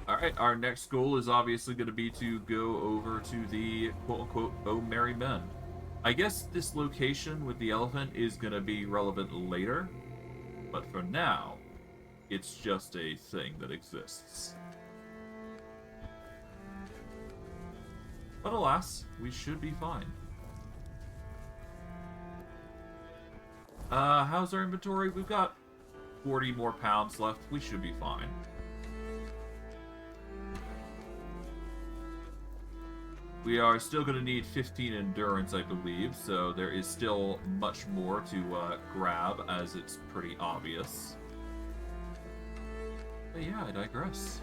Alright, our next goal is obviously going to be to go over to the quote-unquote Oh Merry Men. I guess this location with the elephant is going to be relevant later, but for now, it's just a thing that exists. But alas, we should be fine. How's our inventory? We've got 40 more pounds left. We should be fine. We are still going to need 15 endurance, I believe, so there is still much more to grab, as it's pretty obvious. But yeah, I digress.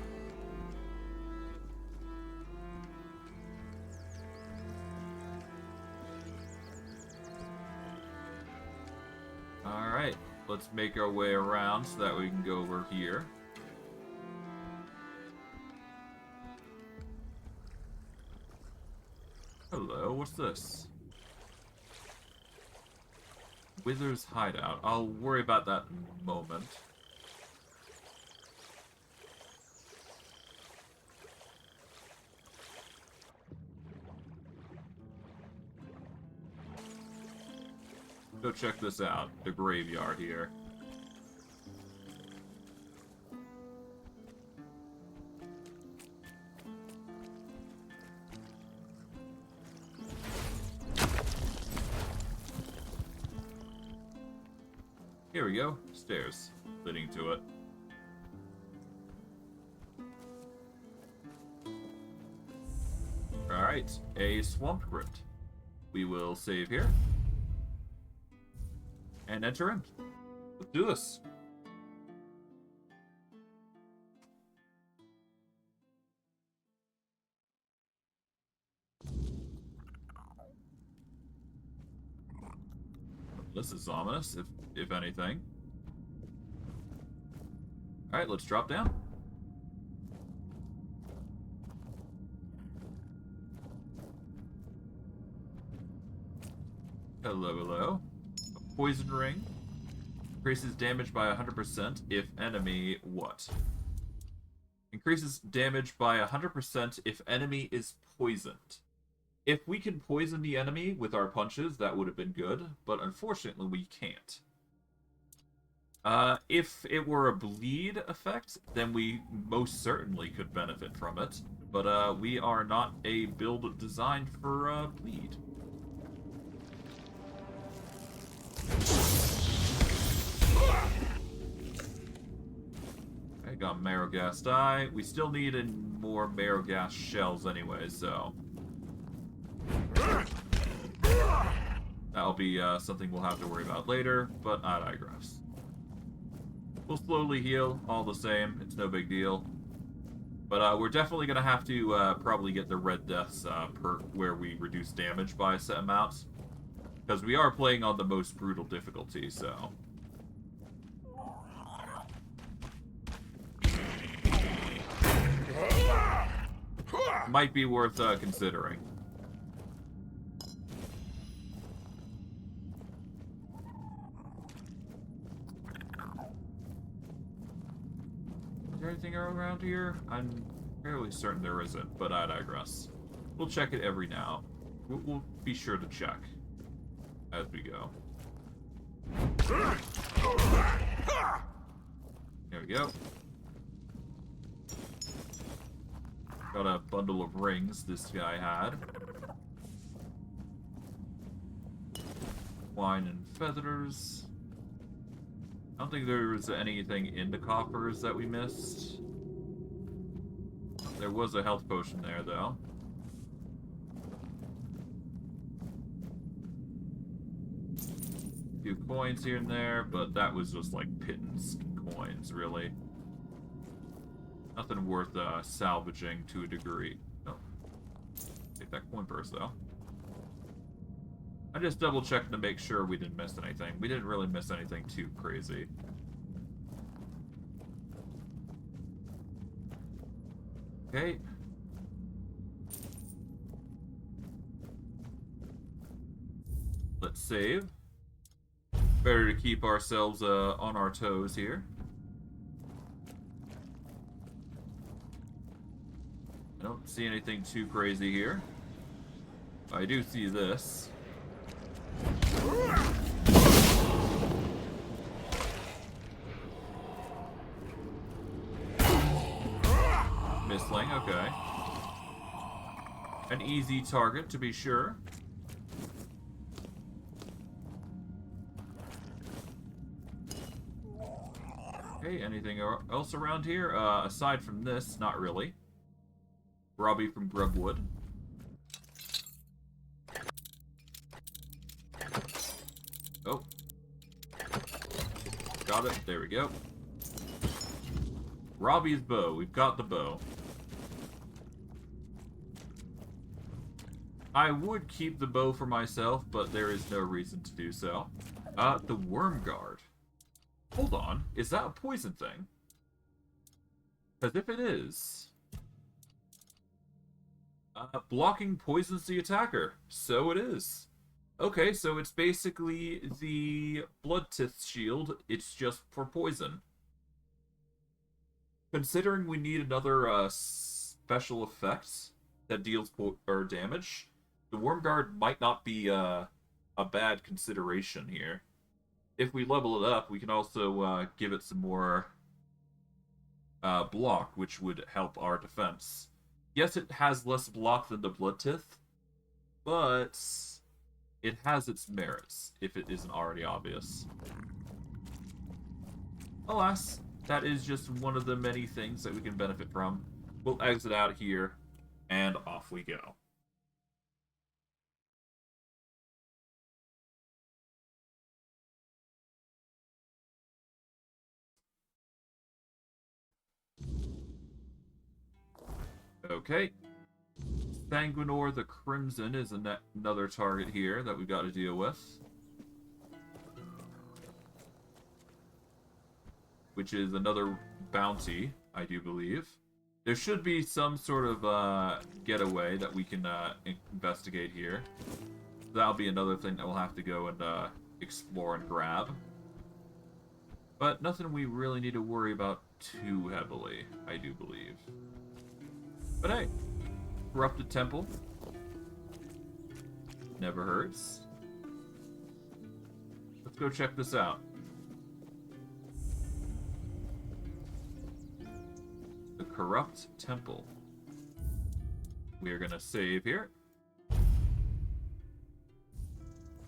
Alright, let's make our way around so that we can go over here. Hello, what's this? Wither's hideout. I'll worry about that in a moment. Go check this out, the graveyard here. Here we go. Stairs leading to it. Alright, a swamp crypt. We will save here. And enter in. Let's do this. This is ominous, if anything. Alright, let's drop down. Hello, hello. A poison ring. Increases damage by 100% if enemy what? Increases damage by 100% if enemy is poisoned. If we can poison the enemy with our punches, that would have been good, but unfortunately we can't. If it were a bleed effect, then we most certainly could benefit from it, but we are not a build designed for bleed. I got marrow gas dye. We still need more marrow gas shells anyway, so that'll be something we'll have to worry about later, but I digress. We'll slowly heal, all the same. It's no big deal. But we're definitely going to have to probably get the Red Deaths perk where we reduce damage by a set amount. Because we are playing on the most brutal difficulty, so might be worth considering. Is there anything around here? I'm fairly certain there isn't, but I digress. We'll check it every now. We'll be sure to check as we go. There we go. Got a bundle of rings this guy had. Wine and feathers. I don't think there was anything in the coffers that we missed. There was a health potion there, though. A few coins here and there, but that was just like pittance coins, really. Nothing worth salvaging to a degree. Oh. Take that coin purse, though. I just double-checked to make sure we didn't miss anything. We didn't really miss anything too crazy. Okay. Let's save. Better to keep ourselves on our toes here. I don't see anything too crazy here. I do see this. Missling, okay. An easy target, to be sure. Okay, anything else around here? Aside from this, not really. Robbie from Grubwood. Oh. Got it. There we go. Robbie's bow. We've got the bow. I would keep the bow for myself, but there is no reason to do so. The Worm Guard. Hold on. Is that a poison thing? Because if it is... blocking poisons the attacker. So it is. Okay, so it's basically the Bloodtith shield. It's just for poison. Considering we need another special effect that deals damage, the Worm Guard might not be a bad consideration here. If we level it up, we can also give it some more block, which would help our defense. Yes, it has less block than the Bloodtith, but it has its merits, if it isn't already obvious. Alas, that is just one of the many things that we can benefit from. We'll exit out here, and off we go. Okay. Sanguinor the Crimson is another target here that we've got to deal with. Which is another bounty, I do believe. There should be some sort of getaway that we can investigate here. That'll be another thing that we'll have to go and explore and grab. But nothing we really need to worry about too heavily, I do believe. But hey, Corrupted Temple. Never hurts. Let's go check this out. The Corrupt Temple. We are gonna save here.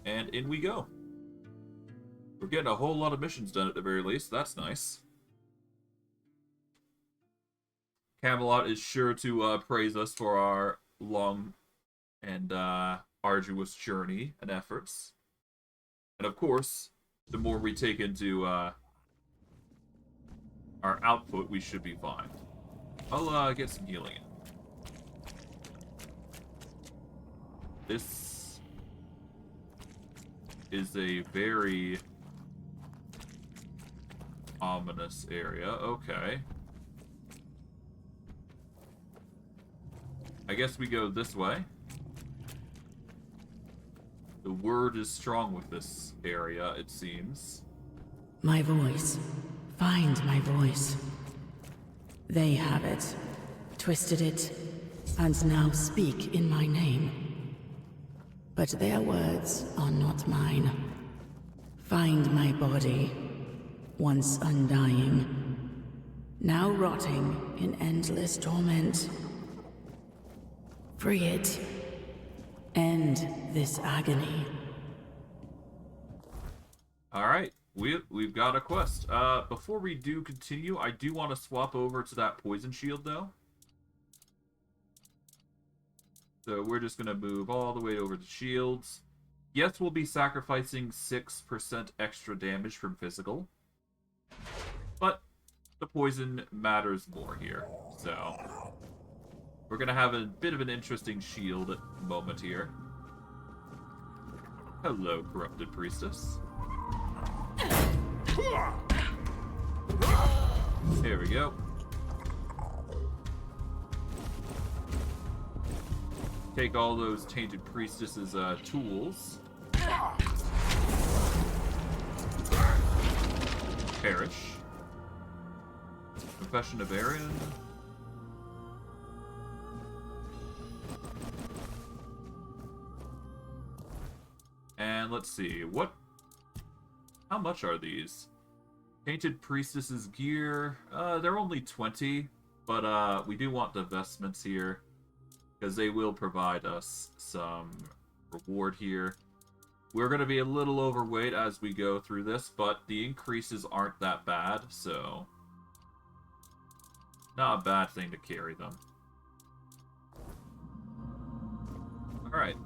And in we go. We're getting a whole lot of missions done at the very least. That's nice. Camelot is sure to praise us for our long and arduous journey and efforts. And of course, the more we take into our output, we should be fine. I'll get some healing in. This is a very ominous area. Okay. I guess we go this way. The word is strong with this area, it seems. My voice. Find my voice. They have it, twisted it, and now speak in my name. But their words are not mine. Find my body, once undying, now rotting in endless torment. Free it. End this agony. Alright, we've got a quest. Before we do continue, I do want to swap over to that poison shield, though. So we're just going to move all the way over to shields. Yes, we'll be sacrificing 6% extra damage from physical. But the poison matters more here. So we're going to have a bit of an interesting shield moment here. Hello, Corrupted Priestess. There we go. Take all those Tainted Priestess's tools. Perish. Confession of Aaron. And let's see, how much are these? Tainted Priestess's gear, they're only 20, but we do want the vestments here, because they will provide us some reward here. We're going to be a little overweight as we go through this, but the increases aren't that bad, so not a bad thing to carry them. Alright.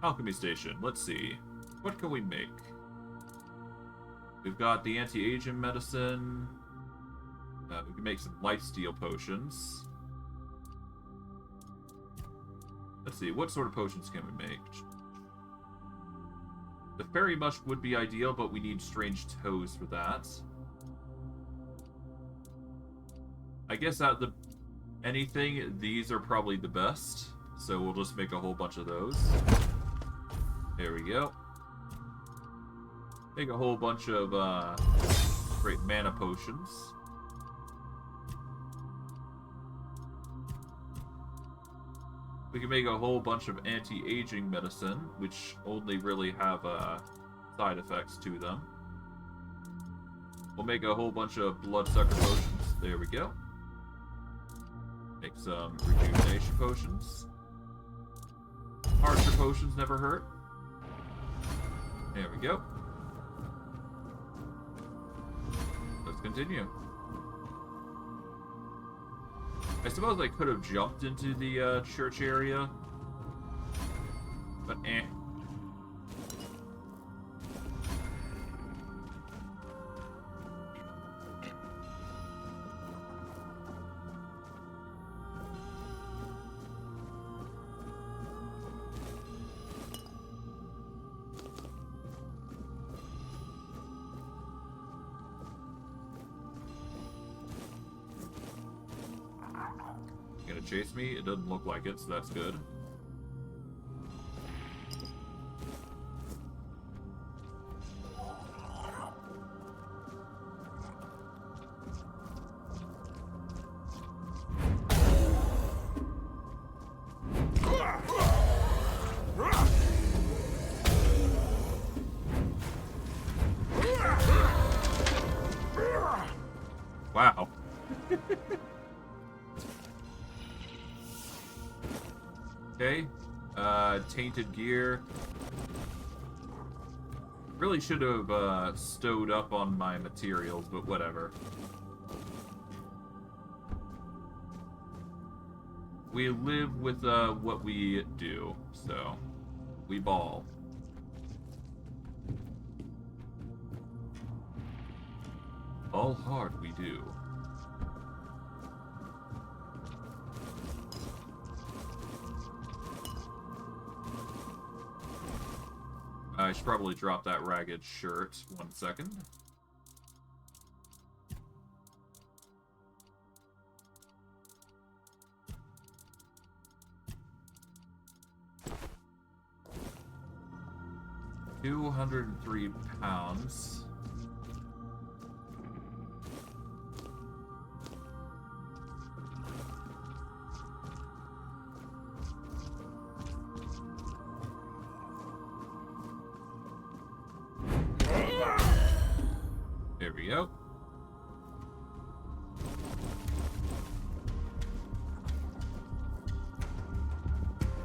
Alchemy Station. Let's see. What can we make? We've got the anti-aging medicine. We can make some lifesteal potions. Let's see, what sort of potions can we make? The fairy mush would be ideal, but we need strange toes for that. I guess out of anything, these are probably the best. So we'll just make a whole bunch of those. There we go. Make a whole bunch of great mana potions. We can make a whole bunch of anti-aging medicine, which only really have side effects to them. We'll make a whole bunch of bloodsucker potions. There we go. Make some rejuvenation potions. Archer potions never hurt. There we go. Let's continue. I suppose I could have jumped into the church area, but eh. Chase me? It doesn't look like it, so that's good. Wow. Okay, tainted gear. Really should have stowed up on my materials, but whatever. We live with what we do, so we ball. All hard we do. I should probably drop that ragged shirt. 1 second. £203. There we go.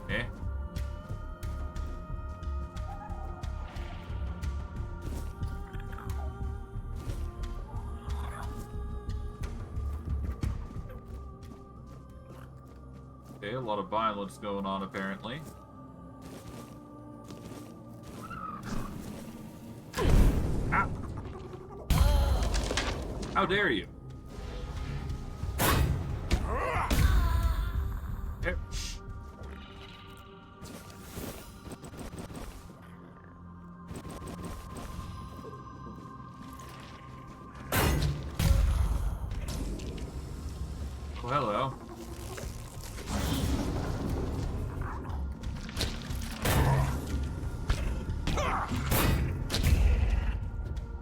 Okay. Okay, a lot of violence going on apparently. Ah! How dare you? There. Shh. Oh, hello.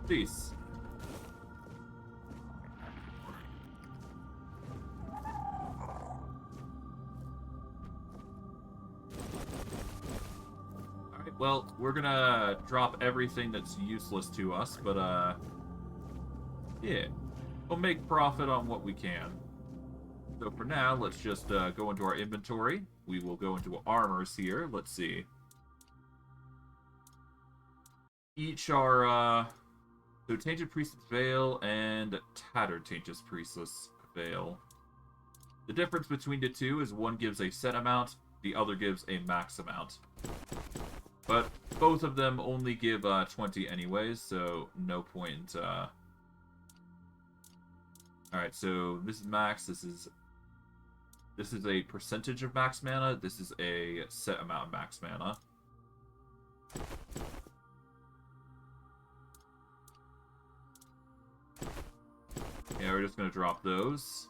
Peace. Alright, well, we're gonna drop everything that's useless to us, but, yeah. We'll make profit on what we can. So for now, let's just go into our inventory. We will go into armors here. Let's see. Each are, so Tainted Priestess Veil and Tattered Tainted Priestess Veil. The difference between the two is one gives a set amount, the other gives a max amount. But both of them only give 20 anyways, so no point. Alright, so this is max, this is a percentage of max mana, this is a set amount of max mana. Yeah, we're just gonna drop those.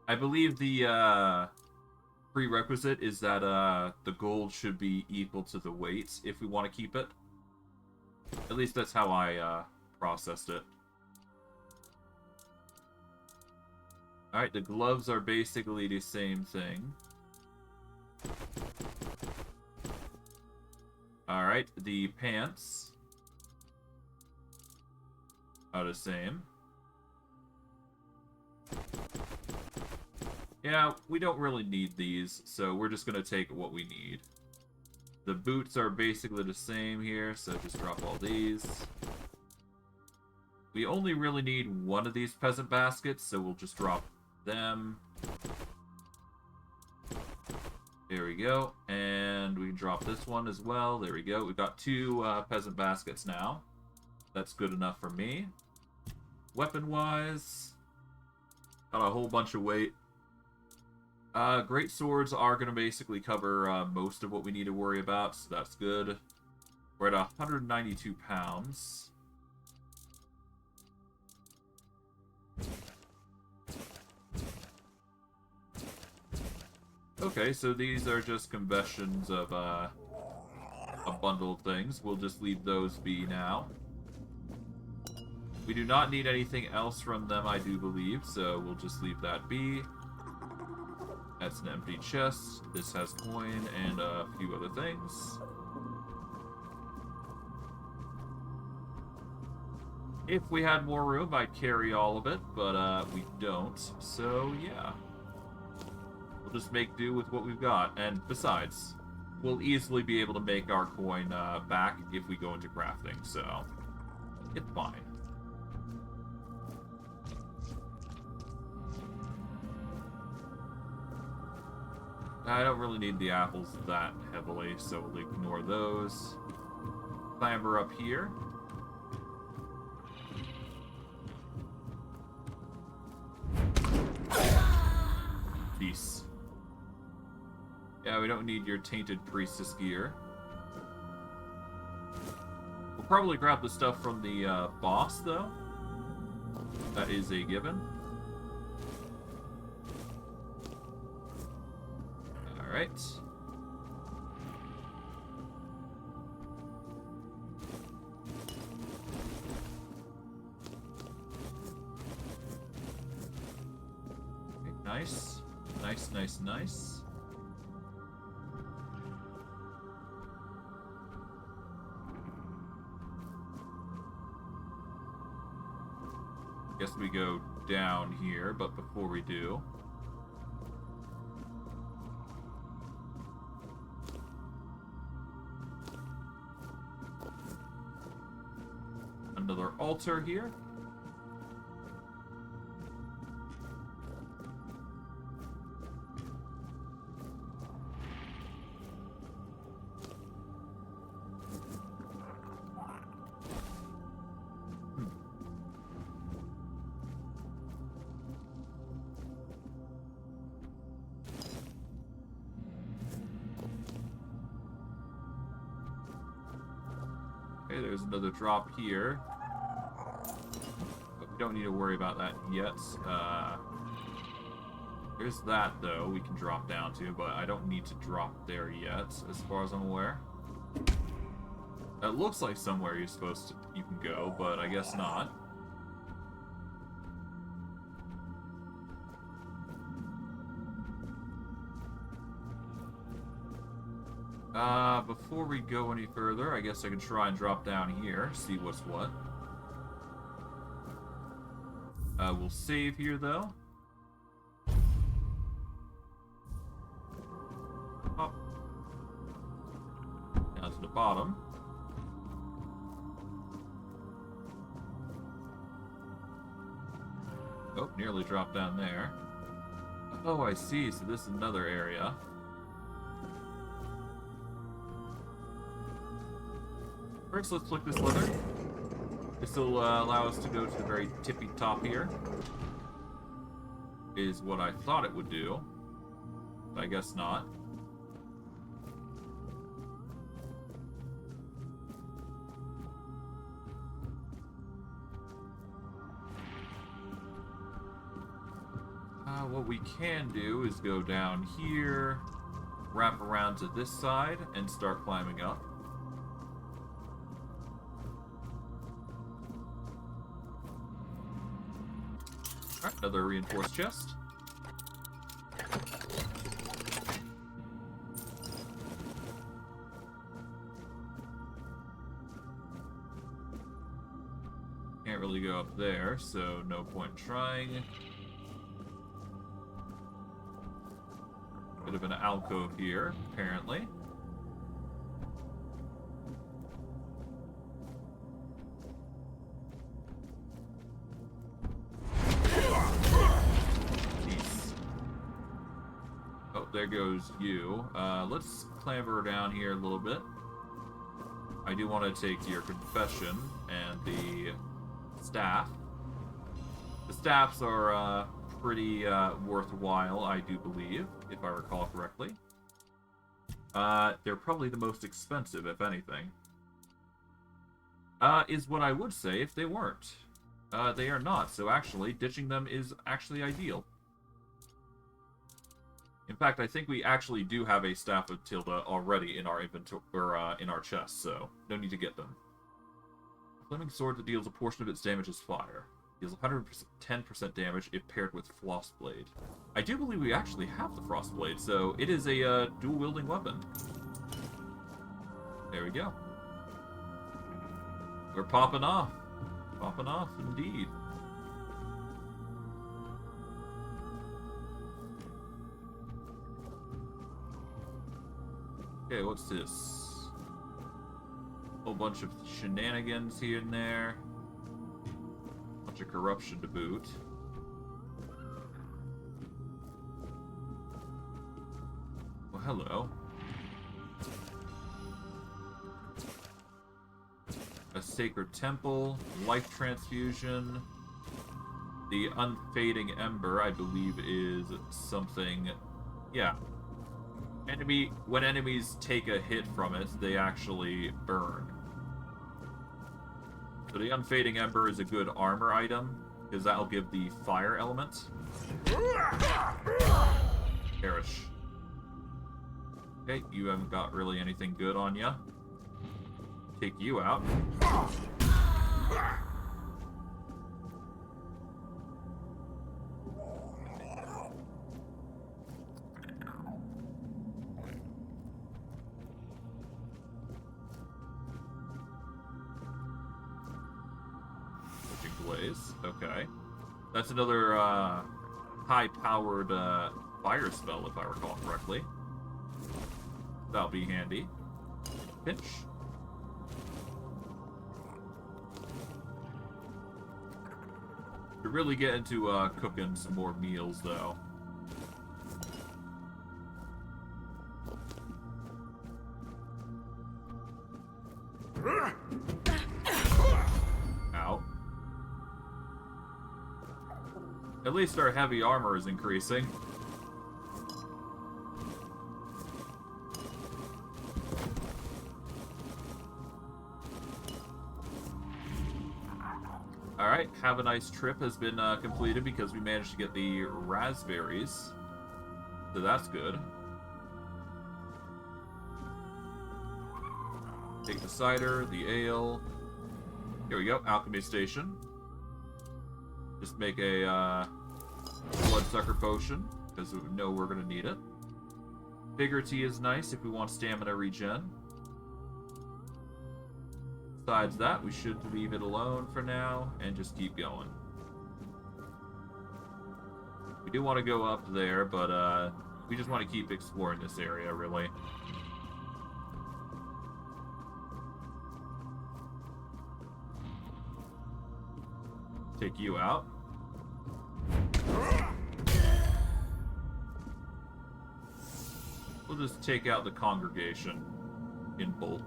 I believe the prerequisite is that the gold should be equal to the weight if we want to keep it. At least that's how I processed it. Alright, the gloves are basically the same thing. Alright, the pants are the same. Yeah, we don't really need these, so we're just gonna take what we need. The boots are basically the same here, so just drop all these. We only really need one of these peasant baskets, so we'll just drop them. There we go. And we can drop this one as well. There we go. We've got two peasant baskets now. That's good enough for me. Weapon-wise, got a whole bunch of weight. Great swords are going to basically cover most of what we need to worry about, so that's good. We're at 192 pounds. Okay, so these are just conversions of a bundle of things. We'll just leave those be now. We do not need anything else from them, I do believe, so we'll just leave that be. That's an empty chest. This has coin and a few other things. If we had more room, I'd carry all of it, but we don't, so yeah. We'll just make do with what we've got, and besides, we'll easily be able to make our coin back if we go into crafting, so it's fine. I don't really need the apples that heavily, so we'll ignore those. Clamber up here. Peace. Yeah, we don't need your Tainted Priestess gear. We'll probably grab the stuff from the boss, though. That is a given. Alright. Okay, nice. Nice, nice, nice. Guess we go down here, but before we do... another altar here. Okay, there's another drop here. But we don't need to worry about that yet. There's that, though, we can drop down to, but I don't need to drop there yet, as far as I'm aware. It looks like somewhere you can go, but I guess not. Before we go any further, I guess I can try and drop down here, see what's what. We'll save here, though. Up. Down to the bottom. Oh, nearly dropped down there. Oh, I see. So this is another area. First, let's flick this leather. This will allow us to go to the very tippy top here. Is what I thought it would do. But I guess not. What we can do is go down here, wrap around to this side, and start climbing up. Alright, another reinforced chest. Can't really go up there, so no point trying. Bit of an alcove here, apparently. Peace. Oh, there goes you. Let's clamber down here a little bit. I do want to take your confession and the staff. The staffs are, pretty worthwhile, I do believe, if I recall correctly. They're probably the most expensive, if anything. Is what I would say if they weren't. They are not, so actually, ditching them is actually ideal. In fact, I think we actually do have a Staff of Tilda already in our inventory, or in our chest, so no need to get them. Flaming sword that deals a portion of its damage as fire. Deals 110% damage if paired with Frostblade. I do believe we actually have the Frostblade, so it is a dual-wielding weapon. There we go. We're popping off. Popping off, indeed. Okay, what's this? Whole bunch of shenanigans here and there. Bunch of corruption to boot. Well, hello. A sacred temple, life transfusion. The unfading ember, I believe, is something. Yeah. When enemies take a hit from it, they actually burn. So the unfading ember is a good armor item, because that'll give the fire element. Perish. Okay, you haven't got really anything good on ya. Take you out. Blaze. Okay. That's another high-powered fire spell, if I recall correctly. That'll be handy. Pinch. To really get into cooking some more meals, though. Ow. At least our heavy armor is increasing. Alright, Have a Nice Trip has been completed because we managed to get the raspberries. So that's good. Take the cider, the ale. Here we go, Alchemy Station. Just make a bloodsucker potion, because we know we're going to need it. Bigger tea is nice if we want stamina regen. Besides that, we should leave it alone for now and just keep going. We do want to go up there, but we just want to keep exploring this area, really. Take you out. We'll just take out the congregation in bulk.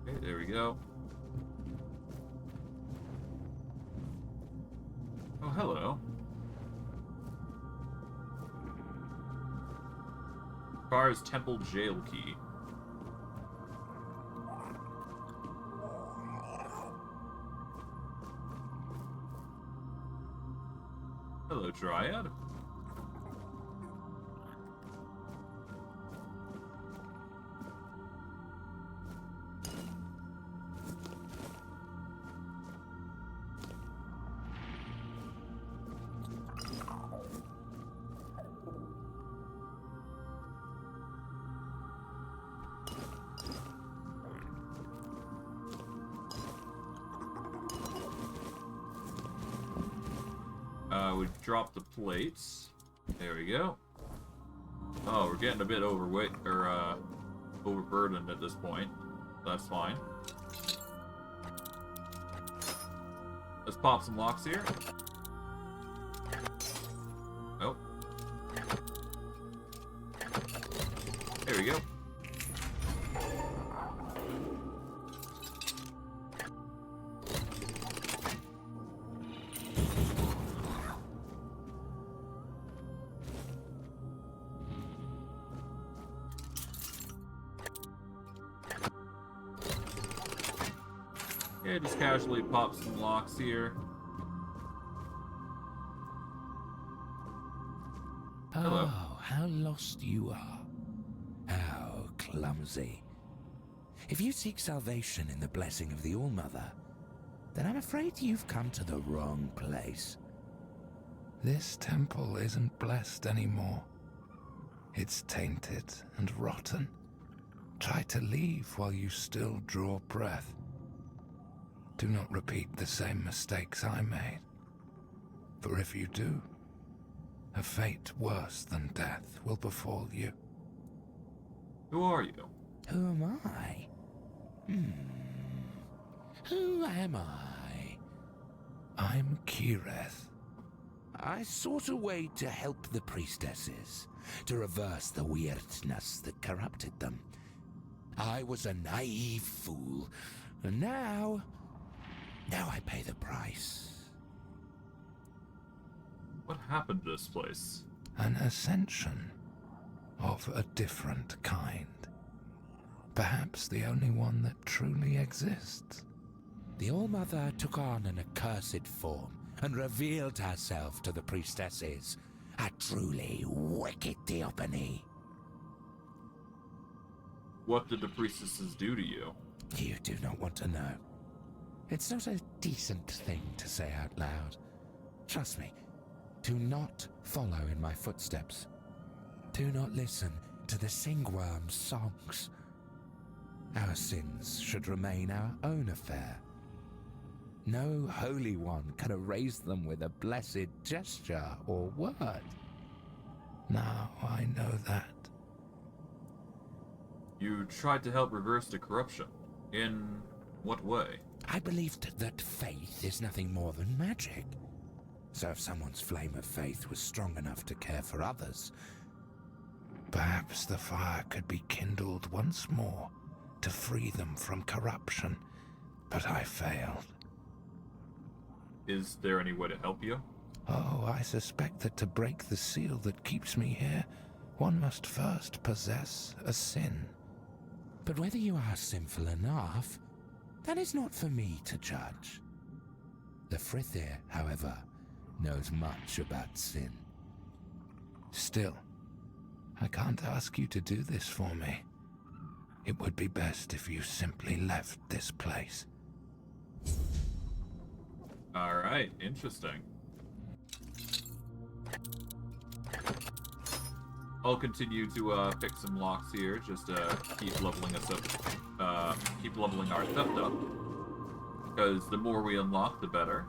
Okay, there we go. Oh, hello. Car's Temple Jail Key. Hello, Dryad. We drop the plates. There we go. Oh, we're getting a bit overweight, or overburdened at this point. That's fine. Let's pop some locks here. Oh. There we go. Okay, just casually pop some locks here. Hello. Oh, how lost you are. How clumsy. If you seek salvation in the blessing of the All-Mother, then I'm afraid you've come to the wrong place. This temple isn't blessed anymore. It's tainted and rotten. Try to leave while you still draw breath. Do not repeat the same mistakes I made. For if you do, a fate worse than death will befall you. Who are you? Who am I? Who am I? I'm Kireth. I sought a way to help the priestesses, to reverse the weirdness that corrupted them. I was a naive fool, and now I pay the price. What happened to this place? An ascension of a different kind. Perhaps the only one that truly exists. The All-Mother took on an accursed form and revealed herself to the priestesses. A truly wicked theophany. What did the priestesses do to you? You do not want to know. It's not a decent thing to say out loud. Trust me, do not follow in my footsteps. Do not listen to the singworm's songs. Our sins should remain our own affair. No holy one can erase them with a blessed gesture or word. Now I know that. You tried to help reverse the corruption. In what way? I believed that faith is nothing more than magic. So if someone's flame of faith was strong enough to care for others, perhaps the fire could be kindled once more to free them from corruption. But I failed. Is there any way to help you? Oh, I suspect that to break the seal that keeps me here, one must first possess a sin. But whether you are sinful enough, that is not for me to judge. The Frithir, however, knows much about sin. Still, I can't ask you to do this for me. It would be best if you simply left this place. Alright, interesting. I'll continue to pick some locks here, just to keep leveling us up, keep leveling our theft up. Because the more we unlock, the better.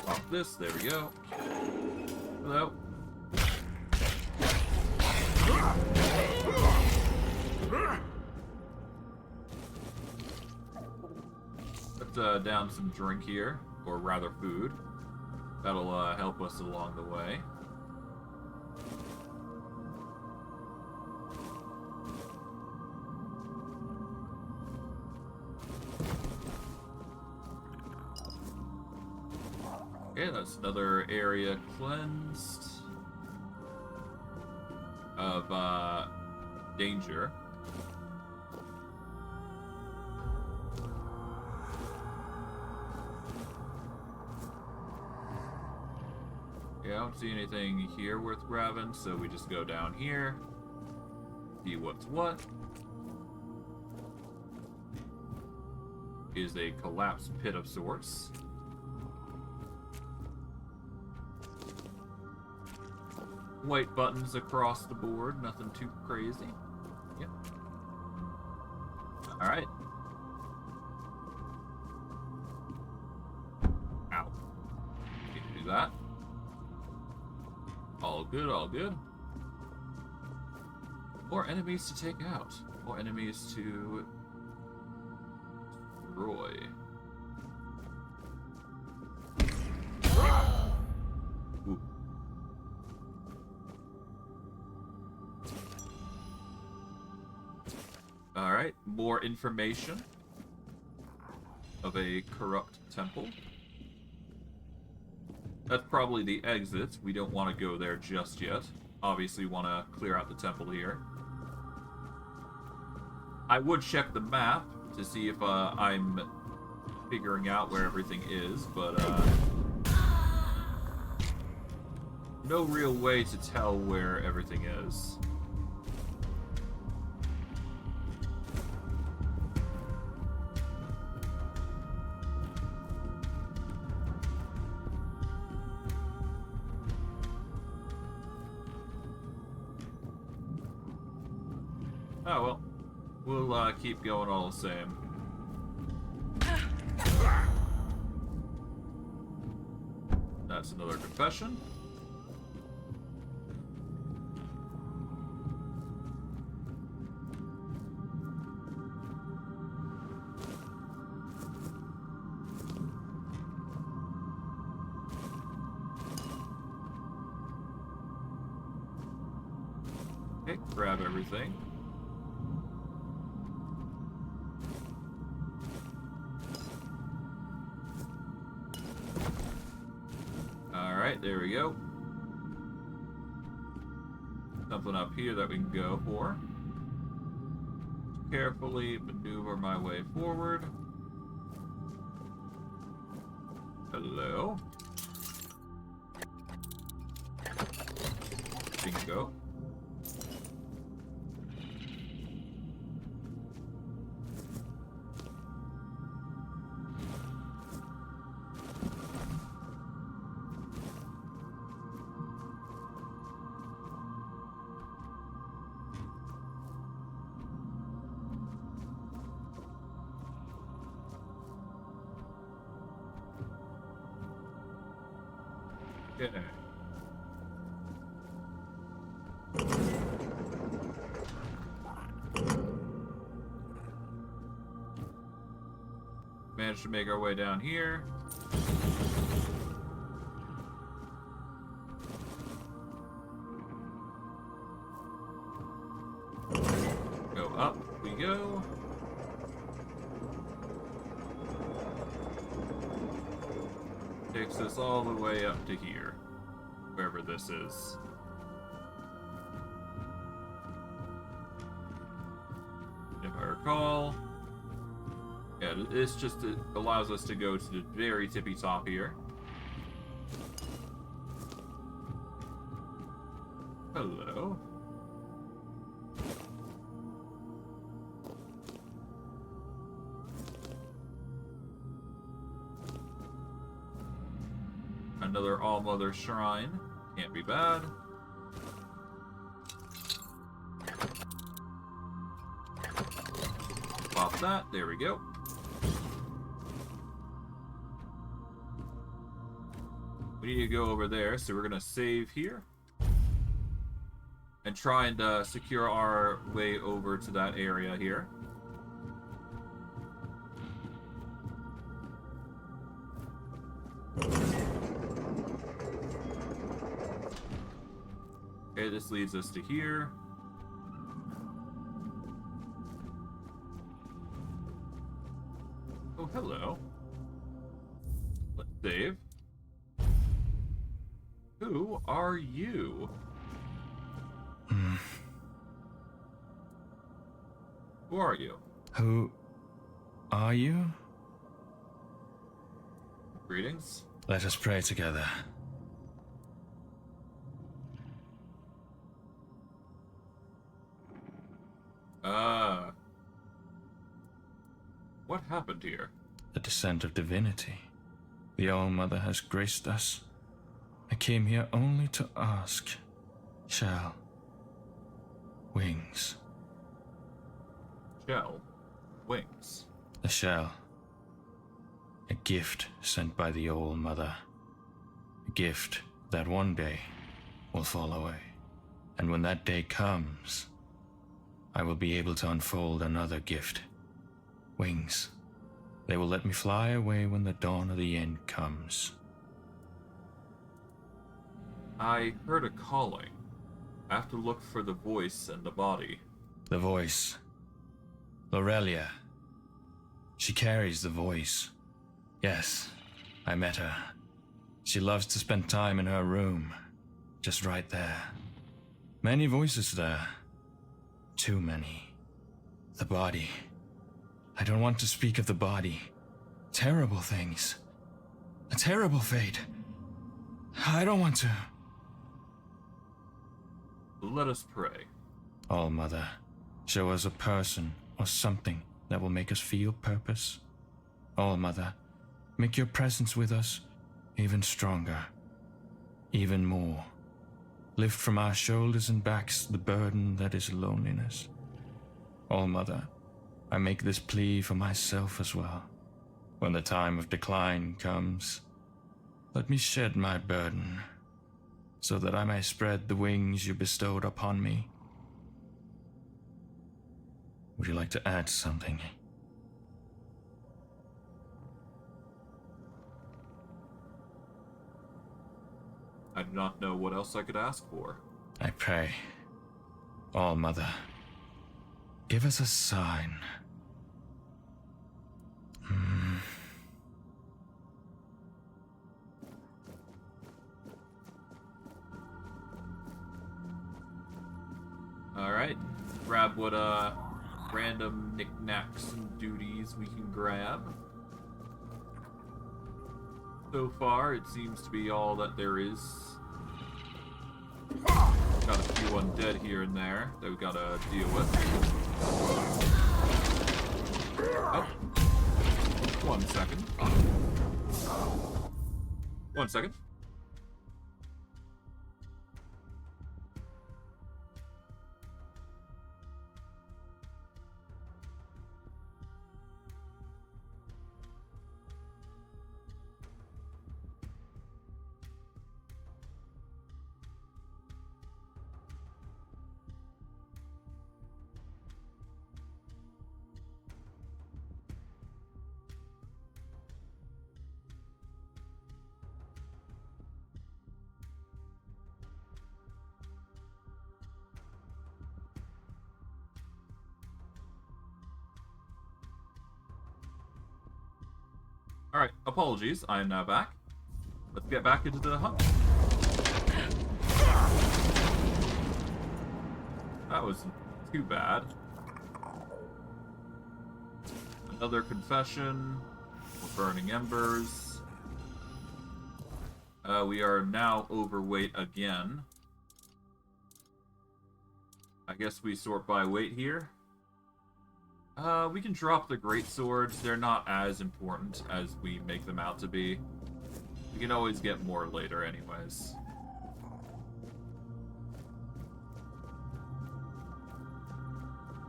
Off this, there we go. Hello. Put down some drink here, or rather food. That'll help us along the way. Okay, that's another area cleansed of danger. Yeah, I don't see anything here worth grabbing, so we just go down here, see what's what. Is a collapsed pit of sorts. White buttons across the board, nothing too crazy. Yep. Alright. Ow. Can't do that. All good, all good. More enemies to take out. More enemies to destroy. Ooh. Alright, more information of a corrupt temple. That's probably the exit. We don't want to go there just yet. Obviously want to clear out the temple here. I would check the map to see if I'm figuring out where everything is, but no real way to tell where everything is. Oh well, we'll keep going all the same. That's another confession. Okay, grab everything. There we go. Something up here that we can go for. Carefully maneuver my way forward. Hello. Bingo. Okay. Managed to make our way down here. Go up we go. Takes us all the way up to here, wherever this is. If I recall, yeah, it's just, it allows us to go to the very tippy top here. Hello. Another All-Mother Shrine. Can't be bad. Pop that. There we go. We need to go over there, so we're going to save here. And try and secure our way over to that area here. Okay, this leads us to here. Oh, hello. Let's save. Who are you? Who are you? Who are you? Greetings. Let us pray together. What happened here? The descent of divinity. The All-Mother has graced us. I came here only to ask. Shall wings. Shell. Wings. A shell. A gift sent by the All-Mother. A gift that one day will fall away. And when that day comes, I will be able to unfold another gift. Wings. They will let me fly away when the dawn of the end comes. I heard a calling. I have to look for the voice and the body. The voice. Lorelia. She carries the voice. Yes, I met her. She loves to spend time in her room. Just right there. Many voices there. Too many. The body. I don't want to speak of the body. Terrible things. A terrible fate. I don't want to. Let us pray. All-Mother, show us a person or something that will make us feel purpose. All-Mother, make your presence with us even stronger, even more. Lift from our shoulders and backs the burden that is loneliness. All-Mother, I make this plea for myself as well. When the time of decline comes, let me shed my burden, so that I may spread the wings you bestowed upon me. Would you like to add something? I do not know what else I could ask for. I pray, All-Mother, give us a sign. Alright. Grab what random knickknacks and duties we can grab. So far, it seems to be all that there is. Got a few undead here and there that we gotta deal with. Oh. 1 second. 1 second. Alright, apologies. I am now back. Let's get back into the hunt. That was too bad. Another confession. We're burning embers. We are now overweight again. I guess we sort by weight here. We can drop the great swords. They're not as important as we make them out to be. We can always get more later anyways.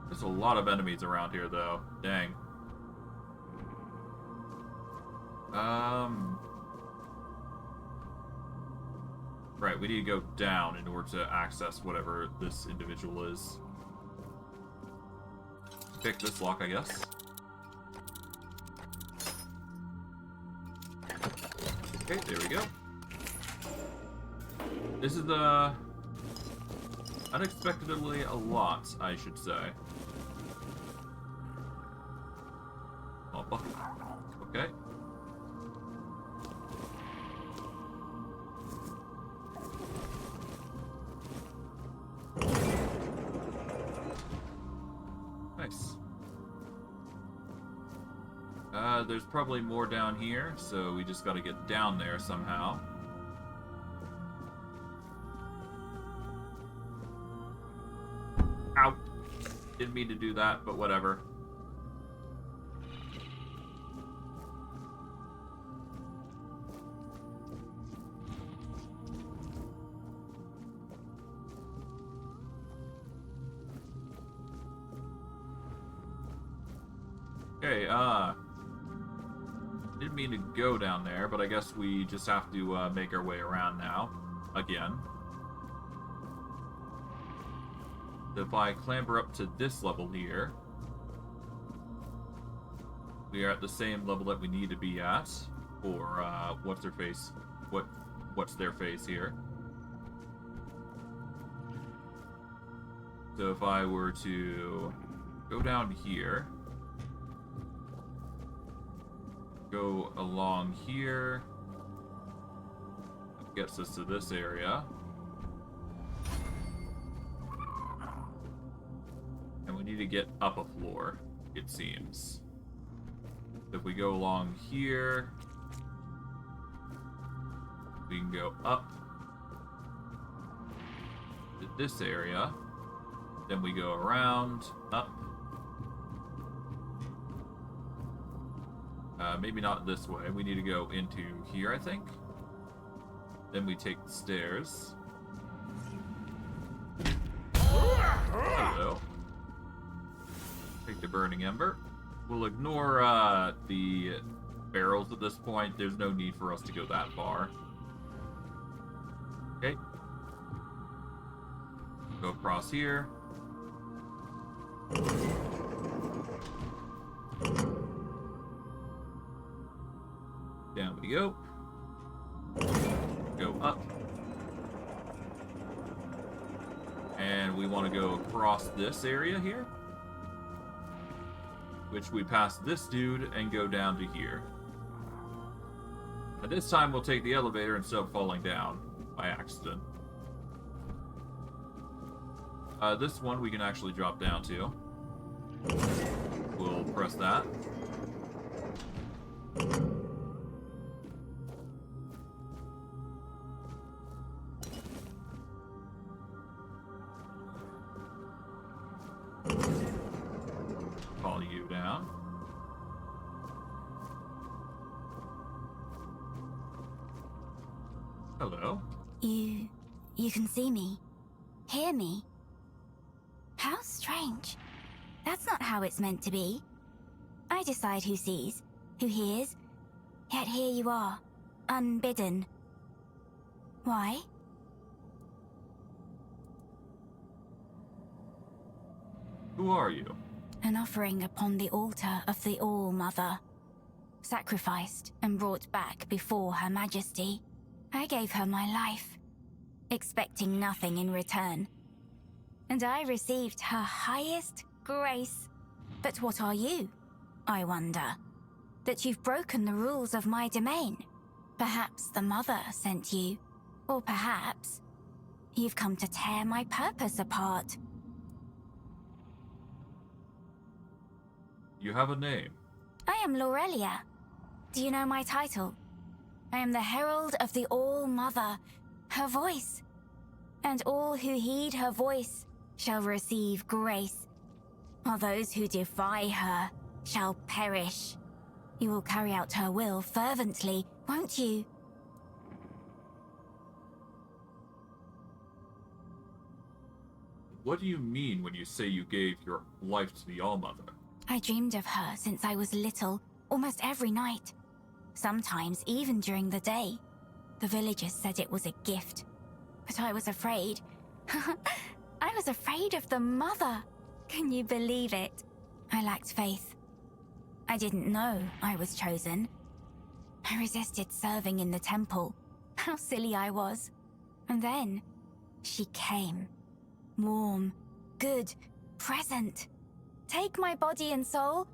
There's a lot of enemies around here though. Dang. Right, we need to go down in order to access whatever this individual is. Pick this lock, I guess. Okay, there we go. This is unexpectedly a lot, I should say. Oh, bucket. Okay. Nice. There's probably more down here, so we just gotta get down there somehow. Ow! Didn't mean to do that, but whatever. Okay, didn't mean to go down there, but I guess we just have to make our way around now. Again. So if I clamber up to this level here, we are at the same level that we need to be at for, what's their face? What's their face here? So if I were to go down here, go along here, that gets us to this area. And we need to get up a floor, it seems. If we go along here, we can go up to this area. Then we go around, up. Maybe not this way. We need to go into here, I think. Then we take the stairs. Hello. Take the burning ember. We'll ignore the barrels at this point. There's no need for us to go that far. Okay. Go across here. Down we go. Go up. And we want to go across this area here. Which we pass this dude and go down to here. And this time we'll take the elevator instead of falling down by accident. This one we can actually drop down to. We'll press that. Call you down. Hello. You can see me, hear me. How strange. That's not how it's meant to be. I decide who sees, who hears, yet here you are, unbidden. Why? Who are you? An offering upon the altar of the All-Mother. Sacrificed and brought back before Her Majesty. I gave her my life, expecting nothing in return. And I received her highest grace. But what are you, I wonder? that you've broken the rules of my domain. Perhaps the Mother sent you. Or perhaps you've come to tear my purpose apart. You have a name. I am Laurelia. Do you know my title? I am the Herald of the All-Mother, her voice. And all who heed her voice shall receive grace, while those who defy her shall perish. You will carry out her will fervently, won't you? What do you mean when you say you gave your life to the All-Mother? I dreamed of her since I was little, almost every night. Sometimes even during the day. The villagers said it was a gift. But I was afraid. I was afraid of the Mother. Can you believe it? I lacked faith. I didn't know I was chosen. I resisted serving in the temple. How silly I was. And then, she came. Warm, good, present. Take my body and soul.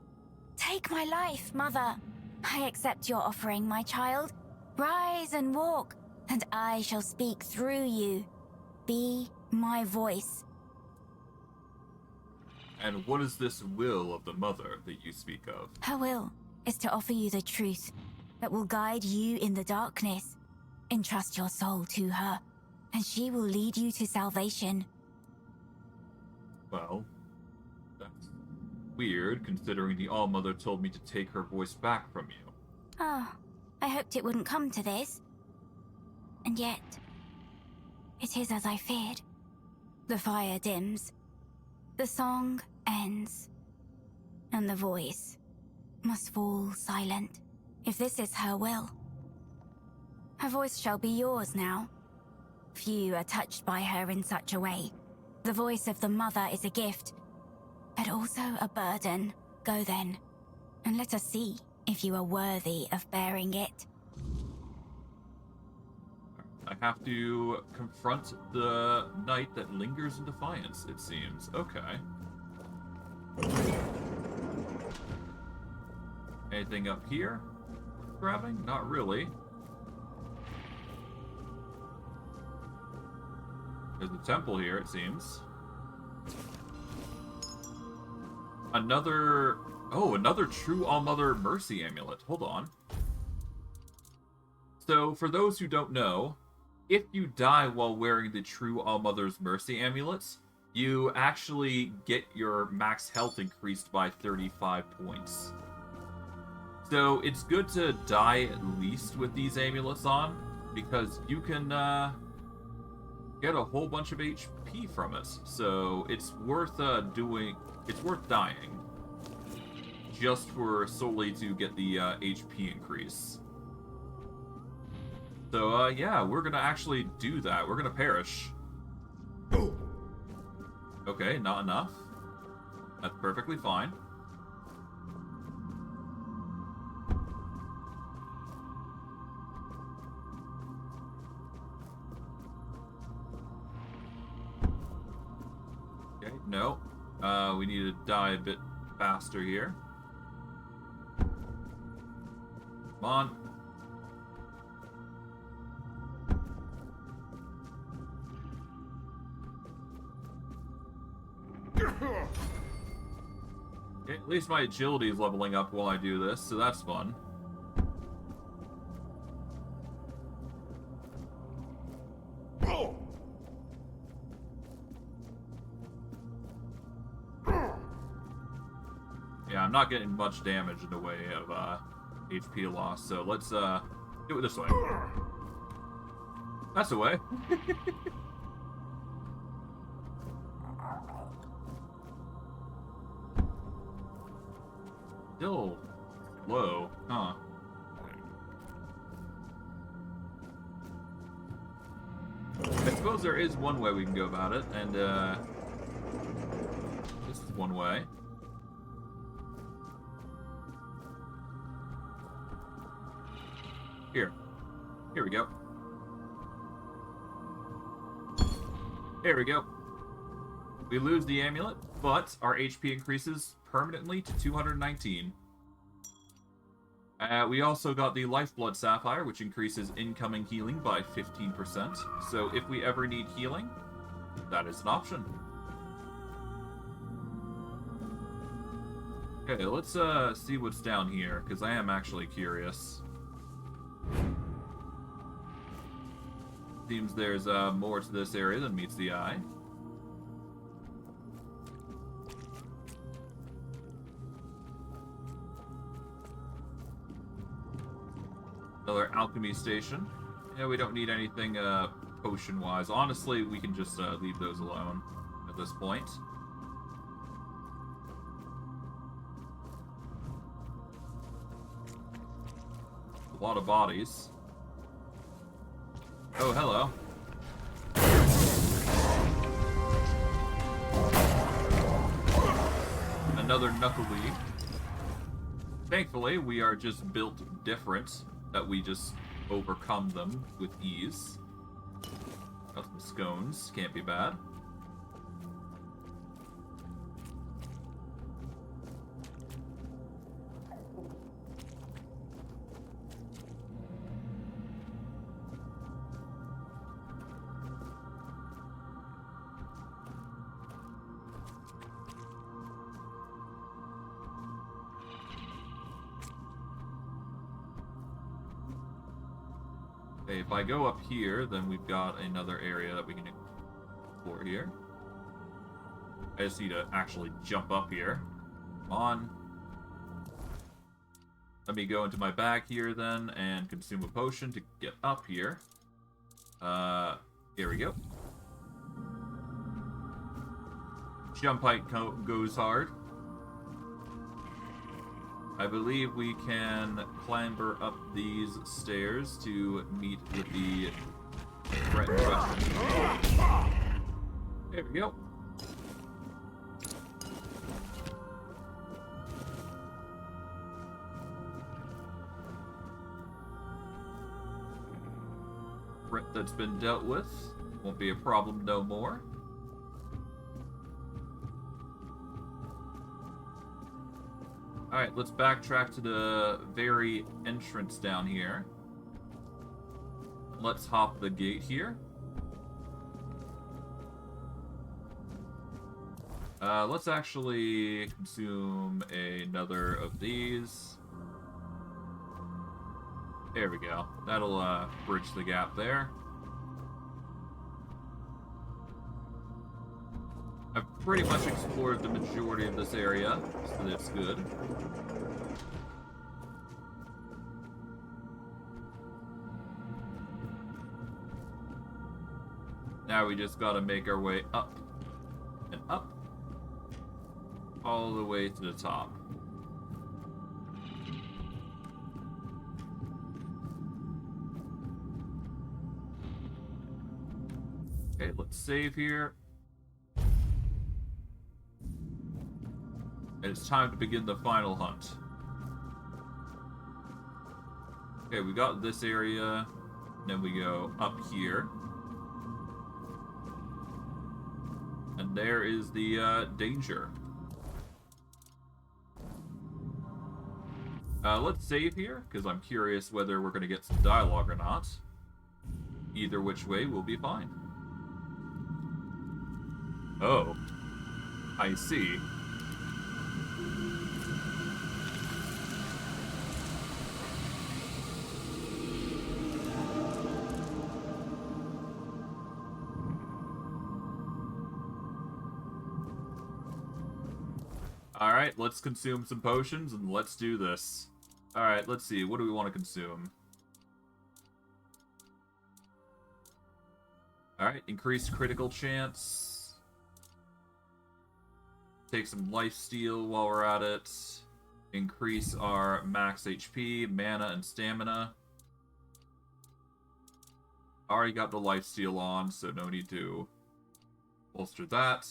Take my life, Mother. I accept your offering, my child. Rise and walk, and I shall speak through you. Be my voice. And what is this will of the Mother that you speak of? Her will is to offer you the truth that will guide you in the darkness. Entrust your soul to her, and she will lead you to salvation. Well, that's weird, considering the All-Mother told me to take her voice back from you. Oh, I hoped it wouldn't come to this. And yet, it is as I feared. The fire dims. The song ends. And the voice must fall silent. If this is her will, her voice shall be yours now. Few are touched by her in such a way. The voice of the Mother is a gift, but also a burden. Go then, and let us see if you are worthy of bearing it. I have to confront the knight that lingers in defiance, it seems. Okay. Anything up here? Grabbing? Not really. There's a temple here, it seems. Another true All-Mother Mercy Amulet. Hold on. So, for those who don't know, if you die while wearing the true All-Mother's Mercy Amulets, you actually get your max health increased by 35 points. So, it's good to die at least with these amulets on, because you can, get a whole bunch of HP from it. So it's worth dying just for solely to get the HP increase. So yeah, we're gonna actually do that. We're gonna perish. Okay, not enough. That's perfectly fine. No. We need to die a bit faster here. Come on. Okay, at least my agility is leveling up while I do this, so that's fun. Yeah, I'm not getting much damage in the way of HP loss, so let's do it this way. That's the way. Still low, huh? I suppose there is one way we can go about it, and this is one way. Here we go. There we go. We lose the amulet, but our HP increases permanently to 219. We also got the Lifeblood Sapphire, which increases incoming healing by 15%. So if we ever need healing, that is an option. Okay, let's see what's down here, because I am actually curious. Seems there's more to this area than meets the eye. Another alchemy station. Yeah, we don't need anything potion-wise. Honestly, we can just leave those alone at this point. A lot of bodies. Oh, hello. Another Knuckleweed. Thankfully, we are just built different, that we just overcome them with ease. Got some scones, can't be bad. Okay, if I go up here, then we've got another area that we can explore here. I just need to actually jump up here. Come on. Let me go into my bag here then and consume a potion to get up here. Here we go. Jump height goes hard. I believe we can clamber up these stairs to meet with the threat in question. There we go. Threat that's been dealt with. Won't be a problem no more. Alright, let's backtrack to the very entrance down here. Let's hop the gate here. Let's actually consume another of these. There we go. That'll bridge the gap there. I've pretty much explored the majority of this area, so that's good. Now we just gotta make our way up and up, all the way to the top. Okay, let's save here. And it's time to begin the final hunt. Okay, we got this area, then we go up here. And there is the danger. Let's save here, because I'm curious whether we're going to get some dialogue or not. Either which way will be fine. Oh, I see. Alright, let's consume some potions and let's do this. Alright, let's see. What do we want to consume? Alright, increased critical chance. Take some lifesteal while we're at it. Increase our max HP, mana, and stamina. Already got the lifesteal on, so no need to bolster that.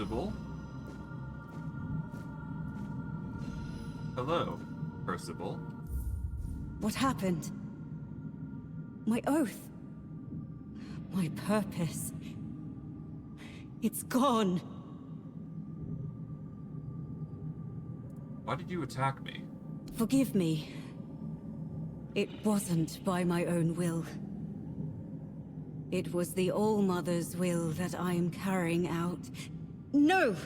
Percival. Hello, Percival. What happened? My oath. My purpose. It's gone. Why did you attack me? Forgive me. It wasn't by my own will. It was the All-Mother's will that I am carrying out. No!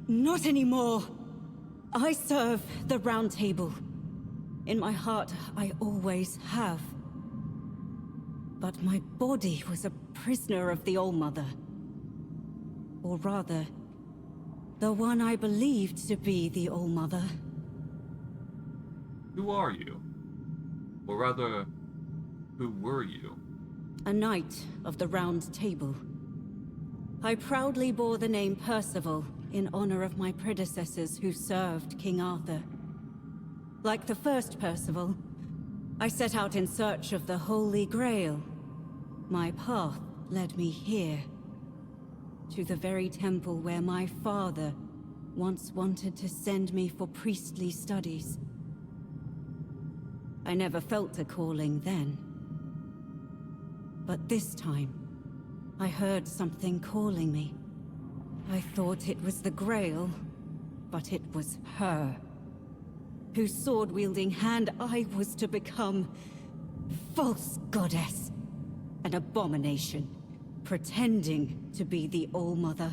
Not anymore! I serve the Round Table. In my heart, I always have. But my body was a prisoner of the All-Mother. Or rather, the one I believed to be the All-Mother. Who are you? Or rather, who were you? A knight of the Round Table. I proudly bore the name Percival in honor of my predecessors who served King Arthur. Like the first Percival, I set out in search of the Holy Grail. My path led me here, to the very temple where my father once wanted to send me for priestly studies. I never felt a calling then. But this time, I heard something calling me. I thought it was the Grail, but it was her, whose sword-wielding hand I was to become. False goddess. An abomination, pretending to be the All-Mother,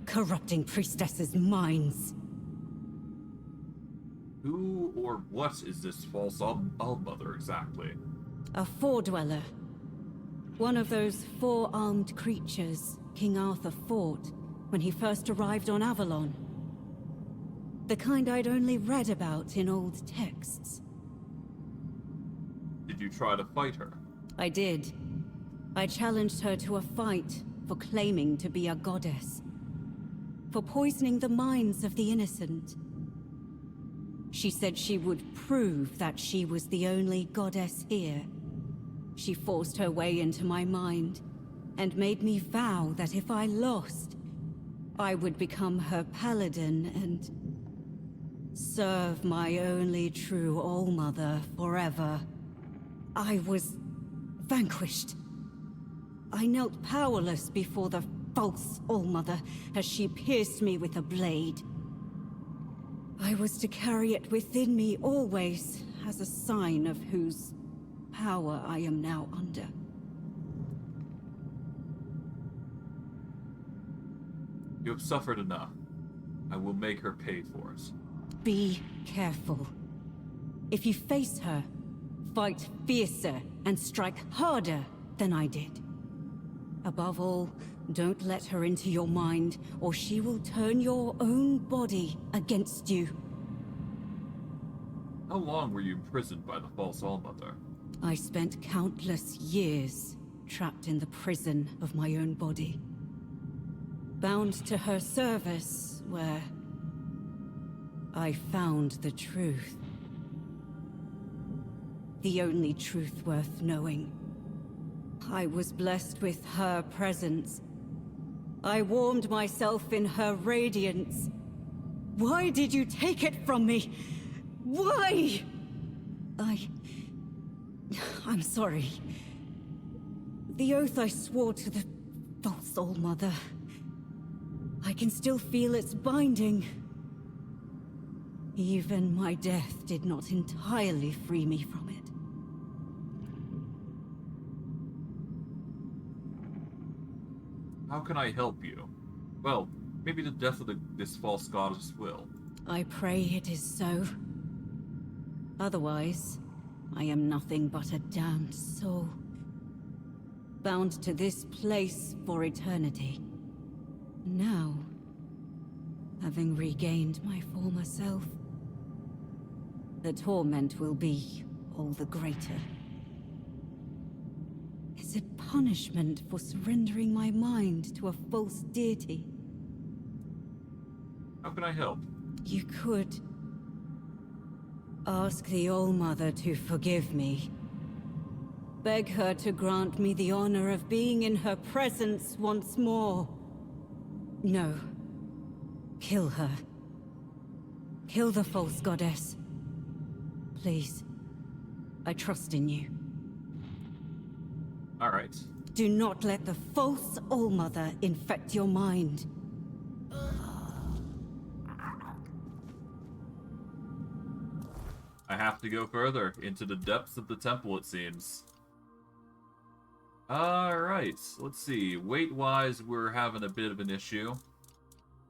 corrupting priestesses' minds. Who or what is this false All-Mother exactly? A Four-Dweller. One of those four-armed creatures King Arthur fought when he first arrived on Avalon. The kind I'd only read about in old texts. Did you try to fight her? I did. I challenged her to a fight for claiming to be a goddess. For poisoning the minds of the innocent. She said she would prove that she was the only goddess here. She forced her way into my mind, and made me vow that if I lost, I would become her paladin and serve my only true All-Mother forever. I was vanquished. I knelt powerless before the false All-Mother as she pierced me with a blade. I was to carry it within me always as a sign of whose power I am now under. You have suffered enough. I will make her pay for it. Be careful. If you face her, fight fiercer and strike harder than I did. Above all, don't let her into your mind, or she will turn your own body against you. How long were you imprisoned by the false All-Mother? I spent countless years trapped in the prison of my own body. Bound to her service, where I found the truth. The only truth worth knowing. I was blessed with her presence. I warmed myself in her radiance. Why did you take it from me? Why? I'm sorry. The oath I swore to the false All-Mother. I can still feel its binding. Even my death did not entirely free me from it. How can I help you? Well, maybe the death of this false goddess will. I pray it is so. Otherwise, I am nothing but a damned soul. Bound to this place for eternity. Now, having regained my former self, the torment will be all the greater. Is it punishment for surrendering my mind to a false deity? How can I help? You could ask the All-Mother to forgive me. Beg her to grant me the honor of being in her presence once more. No. Kill her. Kill the false goddess. Please. I trust in you. Alright. Do not let the false All-Mother infect your mind. I have to go further into the depths of the temple, it seems. Alright, let's see. Weight-wise, we're having a bit of an issue.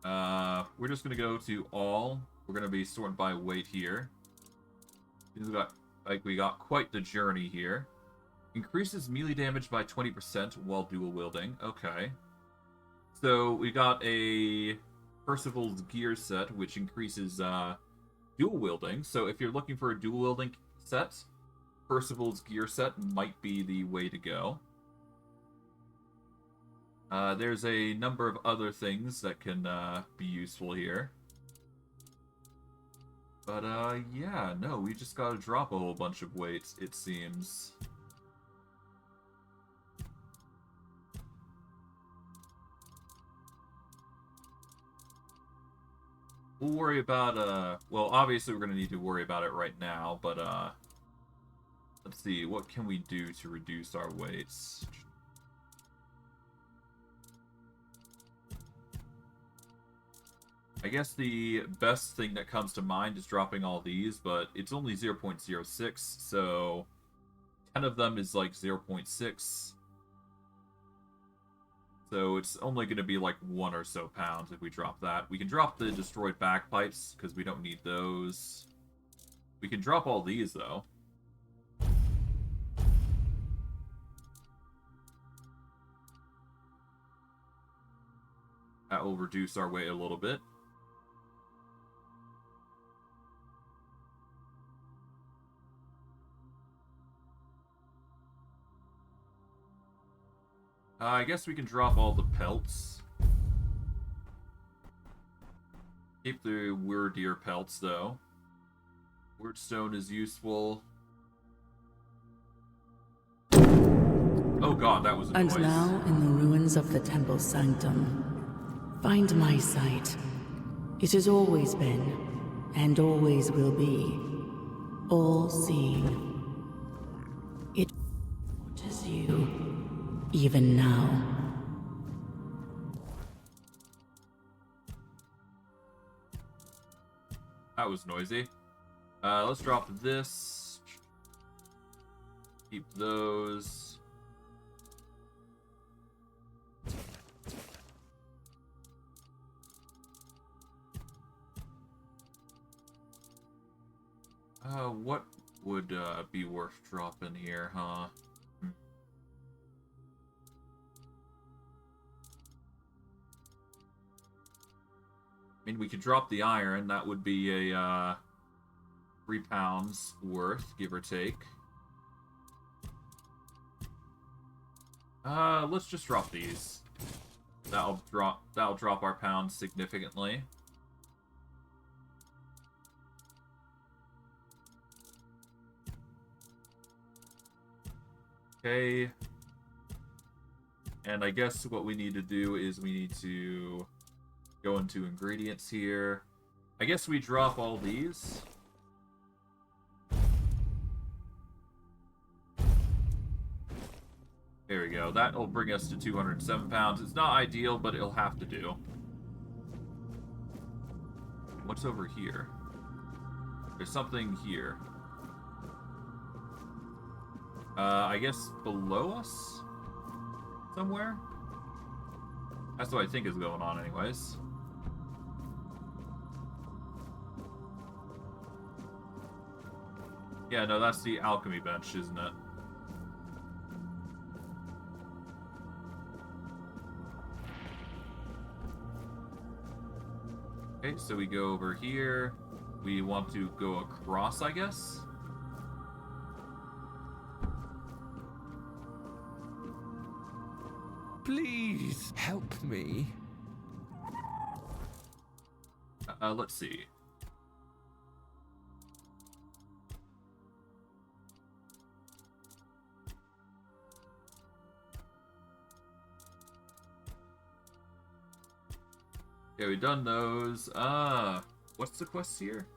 We're just gonna go to all. We're gonna be sorted by weight here. We got quite the journey here. Increases melee damage by 20% while dual wielding. Okay. So we got a Percival's gear set, which increases dual wielding. So if you're looking for a dual wielding set, Percival's gear set might be the way to go. There's a number of other things that can be useful here. But yeah, no, we just gotta drop a whole bunch of weight, it seems. We'll worry about, well, obviously we're gonna need to worry about it right now, but, let's see, what can we do to reduce our weights? I guess the best thing that comes to mind is dropping all these, but it's only 0.06, so 10 of them is like 0.6. So it's only going to be like 1 or so pounds if we drop that. We can drop the destroyed bagpipes, because we don't need those. We can drop all these, though. That will reduce our weight a little bit. I guess we can drop all the pelts. Keep the Weirdeer pelts, though. Weirdstone is useful. Oh god, that was a noise. And now, in the ruins of the temple sanctum, find my sight. It has always been, and always will be, all-seeing. It watches you. Even now. That was noisy. Let's drop this. Keep those. What would be worth dropping here, huh? I mean, we could drop the iron. That would be a 3 pounds worth, give or take. Let's just drop these. That'll drop our pounds significantly. Okay. And I guess what we need to do is we need to go into ingredients here. I guess we drop all these. There we go. That'll bring us to 207 pounds. It's not ideal, but it'll have to do. What's over here? There's something here. I guess below us? Somewhere? That's what I think is going on anyways. Yeah, no, that's the alchemy bench, isn't it? Okay, so we go over here. We want to go across, I guess? Please help me. Let's see. Okay, we've done those. What's the quest here?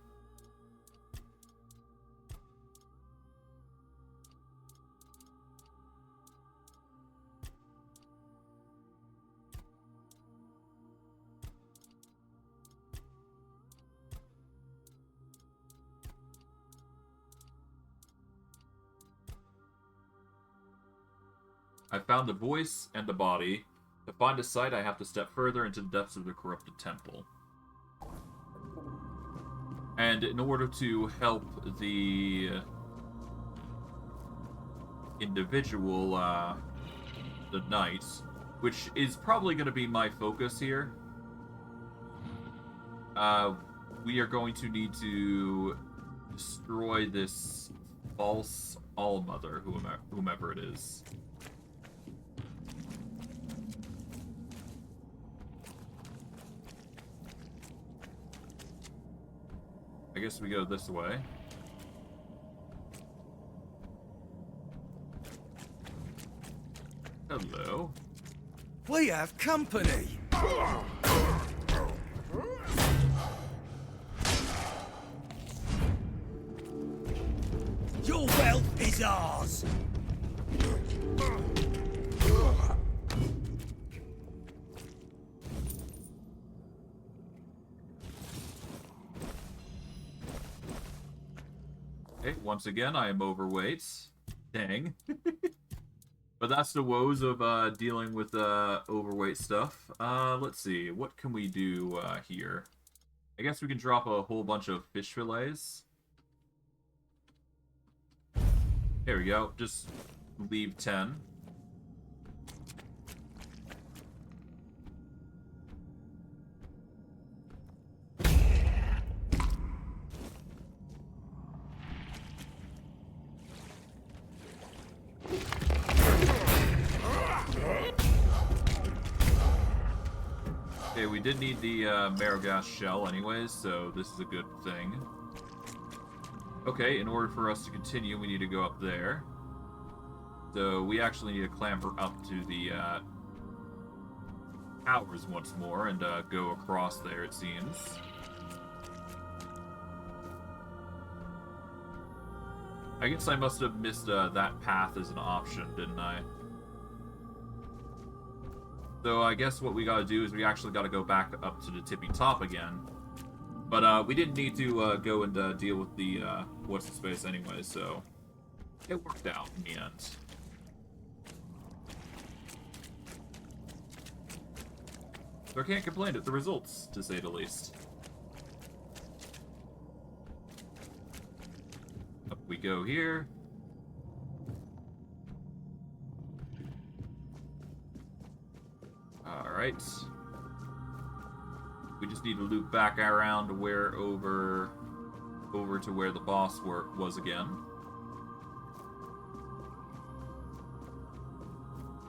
I found the voice and the body. To find a site, I have to step further into the depths of the corrupted temple. And in order to help the individual, the knight, which is probably going to be my focus here, we are going to need to destroy this false Allmother, whomever it is. I guess we go this way. Hello. We have company! Your wealth is ours! Okay, once again, I am overweight. Dang. But that's the woes of dealing with overweight stuff. Let's see, what can we do here? I guess we can drop a whole bunch of fish fillets. There we go, just leave 10. Okay, we did need the Marrow shell anyways, so this is a good thing. Okay, in order for us to continue, we need to go up there. So we actually need to clamber up to the towers once more and go across there, it seems. I guess I must have missed that path as an option, didn't I? So I guess what we gotta do is we actually gotta go back up to the tippy top again. But we didn't need to go and deal with the what's-his-face anyway, so it worked out in the end. So I can't complain at the results, to say the least. Up we go here. Alright. We just need to loop back around to where over to where the boss was again.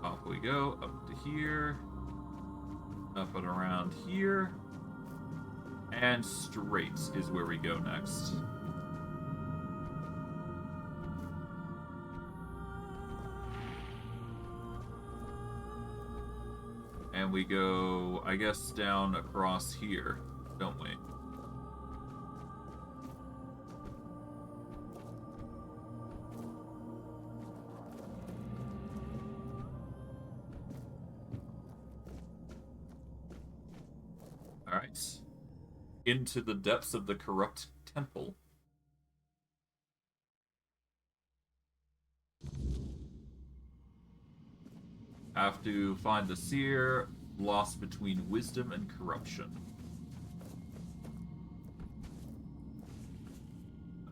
Off we go, up to here. Up and around here. And straight is where we go next. And we go, I guess, down across here, don't we? Alright. Into the depths of the corrupt temple. Have to find the seer lost between wisdom and corruption.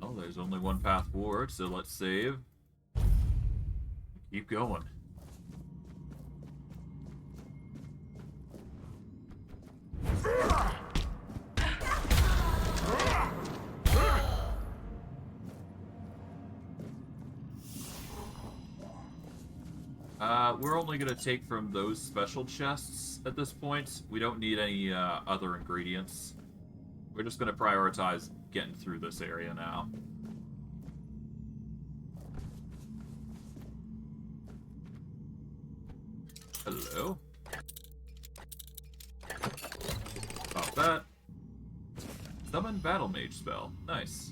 Oh, there's only one path forward, so let's save. Keep going. We're only going to take from those special chests at this point. We don't need any other ingredients. We're just going to prioritize getting through this area now. Hello. Oh, that? Summon Battle Mage spell. Nice.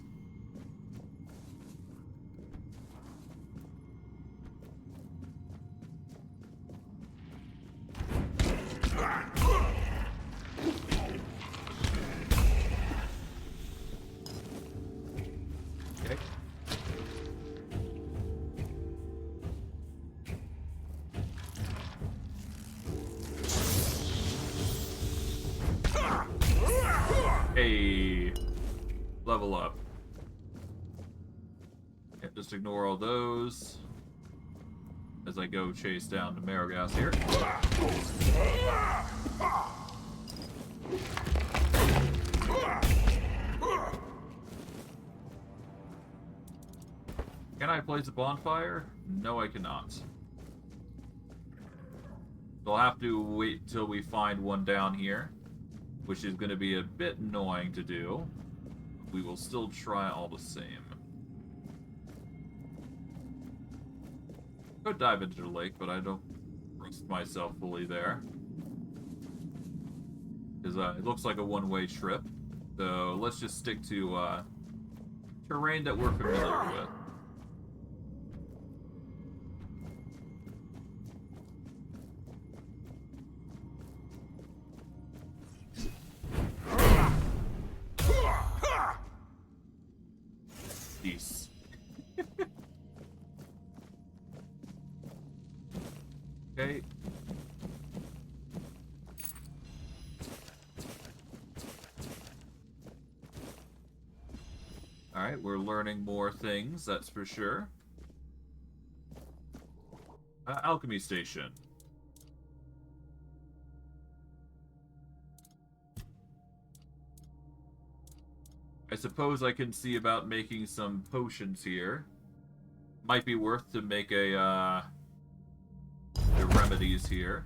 Okay. Hey, level up. Yeah, just ignore all those as I go chase down the Marrow here. Can I place a bonfire? No, I cannot. We'll have to wait till we find one down here, which is going to be a bit annoying to do. We will still try all the same. Go dive into the lake, but I don't trust myself fully there. Because it looks like a one-way trip. So let's just stick to terrain that we're familiar with. Peace. Okay. Alright, we're learning more things, that's for sure. Alchemy station. I suppose I can see about making some potions here. Might be worth to make a, the remedies here.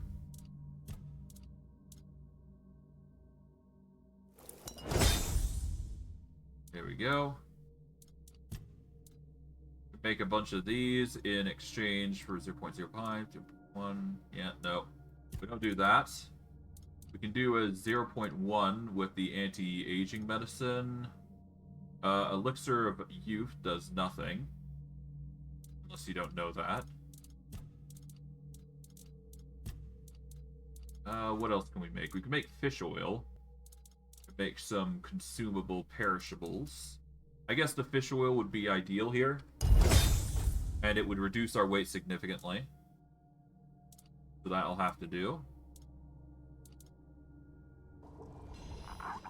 There we go. Make a bunch of these in exchange for 0.05, 0.1. Yeah, no. We don't do that. We can do a 0.1 with the anti-aging medicine. Elixir of Youth does nothing. Unless you don't know that. What else can we make? We can make fish oil. Make some consumable perishables. I guess the fish oil would be ideal here. And it would reduce our weight significantly. So that'll have to do.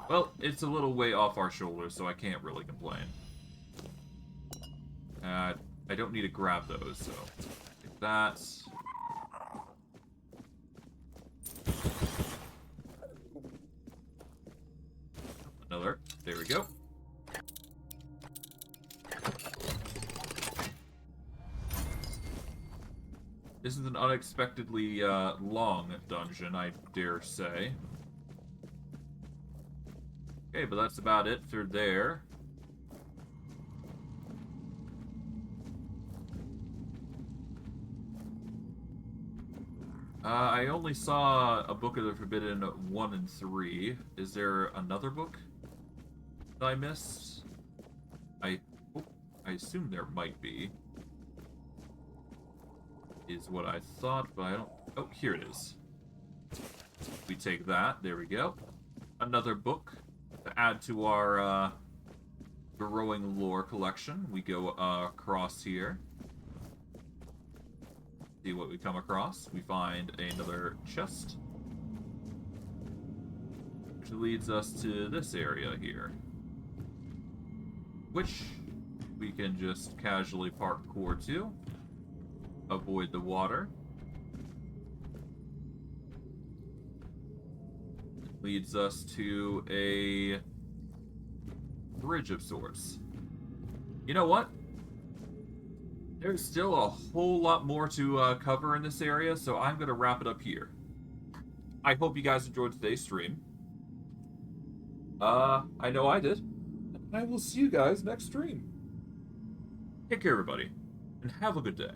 Well, it's a little way off our shoulders, so I can't really complain. I don't need to grab those, so take that. Another. There we go. This is an unexpectedly long dungeon, I dare say. Okay, but that's about it for there. I only saw a Book of the Forbidden 1 and 3. Is there another book that I missed? I assume there might be. Is what I thought, but I don't... Oh, here it is. We take that. There we go. Another book to add to our growing lore collection. We go across here. See what we come across. We find another chest, which leads us to this area here, which we can just casually parkour to. Avoid the water. It leads us to a bridge of sorts. You know what? There's still a whole lot more to cover in this area, so I'm going to wrap it up here. I hope you guys enjoyed today's stream. I know I did. I will see you guys next stream. Take care, everybody, and have a good day.